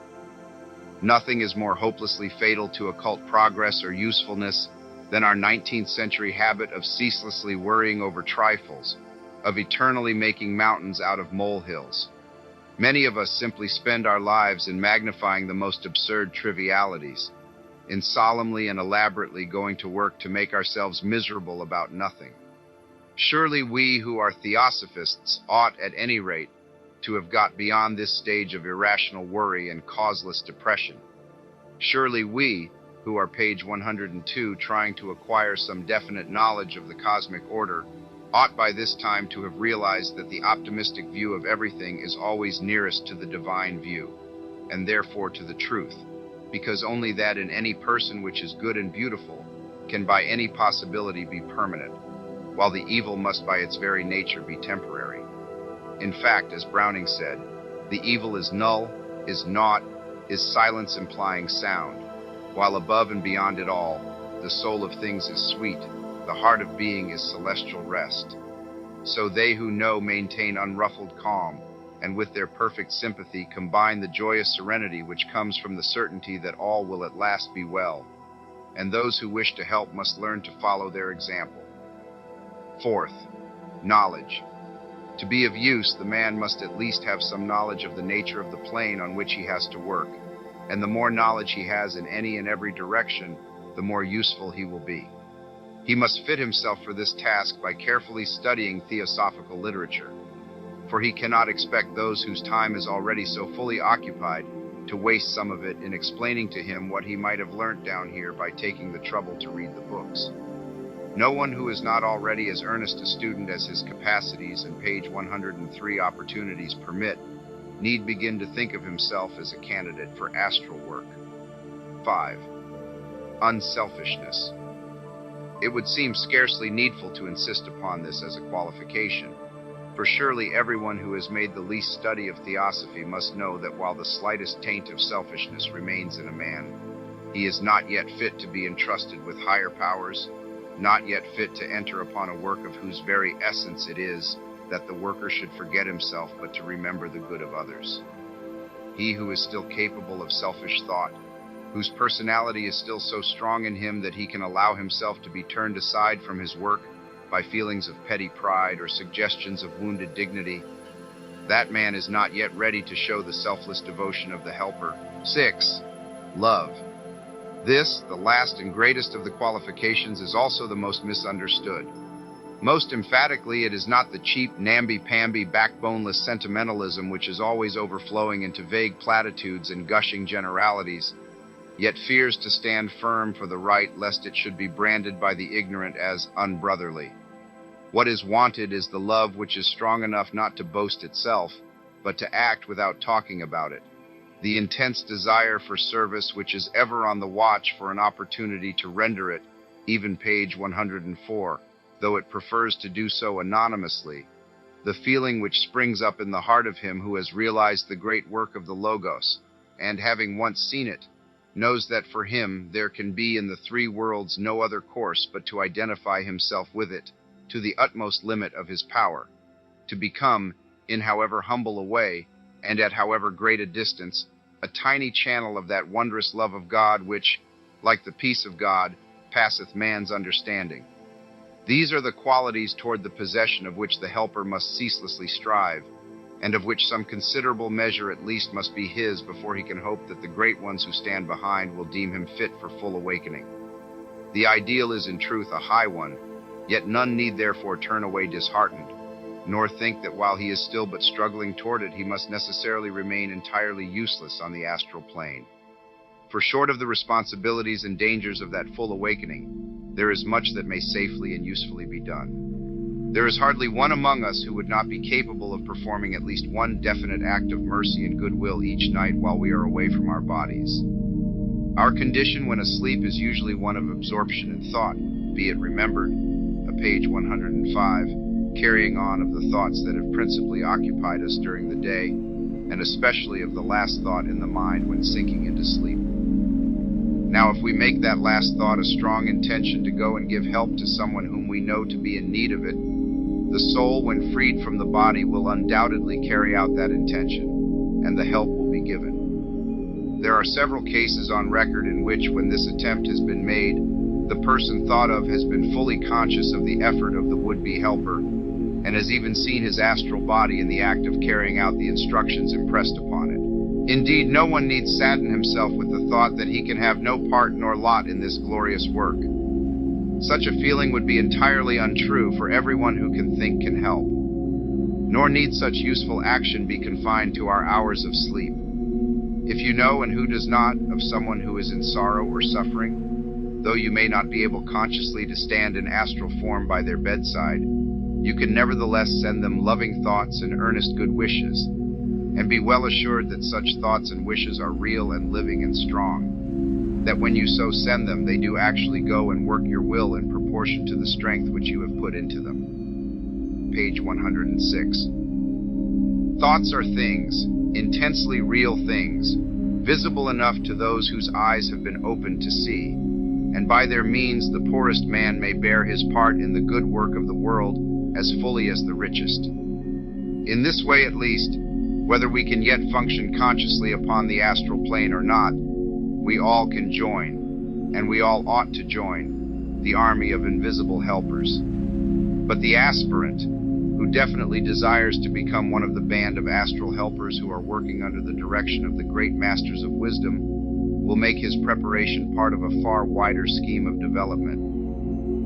Nothing is more hopelessly fatal to occult progress or usefulness than our 19th century habit of ceaselessly worrying over trifles, of eternally making mountains out of molehills. Many of us simply spend our lives in magnifying the most absurd trivialities, in solemnly and elaborately going to work to make ourselves miserable about nothing. Surely we who are theosophists ought, at any rate, to have got beyond this stage of irrational worry and causeless depression. Surely we, who are page 102 trying to acquire some definite knowledge of the cosmic order, ought by this time to have realized that the optimistic view of everything is always nearest to the divine view, and therefore to the truth, because only that in any person which is good and beautiful can by any possibility be permanent, while the evil must by its very nature be temporary. In fact, as Browning said, the evil is null, is naught, is silence implying sound, while above and beyond it all, the soul of things is sweet, the heart of being is celestial rest. So they who know maintain unruffled calm, and with their perfect sympathy combine the joyous serenity which comes from the certainty that all will at last be well, and those who wish to help must learn to follow their example. 4th, knowledge. To be of use, the man must at least have some knowledge of the nature of the plane on which he has to work, and the more knowledge he has in any and every direction, the more useful he will be. He must fit himself for this task by carefully studying theosophical literature, for he cannot expect those whose time is already so fully occupied to waste some of it in explaining to him what he might have learnt down here by taking the trouble to read the books. No one who is not already as earnest a student as his capacities and page 103 opportunities permit need begin to think of himself as a candidate for astral work. 5. Unselfishness. It would seem scarcely needful to insist upon this as a qualification, for surely everyone who has made the least study of theosophy must know that while the slightest taint of selfishness remains in a man, he is not yet fit to be entrusted with higher powers, not yet fit to enter upon a work of whose very essence it is that the worker should forget himself but to remember the good of others. He who is still capable of selfish thought, whose personality is still so strong in him that he can allow himself to be turned aside from his work by feelings of petty pride or suggestions of wounded dignity, that man is not yet ready to show the selfless devotion of the helper. 6. Love. This, the last and greatest of the qualifications, is also the most misunderstood. Most emphatically, it is not the cheap, namby-pamby, backboneless sentimentalism which is always overflowing into vague platitudes and gushing generalities, yet fears to stand firm for the right lest it should be branded by the ignorant as unbrotherly. What is wanted is the love which is strong enough not to boast itself, but to act without talking about it. The intense desire for service which is ever on the watch for an opportunity to render it, even page 104, though it prefers to do so anonymously. The feeling which springs up in the heart of him who has realized the great work of the Logos, and having once seen it, knows that for him there can be in the three worlds no other course but to identify himself with it, to the utmost limit of his power, to become, in however humble a way, and at however great a distance, a tiny channel of that wondrous love of God which, like the peace of God, passeth man's understanding. These are the qualities toward the possession of which the helper must ceaselessly strive, and of which some considerable measure at least must be his before he can hope that the great ones who stand behind will deem him fit for full awakening. The ideal is in truth a high one, yet none need therefore turn away disheartened, nor think that while he is still but struggling toward it, he must necessarily remain entirely useless on the astral plane. For short of the responsibilities and dangers of that full awakening, there is much that may safely and usefully be done. There is hardly one among us who would not be capable of performing at least one definite act of mercy and goodwill each night while we are away from our bodies. Our condition when asleep is usually one of absorption in thought, be it remembered, page 105, carrying on of the thoughts that have principally occupied us during the day, and especially of the last thought in the mind when sinking into sleep. Now, if we make that last thought a strong intention to go and give help to someone whom we know to be in need of it, the soul, when freed from the body, will undoubtedly carry out that intention, and the help will be given. There are several cases on record in which, when this attempt has been made, the person thought of has been fully conscious of the effort of the would-be helper, and has even seen his astral body in the act of carrying out the instructions impressed upon it. Indeed, no one need sadden himself with the thought that he can have no part nor lot in this glorious work. Such a feeling would be entirely untrue, for everyone who can think can help. Nor need such useful action be confined to our hours of sleep. If you know, and who does not, of someone who is in sorrow or suffering, though you may not be able consciously to stand in astral form by their bedside, you can nevertheless send them loving thoughts and earnest good wishes, and be well assured that such thoughts and wishes are real and living and strong, that when you so send them, they do actually go and work your will in proportion to the strength which you have put into them. Page 106. Thoughts are things, intensely real things, visible enough to those whose eyes have been opened to see, and by their means the poorest man may bear his part in the good work of the world as fully as the richest. In this way, at least, whether we can yet function consciously upon the astral plane or not, we all can join, and we all ought to join, the army of invisible helpers. But the aspirant, who definitely desires to become one of the band of astral helpers who are working under the direction of the great masters of wisdom, will make his preparation part of a far wider scheme of development.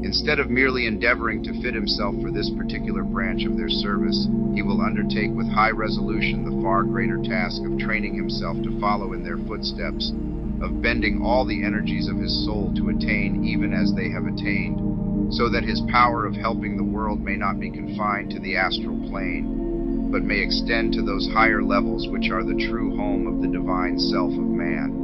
Instead of merely endeavoring to fit himself for this particular branch of their service, he will undertake with high resolution the far greater task of training himself to follow in their footsteps, of bending all the energies of his soul to attain even as they have attained, so that his power of helping the world may not be confined to the astral plane, but may extend to those higher levels which are the true home of the divine self of man.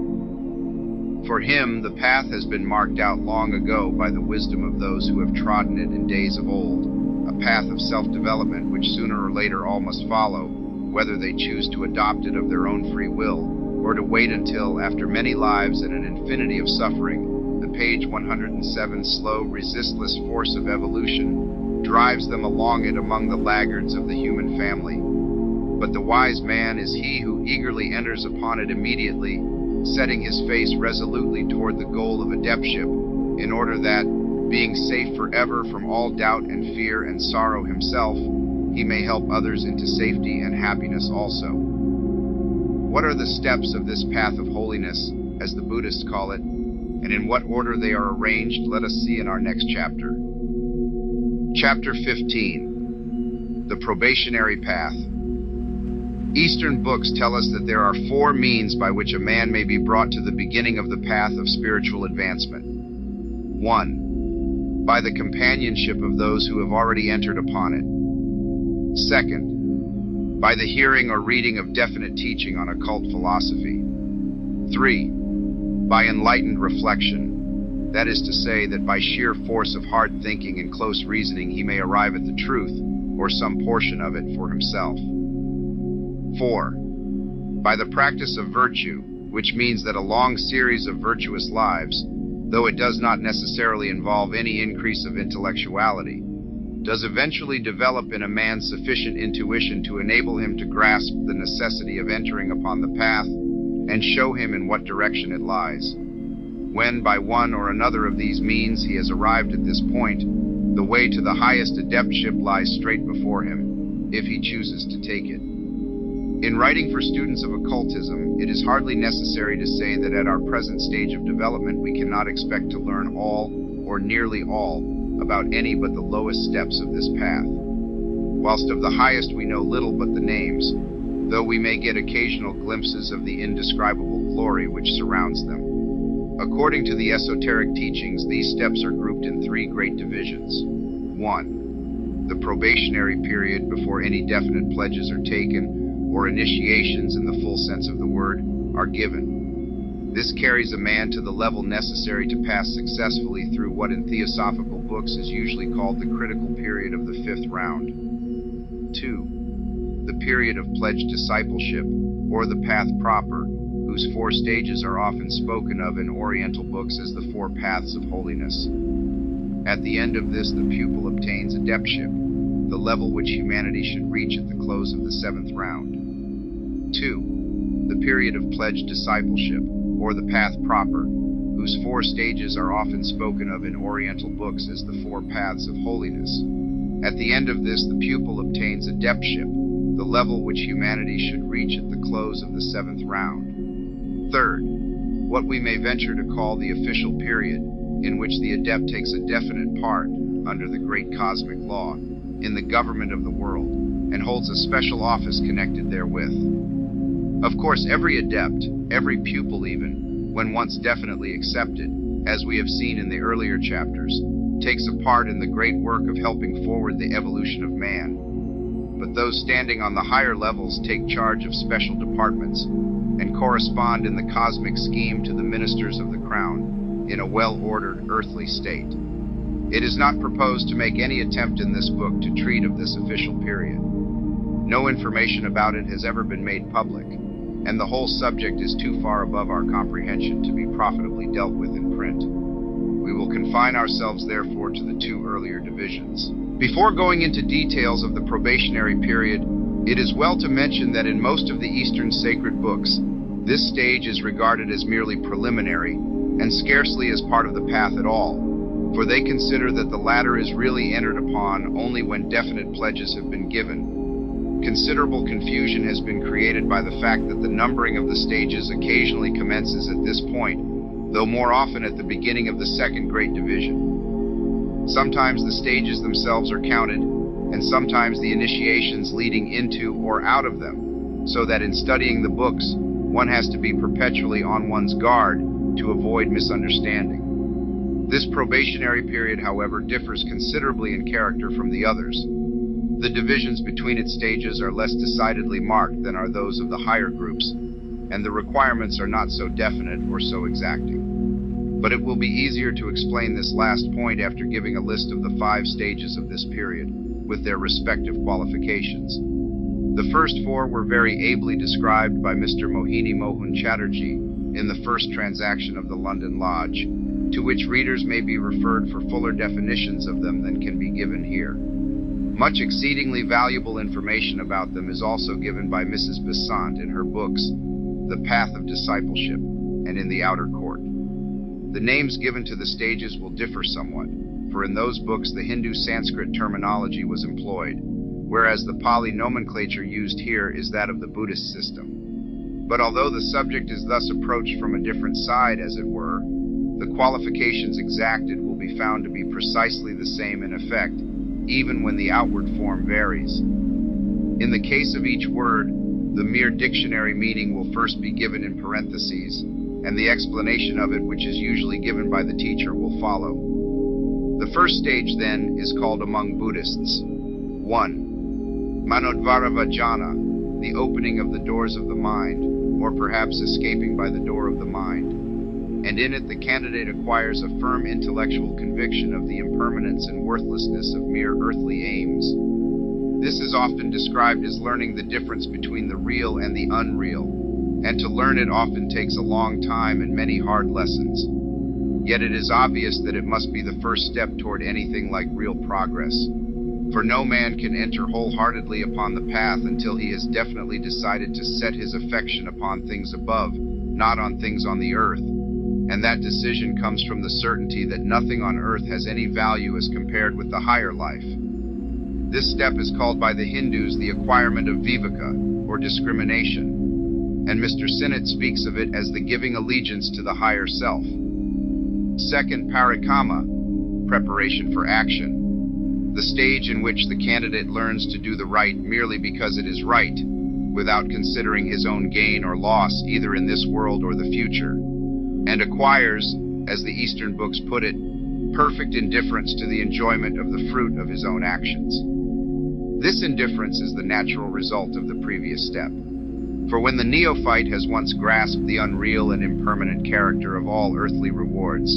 For him, the path has been marked out long ago by the wisdom of those who have trodden it in days of old, a path of self-development which sooner or later all must follow, whether they choose to adopt it of their own free will, or to wait until, after many lives and an infinity of suffering, the page 107 slow, resistless force of evolution drives them along it among the laggards of the human family. But the wise man is he who eagerly enters upon it immediately, setting his face resolutely toward the goal of adeptship, in order that, being safe forever from all doubt and fear and sorrow himself, he may help others into safety and happiness also. What are the steps of this path of holiness, as the Buddhists call it, and in what order they are arranged, let us see in our next chapter. Chapter 15. The Probationary Path. Eastern books tell us that there are 4 means by which a man may be brought to the beginning of the path of spiritual advancement. 1. By the companionship of those who have already entered upon it. 2. By the hearing or reading of definite teaching on occult philosophy. 3. By enlightened reflection, that is to say, that by sheer force of hard thinking and close reasoning he may arrive at the truth, or some portion of it, for himself. 4. By the practice of virtue, which means that a long series of virtuous lives, though it does not necessarily involve any increase of intellectuality, does eventually develop in a man sufficient intuition to enable him to grasp the necessity of entering upon the path and show him in what direction it lies. When, by one or another of these means, he has arrived at this point, The way to the highest adeptship lies straight before him, if he chooses to take it. In writing for students of occultism, it is hardly necessary to say that at our present stage of development we cannot expect to learn all, or nearly all, about any but the lowest steps of this path. Whilst of the highest we know little but the names, though we may get occasional glimpses of the indescribable glory which surrounds them. According to the esoteric teachings, these steps are grouped in three great divisions. 1. The probationary period before any definite pledges are taken, or initiations in the full sense of the word, are given. This carries a man to the level necessary to pass successfully through what in theosophical books is usually called the critical period of the fifth round. 2. The period of pledged discipleship, or the path proper, whose 4 stages are often spoken of in Oriental books as the 4 paths of holiness. At the end of this, the pupil obtains adeptship, the level which humanity should reach at the close of the 7th round. 2. The period of pledged discipleship, or the path proper, whose 4 stages are often spoken of in Oriental books as the 4 paths of holiness. At the end of this, the pupil obtains adeptship, the level which humanity should reach at the close of the 7th round. 3rd, what we may venture to call the official period, in which the adept takes a definite part, under the great cosmic law, in the government of the world, and holds a special office connected therewith. Of course, every adept, every pupil even, when once definitely accepted, as we have seen in the earlier chapters, takes a part in the great work of helping forward the evolution of man. But those standing on the higher levels take charge of special departments, and correspond in the cosmic scheme to the ministers of the crown, in a well-ordered earthly state. It is not proposed to make any attempt in this book to treat of this official period. No information about it has ever been made public, and the whole subject is too far above our comprehension to be profitably dealt with in print. We will confine ourselves therefore to the 2 earlier divisions. Before going into details of the probationary period, it is well to mention that in most of the Eastern sacred books, this stage is regarded as merely preliminary, and scarcely as part of the path at all, for they consider that the latter is really entered upon only when definite pledges have been given. Considerable confusion has been created by the fact that the numbering of the stages occasionally commences at this point, though more often at the beginning of the 2nd great division. Sometimes the stages themselves are counted, and sometimes the initiations leading into or out of them, so that in studying the books, one has to be perpetually on one's guard to avoid misunderstanding. This probationary period, however, differs considerably in character from the others. The divisions between its stages are less decidedly marked than are those of the higher groups, and the requirements are not so definite or so exacting. But it will be easier to explain this last point after giving a list of the 5 stages of this period, with their respective qualifications. The first 4 were very ably described by Mr. Mohini Mohun Chatterjee in the first transaction of the London Lodge, to which readers may be referred for fuller definitions of them than can be given here. Much exceedingly valuable information about them is also given by Mrs. Besant in her books, The Path of Discipleship, and in The Outer Court. The names given to the stages will differ somewhat, for in those books the Hindu Sanskrit terminology was employed, whereas the Pali nomenclature used here is that of the Buddhist system. But although the subject is thus approached from a different side, as it were, the qualifications exacted will be found to be precisely the same in effect, even when the outward form varies. In the case of each word, the mere dictionary meaning will first be given in parentheses, and the explanation of it, which is usually given by the teacher, will follow. The first stage, then, is called among Buddhists 1. Manodvara Vajana, the opening of the doors of the mind, or perhaps escaping by the door of the mind. And in it the candidate acquires a firm intellectual conviction of the impermanence and worthlessness of mere earthly aims. This is often described as learning the difference between the real and the unreal, and to learn it often takes a long time and many hard lessons. Yet it is obvious that it must be the first step toward anything like real progress. For no man can enter wholeheartedly upon the path until he has definitely decided to set his affection upon things above, not on things on the earth, and that decision comes from the certainty that nothing on earth has any value as compared with the higher life. This step is called by the Hindus the acquirement of viveka, or discrimination, and Mr. Sinnett speaks of it as the giving allegiance to the higher self. Second, parikama, preparation for action, the stage in which the candidate learns to do the right merely because it is right, without considering his own gain or loss either in this world or the future, and acquires, as the Eastern books put it, perfect indifference to the enjoyment of the fruit of his own actions. This indifference is the natural result of the previous step. For when the neophyte has once grasped the unreal and impermanent character of all earthly rewards,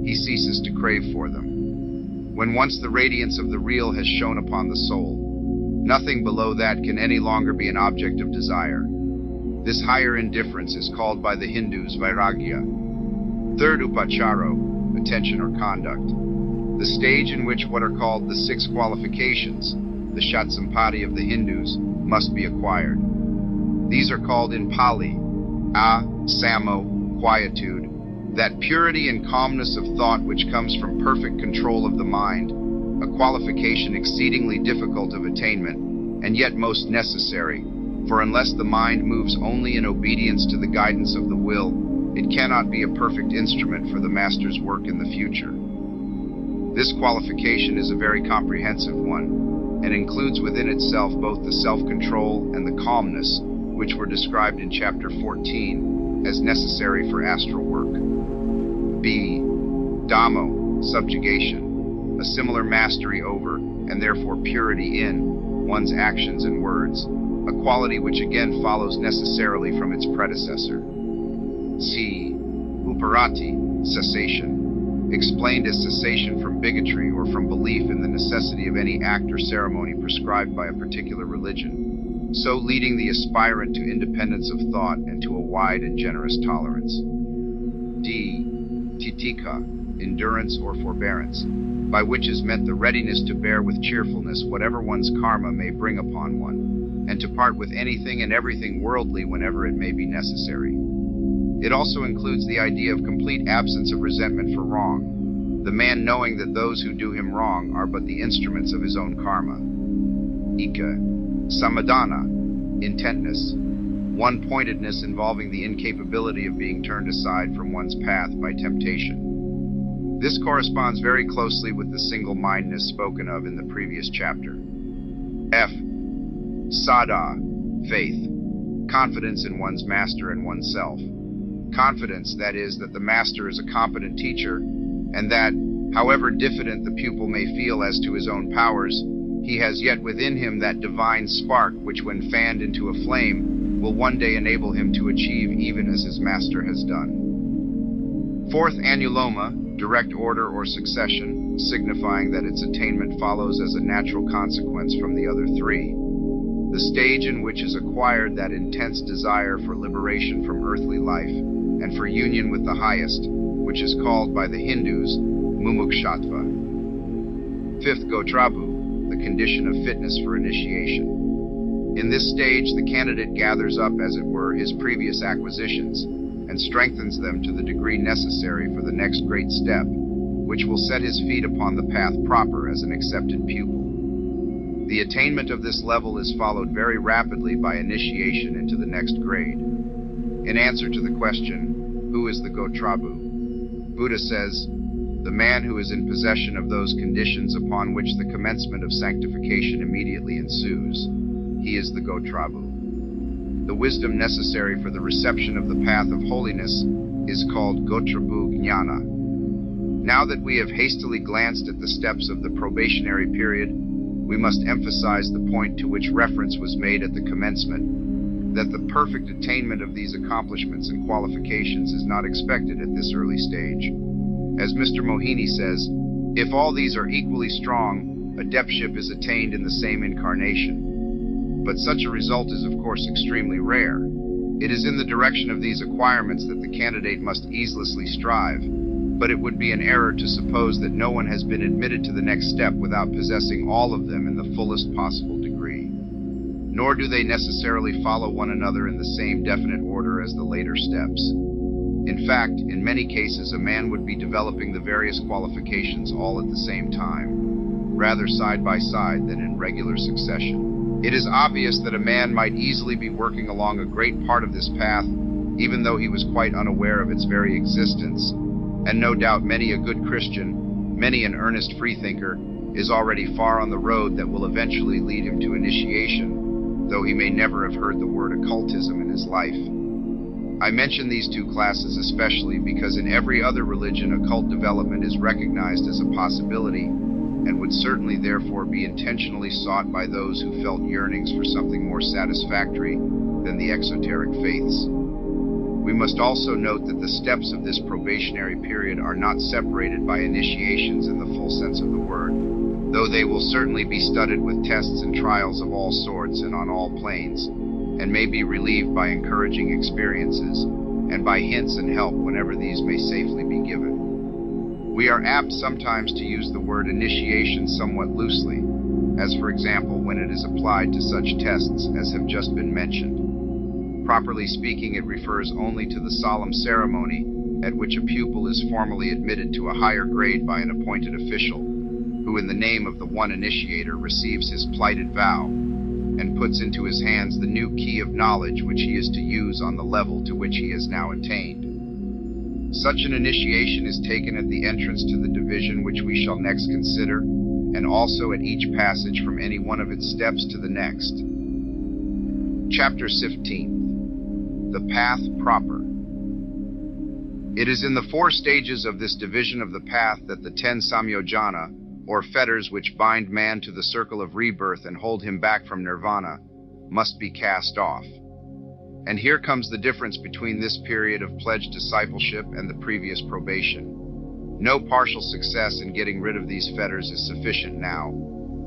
he ceases to crave for them. When once the radiance of the real has shone upon the soul, nothing below that can any longer be an object of desire. This higher indifference is called by the Hindus vairagya. Third, upacharo, attention or conduct, the stage in which what are called the 6 qualifications, the shatsampati of the Hindus, must be acquired. These are called in Pali, samo, quietude, that purity and calmness of thought which comes from perfect control of the mind, a qualification exceedingly difficult of attainment, and yet most necessary, for unless the mind moves only in obedience to the guidance of the will, it cannot be a perfect instrument for the Master's work in the future. This qualification is a very comprehensive one, and includes within itself both the self-control and the calmness, which were described in chapter 14 as necessary for astral work. B. Dhammo, subjugation, a similar mastery over, and therefore purity in, one's actions and words, a quality which again follows necessarily from its predecessor. C. Uparati, cessation, explained as cessation from bigotry or from belief in the necessity of any act or ceremony prescribed by a particular religion, so leading the aspirant to independence of thought and to a wide and generous tolerance. D. Titika, endurance or forbearance, by which is meant the readiness to bear with cheerfulness whatever one's karma may bring upon one, and to part with anything and everything worldly whenever it may be necessary. It also includes the idea of complete absence of resentment for wrong, the man knowing that those who do him wrong are but the instruments of his own karma. Ika, samadhana, intentness, one-pointedness involving the incapability of being turned aside from one's path by temptation. This corresponds very closely with the single-mindedness spoken of in the previous chapter. F. Sada, faith, confidence in one's master and oneself. Confidence, that is, that the master is a competent teacher, and that, however diffident the pupil may feel as to his own powers, he has yet within him that divine spark which, when fanned into a flame, will one day enable him to achieve even as his master has done. Fourth, annuloma, direct order or succession, signifying that its attainment follows as a natural consequence from the other 3. The stage in which is acquired that intense desire for liberation from earthly life and for union with the highest, which is called by the Hindus mumukshatva. Fifth, gotrabu, the condition of fitness for initiation. In this stage, the candidate gathers up, as it were, his previous acquisitions and strengthens them to the degree necessary for the next great step, which will set his feet upon the path proper as an accepted pupil. The attainment of this level is followed very rapidly by initiation into the next grade. In answer to the question, who is the Gotrabu? Buddha says, the man who is in possession of those conditions upon which the commencement of sanctification immediately ensues. He is the Gotrabu. The wisdom necessary for the reception of the path of holiness is called Gotrabu Jnana. Now that we have hastily glanced at the steps of the probationary period, we must emphasize the point to which reference was made at the commencement, that the perfect attainment of these accomplishments and qualifications is not expected at this early stage. As Mr. Mohini says, if all these are equally strong, adeptship is attained in the same incarnation. But such a result is, of course, extremely rare. It is in the direction of these acquirements that the candidate must easelessly strive, but it would be an error to suppose that no one has been admitted to the next step without possessing all of them in the fullest possible degree. Nor do they necessarily follow one another in the same definite order as the later steps. In fact, in many cases, a man would be developing the various qualifications all at the same time, rather side by side than in regular succession. It is obvious that a man might easily be working along a great part of this path, even though he was quite unaware of its very existence, and no doubt many a good Christian, many an earnest freethinker, is already far on the road that will eventually lead him to initiation, though he may never have heard the word occultism in his life. I mention these two classes especially because in every other religion, occult development is recognized as a possibility, and would certainly therefore be intentionally sought by those who felt yearnings for something more satisfactory than the exoteric faiths. We must also note that the steps of this probationary period are not separated by initiations in the full sense of the word, though they will certainly be studded with tests and trials of all sorts and on all planes, and may be relieved by encouraging experiences, and by hints and help whenever these may safely be given. We are apt sometimes to use the word initiation somewhat loosely, as for example when it is applied to such tests as have just been mentioned. Properly speaking, it refers only to the solemn ceremony at which a pupil is formally admitted to a higher grade by an appointed official, who in the name of the one initiator receives his plighted vow, and puts into his hands the new key of knowledge which he is to use on the level to which he has now attained. Such an initiation is taken at the entrance to the division which we shall next consider, and also at each passage from any one of its steps to the next. Chapter 15. The Path Proper. It is in the 4 stages of this division of the path that the 10 samyojana, or fetters which bind man to the circle of rebirth and hold him back from nirvana, must be cast off. And here comes the difference between this period of pledged discipleship and the previous probation. No partial success in getting rid of these fetters is sufficient now.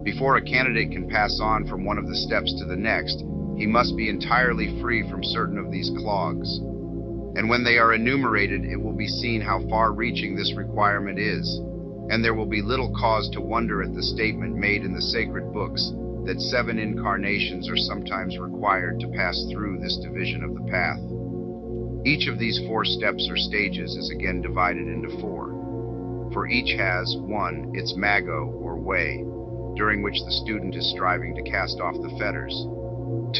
Before a candidate can pass on from one of the steps to the next, he must be entirely free from certain of these clogs. And when they are enumerated, it will be seen how far-reaching this requirement is, and there will be little cause to wonder at the statement made in the sacred books that 7 incarnations are sometimes required to pass through this division of the path. Each of these 4 steps or stages is again divided into 4, for each has 1, its mago or way, during which the student is striving to cast off the fetters;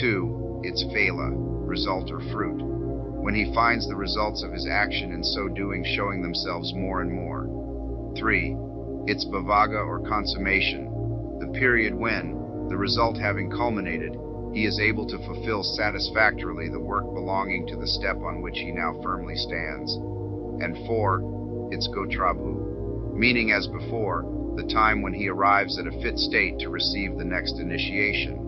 2, its phala, result or fruit, when he finds the results of his action in so doing showing themselves more and more; 3, its bhavaga or consummation, the period when, the result having culminated, he is able to fulfill satisfactorily the work belonging to the step on which he now firmly stands; and 4, its gotrabhu, meaning as before, the time when he arrives at a fit state to receive the next initiation.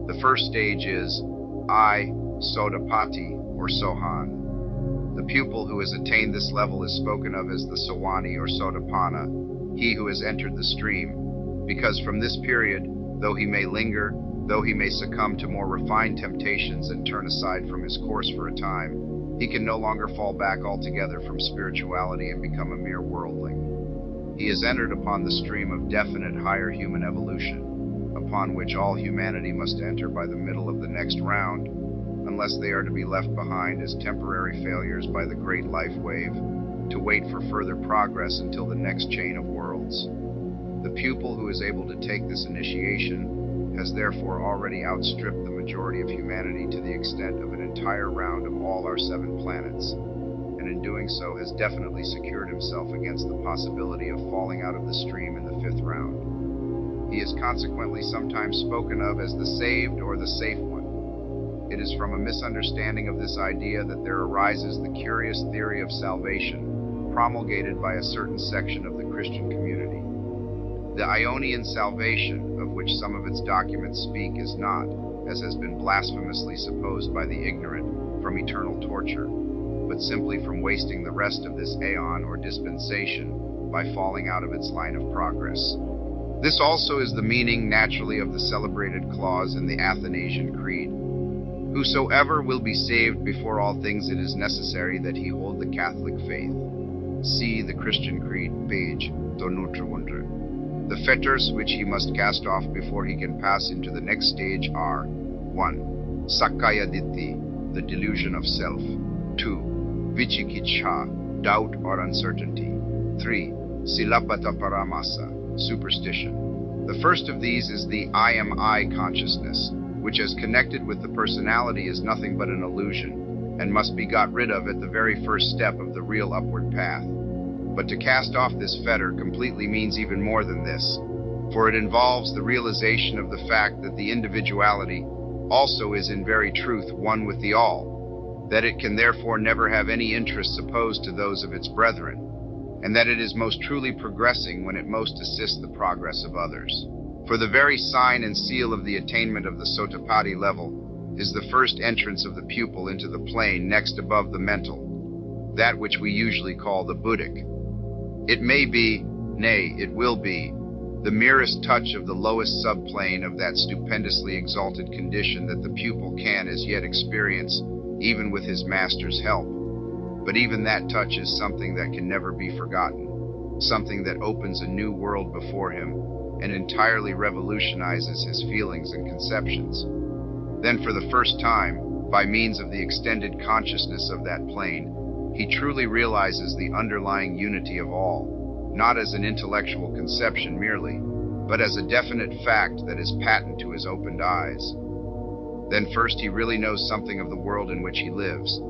The first stage is I, Sodapati, or Sohan. The pupil who has attained this level is spoken of as the Sawani or Sotapanna, he who has entered the stream, because from this period, though he may linger, though he may succumb to more refined temptations and turn aside from his course for a time, he can no longer fall back altogether from spirituality and become a mere worldling. He has entered upon the stream of definite higher human evolution, upon which all humanity must enter by the middle of the next round, unless they are to be left behind as temporary failures by the great life wave, to wait for further progress until the next chain of worlds. The pupil who is able to take this initiation has therefore already outstripped the majority of humanity to the extent of an entire round of all our 7 planets, and in doing so has definitely secured himself against the possibility of falling out of the stream in the 5th round. He is consequently sometimes spoken of as the saved or the safe one. It is from a misunderstanding of this idea that there arises the curious theory of salvation, promulgated by a certain section of the Christian community. The Ionian salvation, of which some of its documents speak, is not, as has been blasphemously supposed by the ignorant, from eternal torture, but simply from wasting the rest of this aeon or dispensation by falling out of its line of progress. This also is the meaning naturally of the celebrated clause in the Athanasian Creed: "Whosoever will be saved before all things, it is necessary that he hold the Catholic faith." See the Christian Creed, page 200. The fetters which he must cast off before he can pass into the next stage are: 1. Sakkaya Ditthi, the delusion of self; 2. vichikitsha, doubt or uncertainty. 3. Silapata paramasa, superstition. The first of these is the I am I consciousness, which as connected with the personality is nothing but an illusion, and must be got rid of at the very first step of the real upward path. But to cast off this fetter completely means even more than this, for it involves the realization of the fact that the individuality also is in very truth one with the all, that it can therefore never have any interests opposed to those of its brethren, and that it is most truly progressing when it most assists the progress of others. For the very sign and seal of the attainment of the Sotapadhi level is the first entrance of the pupil into the plane next above the mental, that which we usually call the Buddhic. It may be, nay, it will be, the merest touch of the lowest subplane of that stupendously exalted condition that the pupil can as yet experience, even with his master's help. But even that touch is something that can never be forgotten, something that opens a new world before him and entirely revolutionizes his feelings and conceptions. Then for the first time, by means of the extended consciousness of that plane, he truly realizes the underlying unity of all, not as an intellectual conception merely, but as a definite fact that is patent to his opened eyes. Then first he really knows something of the world in which he lives.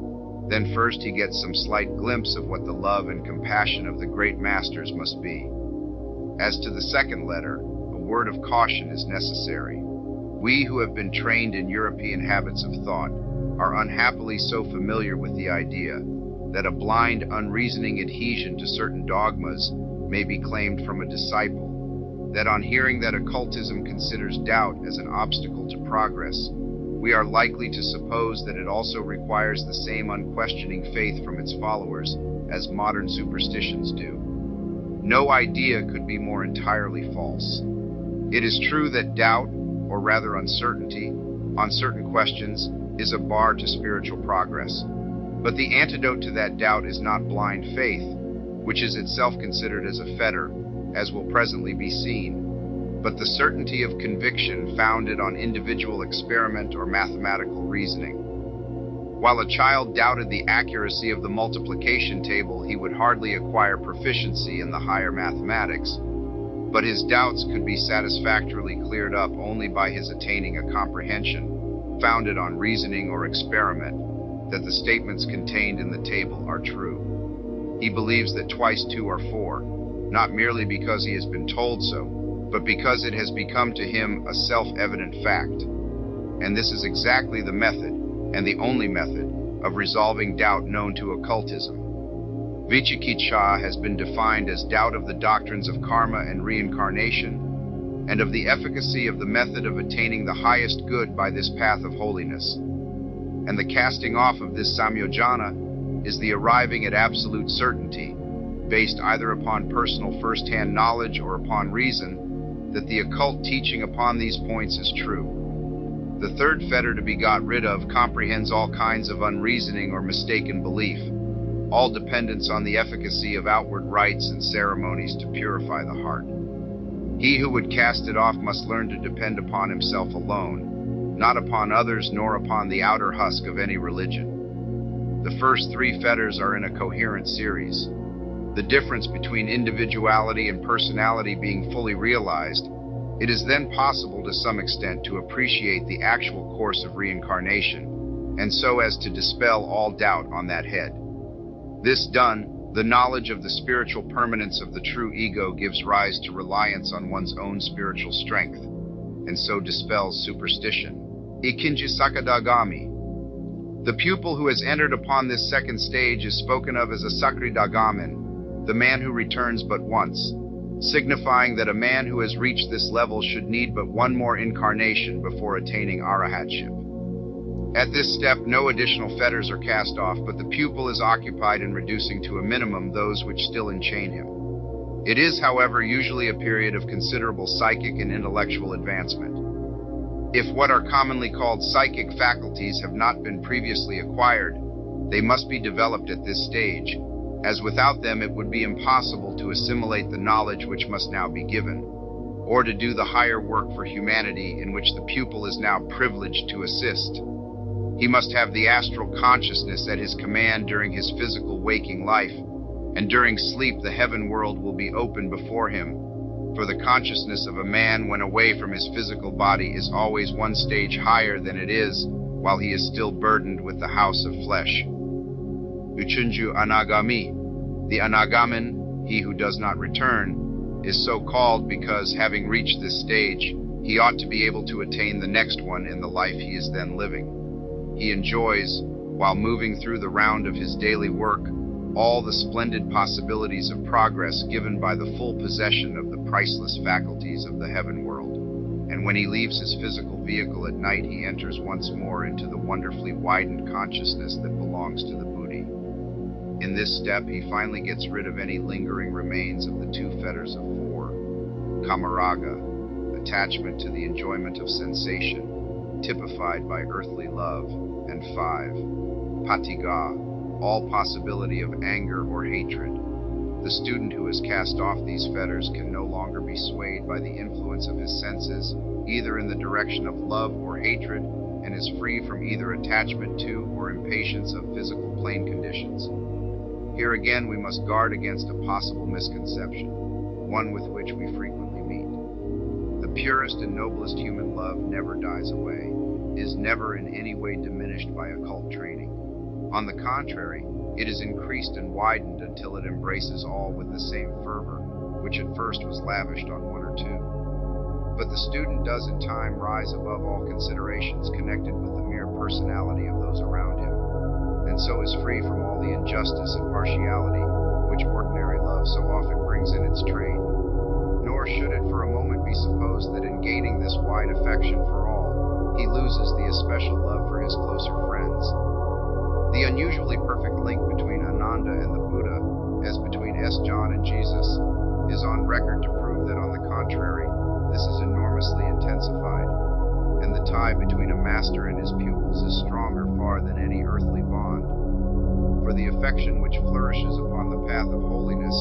Then first he gets some slight glimpse of what the love and compassion of the great masters must be. As to the second letter, a word of caution is necessary. We who have been trained in European habits of thought are unhappily so familiar with the idea that a blind, unreasoning adhesion to certain dogmas may be claimed from a disciple, that on hearing that occultism considers doubt as an obstacle to progress, we are likely to suppose that it also requires the same unquestioning faith from its followers as modern superstitions do. No idea could be more entirely false. It is true that doubt, or rather uncertainty, on certain questions is a bar to spiritual progress. But the antidote to that doubt is not blind faith, which is itself considered as a fetter, as will presently be seen, but the certainty of conviction founded on individual experiment or mathematical reasoning. While a child doubted the accuracy of the multiplication table, he would hardly acquire proficiency in the higher mathematics, but his doubts could be satisfactorily cleared up only by his attaining a comprehension, founded on reasoning or experiment, that the statements contained in the table are true. He believes that twice 2 are 4, not merely because he has been told so, but because it has become to him a self-evident fact. And this is exactly the method, and the only method, of resolving doubt known to occultism. Vichikitsha has been defined as doubt of the doctrines of karma and reincarnation, and of the efficacy of the method of attaining the highest good by this path of holiness. And the casting off of this samyojana is the arriving at absolute certainty, based either upon personal first-hand knowledge or upon reason, that the occult teaching upon these points is true. The third fetter to be got rid of comprehends all kinds of unreasoning or mistaken belief, all dependence on the efficacy of outward rites and ceremonies to purify the heart. He who would cast it off must learn to depend upon himself alone, not upon others nor upon the outer husk of any religion. The first 3 fetters are in a coherent series. The difference between individuality and personality being fully realized, it is then possible to some extent to appreciate the actual course of reincarnation, and so as to dispel all doubt on that head. This done, the knowledge of the spiritual permanence of the true ego gives rise to reliance on one's own spiritual strength, and so dispels superstition. Ikinjisakadagami. The pupil who has entered upon this second stage is spoken of as a Sakridagamin, the man who returns but once, signifying that a man who has reached this level should need but one more incarnation before attaining arahatship. At this step, no additional fetters are cast off, but the pupil is occupied in reducing to a minimum those which still enchain him. It is, however, usually a period of considerable psychic and intellectual advancement. If what are commonly called psychic faculties have not been previously acquired, they must be developed at this stage, as without them it would be impossible to assimilate the knowledge which must now be given, or to do the higher work for humanity in which the pupil is now privileged to assist. He must have the astral consciousness at his command during his physical waking life, and during sleep the heaven world will be open before him, for the consciousness of a man when away from his physical body is always one stage higher than it is while he is still burdened with the house of flesh. Uchunju Anagami, the Anagamin, he who does not return, is so called because, having reached this stage, he ought to be able to attain the next one in the life he is then living. He enjoys, while moving through the round of his daily work, all the splendid possibilities of progress given by the full possession of the priceless faculties of the heaven world. And when he leaves his physical vehicle at night, he enters once more into the wonderfully widened consciousness that belongs to the Buddhi. In this step, he finally gets rid of any lingering remains of the two fetters of 4, kamaraga, attachment to the enjoyment of sensation, typified by earthly love, and 5, patiga, all possibility of anger or hatred. The student who has cast off these fetters can no longer be swayed by the influence of his senses, either in the direction of love or hatred, and is free from either attachment to or impatience of physical plane conditions. Here again we must guard against a possible misconception, one with which we frequently meet. The purest and noblest human love never dies away, is never in any way diminished by occult training. On the contrary, it is increased and widened until it embraces all with the same fervor, which at first was lavished on one or two. But the student does in time rise above all considerations connected with the mere personality of those around him, and so is free from all the injustice and partiality which ordinary love so often brings in its train. Nor should it for a moment be supposed that in gaining this wide affection for all, he loses the especial love for his closer friends. The unusually perfect link between Ananda and the Buddha, as between S. John and Jesus, is on record to prove that, on the contrary, this is enormously intensified, and the tie between a master and his pupils is stronger far than any earthly bond. For the affection which flourishes upon the path of holiness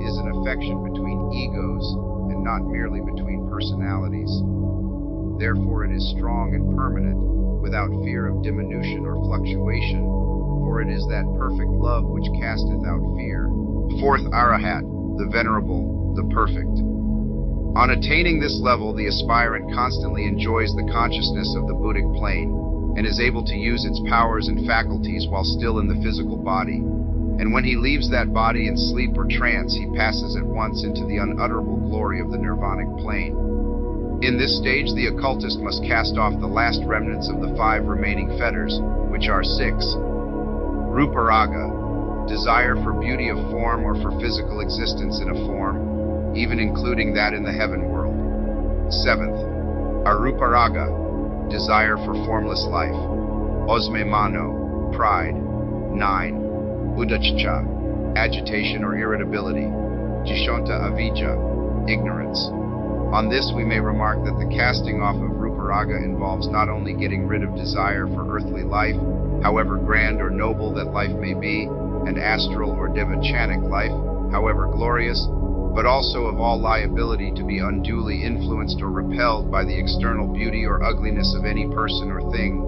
is an affection between egos and not merely between personalities. Therefore it is strong and permanent, without fear of diminution or fluctuation, for it is that perfect love which casteth out fear. 4th Arahat, the venerable, the perfect. On attaining this level, the aspirant constantly enjoys the consciousness of the Buddhic plane, and is able to use its powers and faculties while still in the physical body. And when he leaves that body in sleep or trance, he passes at once into the unutterable glory of the nirvanic plane. In this stage, the occultist must cast off the last remnants of the 5 remaining fetters, which are 6. Ruparaga, desire for beauty of form or for physical existence in a form, even including that in the heaven world. 7th, Aruparaga, desire for formless life. Osmemano, pride. 9. Udachcha, agitation or irritability. Jishonta avijja, ignorance. On this we may remark that the casting off of Ruparaga involves not only getting rid of desire for earthly life, however grand or noble that life may be, and astral or devachanic life, however glorious, but also of all liability to be unduly influenced or repelled by the external beauty or ugliness of any person or thing.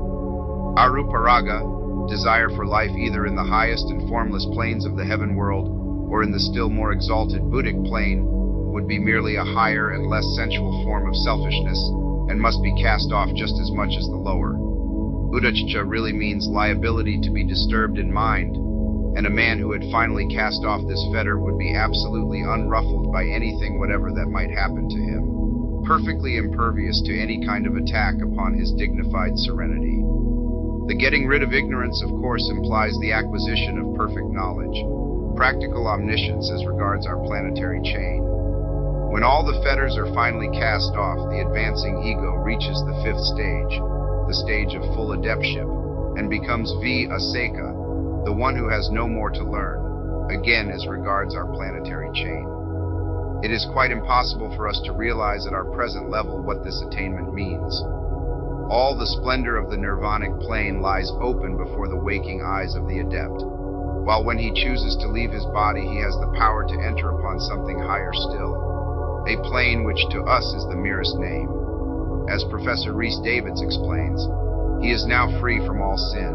Aruparaga, desire for life either in the highest and formless planes of the heaven world, or in the still more exalted Buddhic plane, would be merely a higher and less sensual form of selfishness, and must be cast off just as much as the lower. Udachcha really means liability to be disturbed in mind, and a man who had finally cast off this fetter would be absolutely unruffled by anything whatever that might happen to him, perfectly impervious to any kind of attack upon his dignified serenity. The getting rid of ignorance, of course, implies the acquisition of perfect knowledge, practical omniscience as regards our planetary chain. When all the fetters are finally cast off, the advancing ego reaches the 5th stage, the stage of full adeptship, and becomes Aseka, the one who has no more to learn, again as regards our planetary chain. It is quite impossible for us to realize at our present level what this attainment means. All the splendor of the nirvanic plane lies open before the waking eyes of the adept, while when he chooses to leave his body, he has the power to enter upon something higher still, a plane which to us is the merest name. As Professor Rhys Davids explains, He is now free from all sin.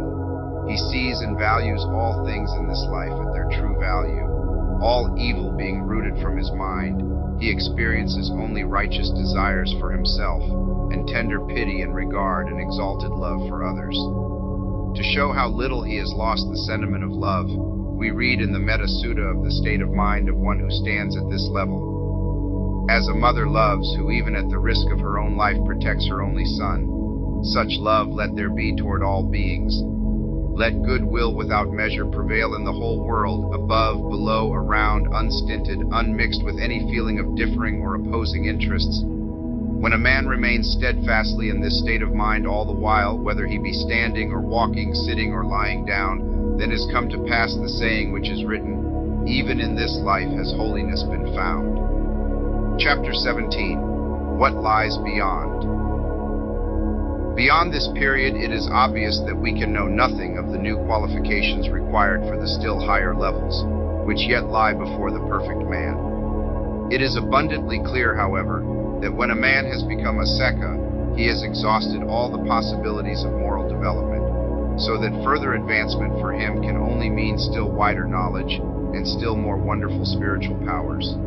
He sees and values all things in this life at their true value, all evil being rooted from his mind. He experiences only righteous desires for himself, and tender pity and regard and exalted love for others. To show how little he has lost the sentiment of love, we read in the Metta Sutta of the state of mind of one who stands at this level. As a mother loves, who even at the risk of her own life protects her only son, such love let there be toward all beings. Let goodwill without measure prevail in the whole world, above, below, around, unstinted, unmixed with any feeling of differing or opposing interests. When a man remains steadfastly in this state of mind all the while, whether he be standing or walking, sitting or lying down, then is come to pass the saying which is written, even in this life has holiness been found. Chapter 17. What lies beyond? Beyond this period, it is obvious that we can know nothing of the new qualifications required for the still higher levels, which yet lie before the perfect man. It is abundantly clear, however, that when a man has become a Sekha, he has exhausted all the possibilities of moral development, so that further advancement for him can only mean still wider knowledge and still more wonderful spiritual powers.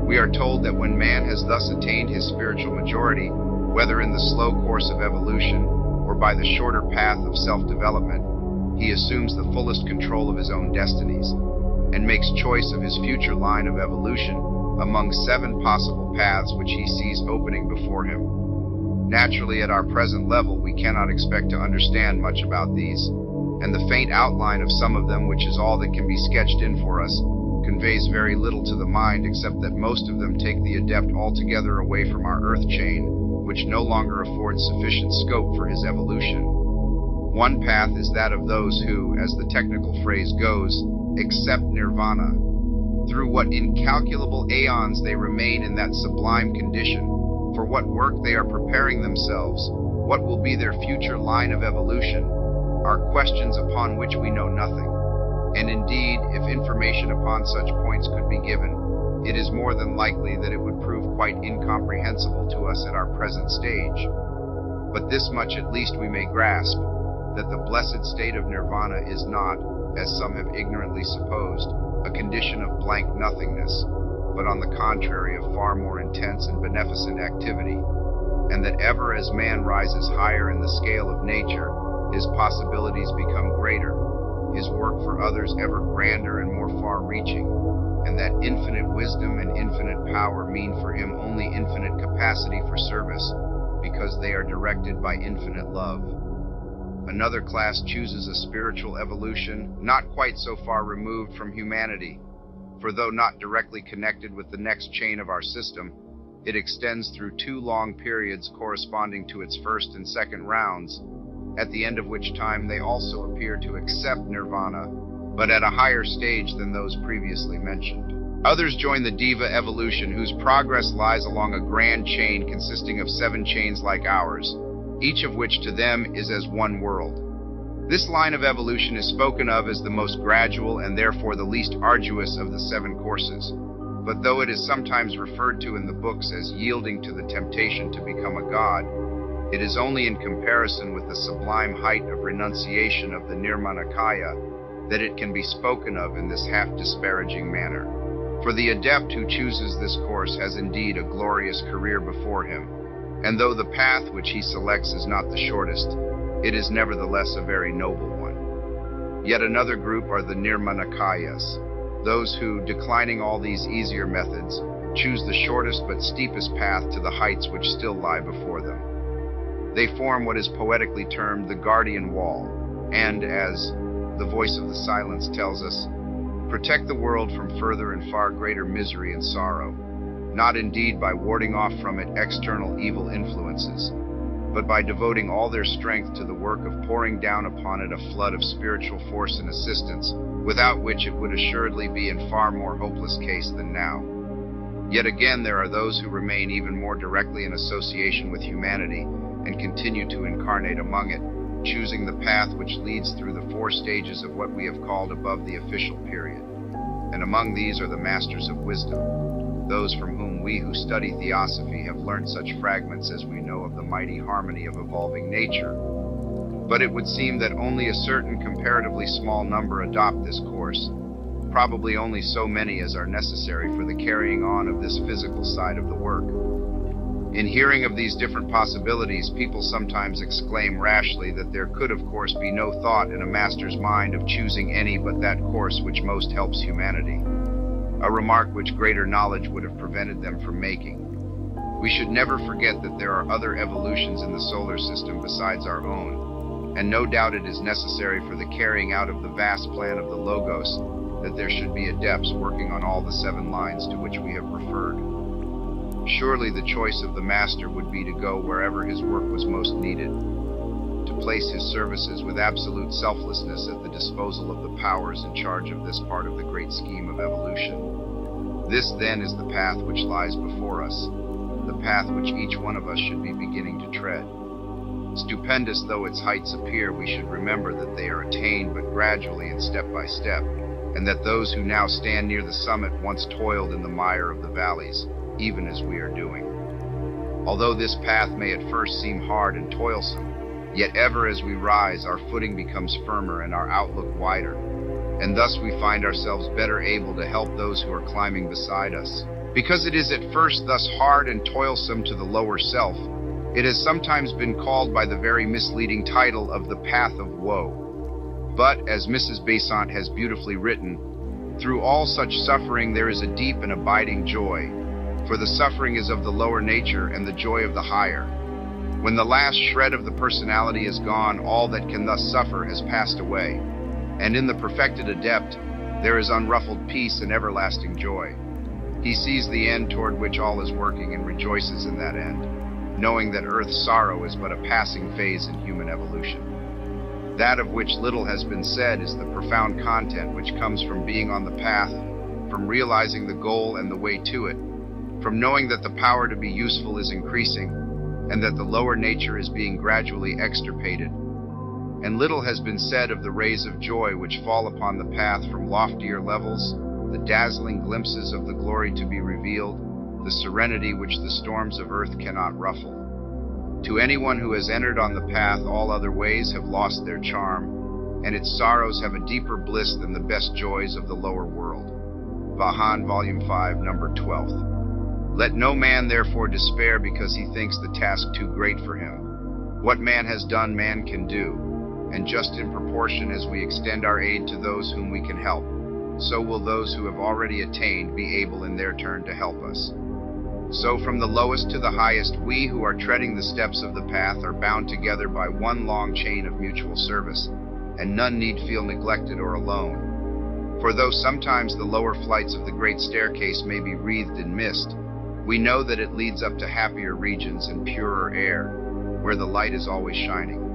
We are told that when man has thus attained his spiritual majority, whether in the slow course of evolution or by the shorter path of self-development, he assumes the fullest control of his own destinies and makes choice of his future line of evolution among 7 possible paths which he sees opening before him. Naturally, at our present level, we cannot expect to understand much about these, and the faint outline of some of them, which is all that can be sketched in for us, conveys very little to the mind, except that most of them take the adept altogether away from our earth chain, which no longer affords sufficient scope for his evolution. One path is that of those who, as the technical phrase goes, accept nirvana. Through what incalculable aeons they remain in that sublime condition, for what work they are preparing themselves, what will be their future line of evolution, are questions upon which we know nothing. And indeed, if information upon such points could be given, it is more than likely that it would prove quite incomprehensible to us at our present stage. But this much at least we may grasp, that the blessed state of nirvana is not, as some have ignorantly supposed, a condition of blank nothingness, but on the contrary of far more intense and beneficent activity, and that ever as man rises higher in the scale of nature, his possibilities become greater, his work for others ever grander and more far-reaching, and that infinite wisdom and infinite power mean for him only infinite capacity for service, because they are directed by infinite love. Another class chooses a spiritual evolution not quite so far removed from humanity, for though not directly connected with the next chain of our system, it extends through 2 long periods corresponding to its first and second rounds, at the end of which time they also appear to accept nirvana, but at a higher stage than those previously mentioned. Others join the Deva evolution, whose progress lies along a grand chain consisting of 7 chains like ours, each of which to them is as one world. This line of evolution is spoken of as the most gradual and therefore the least arduous of the 7 courses, but though it is sometimes referred to in the books as yielding to the temptation to become a god, it is only in comparison with the sublime height of renunciation of the Nirmanakaya that it can be spoken of in this half-disparaging manner. For the adept who chooses this course has indeed a glorious career before him, and though the path which he selects is not the shortest, it is nevertheless a very noble one. Yet another group are the Nirmanakayas, those who, declining all these easier methods, choose the shortest but steepest path to the heights which still lie before them. They form what is poetically termed the guardian wall, and, as the voice of the silence tells us, protect the world from further and far greater misery and sorrow, not indeed by warding off from it external evil influences, but by devoting all their strength to the work of pouring down upon it a flood of spiritual force and assistance, without which it would assuredly be in far more hopeless case than now. Yet again there are those who remain even more directly in association with humanity and continue to incarnate among it, choosing the path which leads through the 4 stages of what we have called above the official period. And among these are the masters of wisdom, those from whom we who study theosophy have learnt such fragments as we know of the mighty harmony of evolving nature, But it would seem that only a certain comparatively small number adopt this course, probably only so many as are necessary for the carrying on of this physical side of the work. In hearing of these different possibilities, people sometimes exclaim rashly that there could, of course, be no thought in a master's mind of choosing any but that course which most helps humanity, a remark which greater knowledge would have prevented them from making. We should never forget that there are other evolutions in the solar system besides our own, and no doubt it is necessary for the carrying out of the vast plan of the Logos that there should be adepts working on all the 7 lines to which we have referred. Surely the choice of the master would be to go wherever his work was most needed, to place his services with absolute selflessness at the disposal of the powers in charge of this part of the great scheme of evolution. This, then, is the path which lies before us, the path which each one of us should be beginning to tread. Stupendous though its heights appear, we should remember that they are attained but gradually and step by step, and that those who now stand near the summit once toiled in the mire of the valleys, even as we are doing. Although this path may at first seem hard and toilsome, yet ever as we rise, our footing becomes firmer and our outlook wider, and thus we find ourselves better able to help those who are climbing beside us. Because it is at first thus hard and toilsome to the lower self, it has sometimes been called by the very misleading title of the Path of Woe. But, as Mrs. Besant has beautifully written, through all such suffering there is a deep and abiding joy, for the suffering is of the lower nature and the joy of the higher. When the last shred of the personality is gone, all that can thus suffer has passed away, and in the perfected adept there is unruffled peace and everlasting joy. He sees the end toward which all is working and rejoices in that end, knowing that earth's sorrow is but a passing phase in human evolution. That of which little has been said is the profound content which comes from being on the path, from realizing the goal and the way to it, from knowing that the power to be useful is increasing, and that the lower nature is being gradually extirpated. And little has been said of the rays of joy which fall upon the path from loftier levels, the dazzling glimpses of the glory to be revealed, the serenity which the storms of earth cannot ruffle. To anyone who has entered on the path, all other ways have lost their charm, and its sorrows have a deeper bliss than the best joys of the lower world. Vahan, Volume 5, Number 12. Let no man therefore despair because he thinks the task too great for him. What man has done, man can do, and just in proportion as we extend our aid to those whom we can help, so will those who have already attained be able in their turn to help us. So from the lowest to the highest, we who are treading the steps of the path are bound together by one long chain of mutual service, and none need feel neglected or alone. For though sometimes the lower flights of the great staircase may be wreathed in mist, we know that it leads up to happier regions and purer air, where the light is always shining.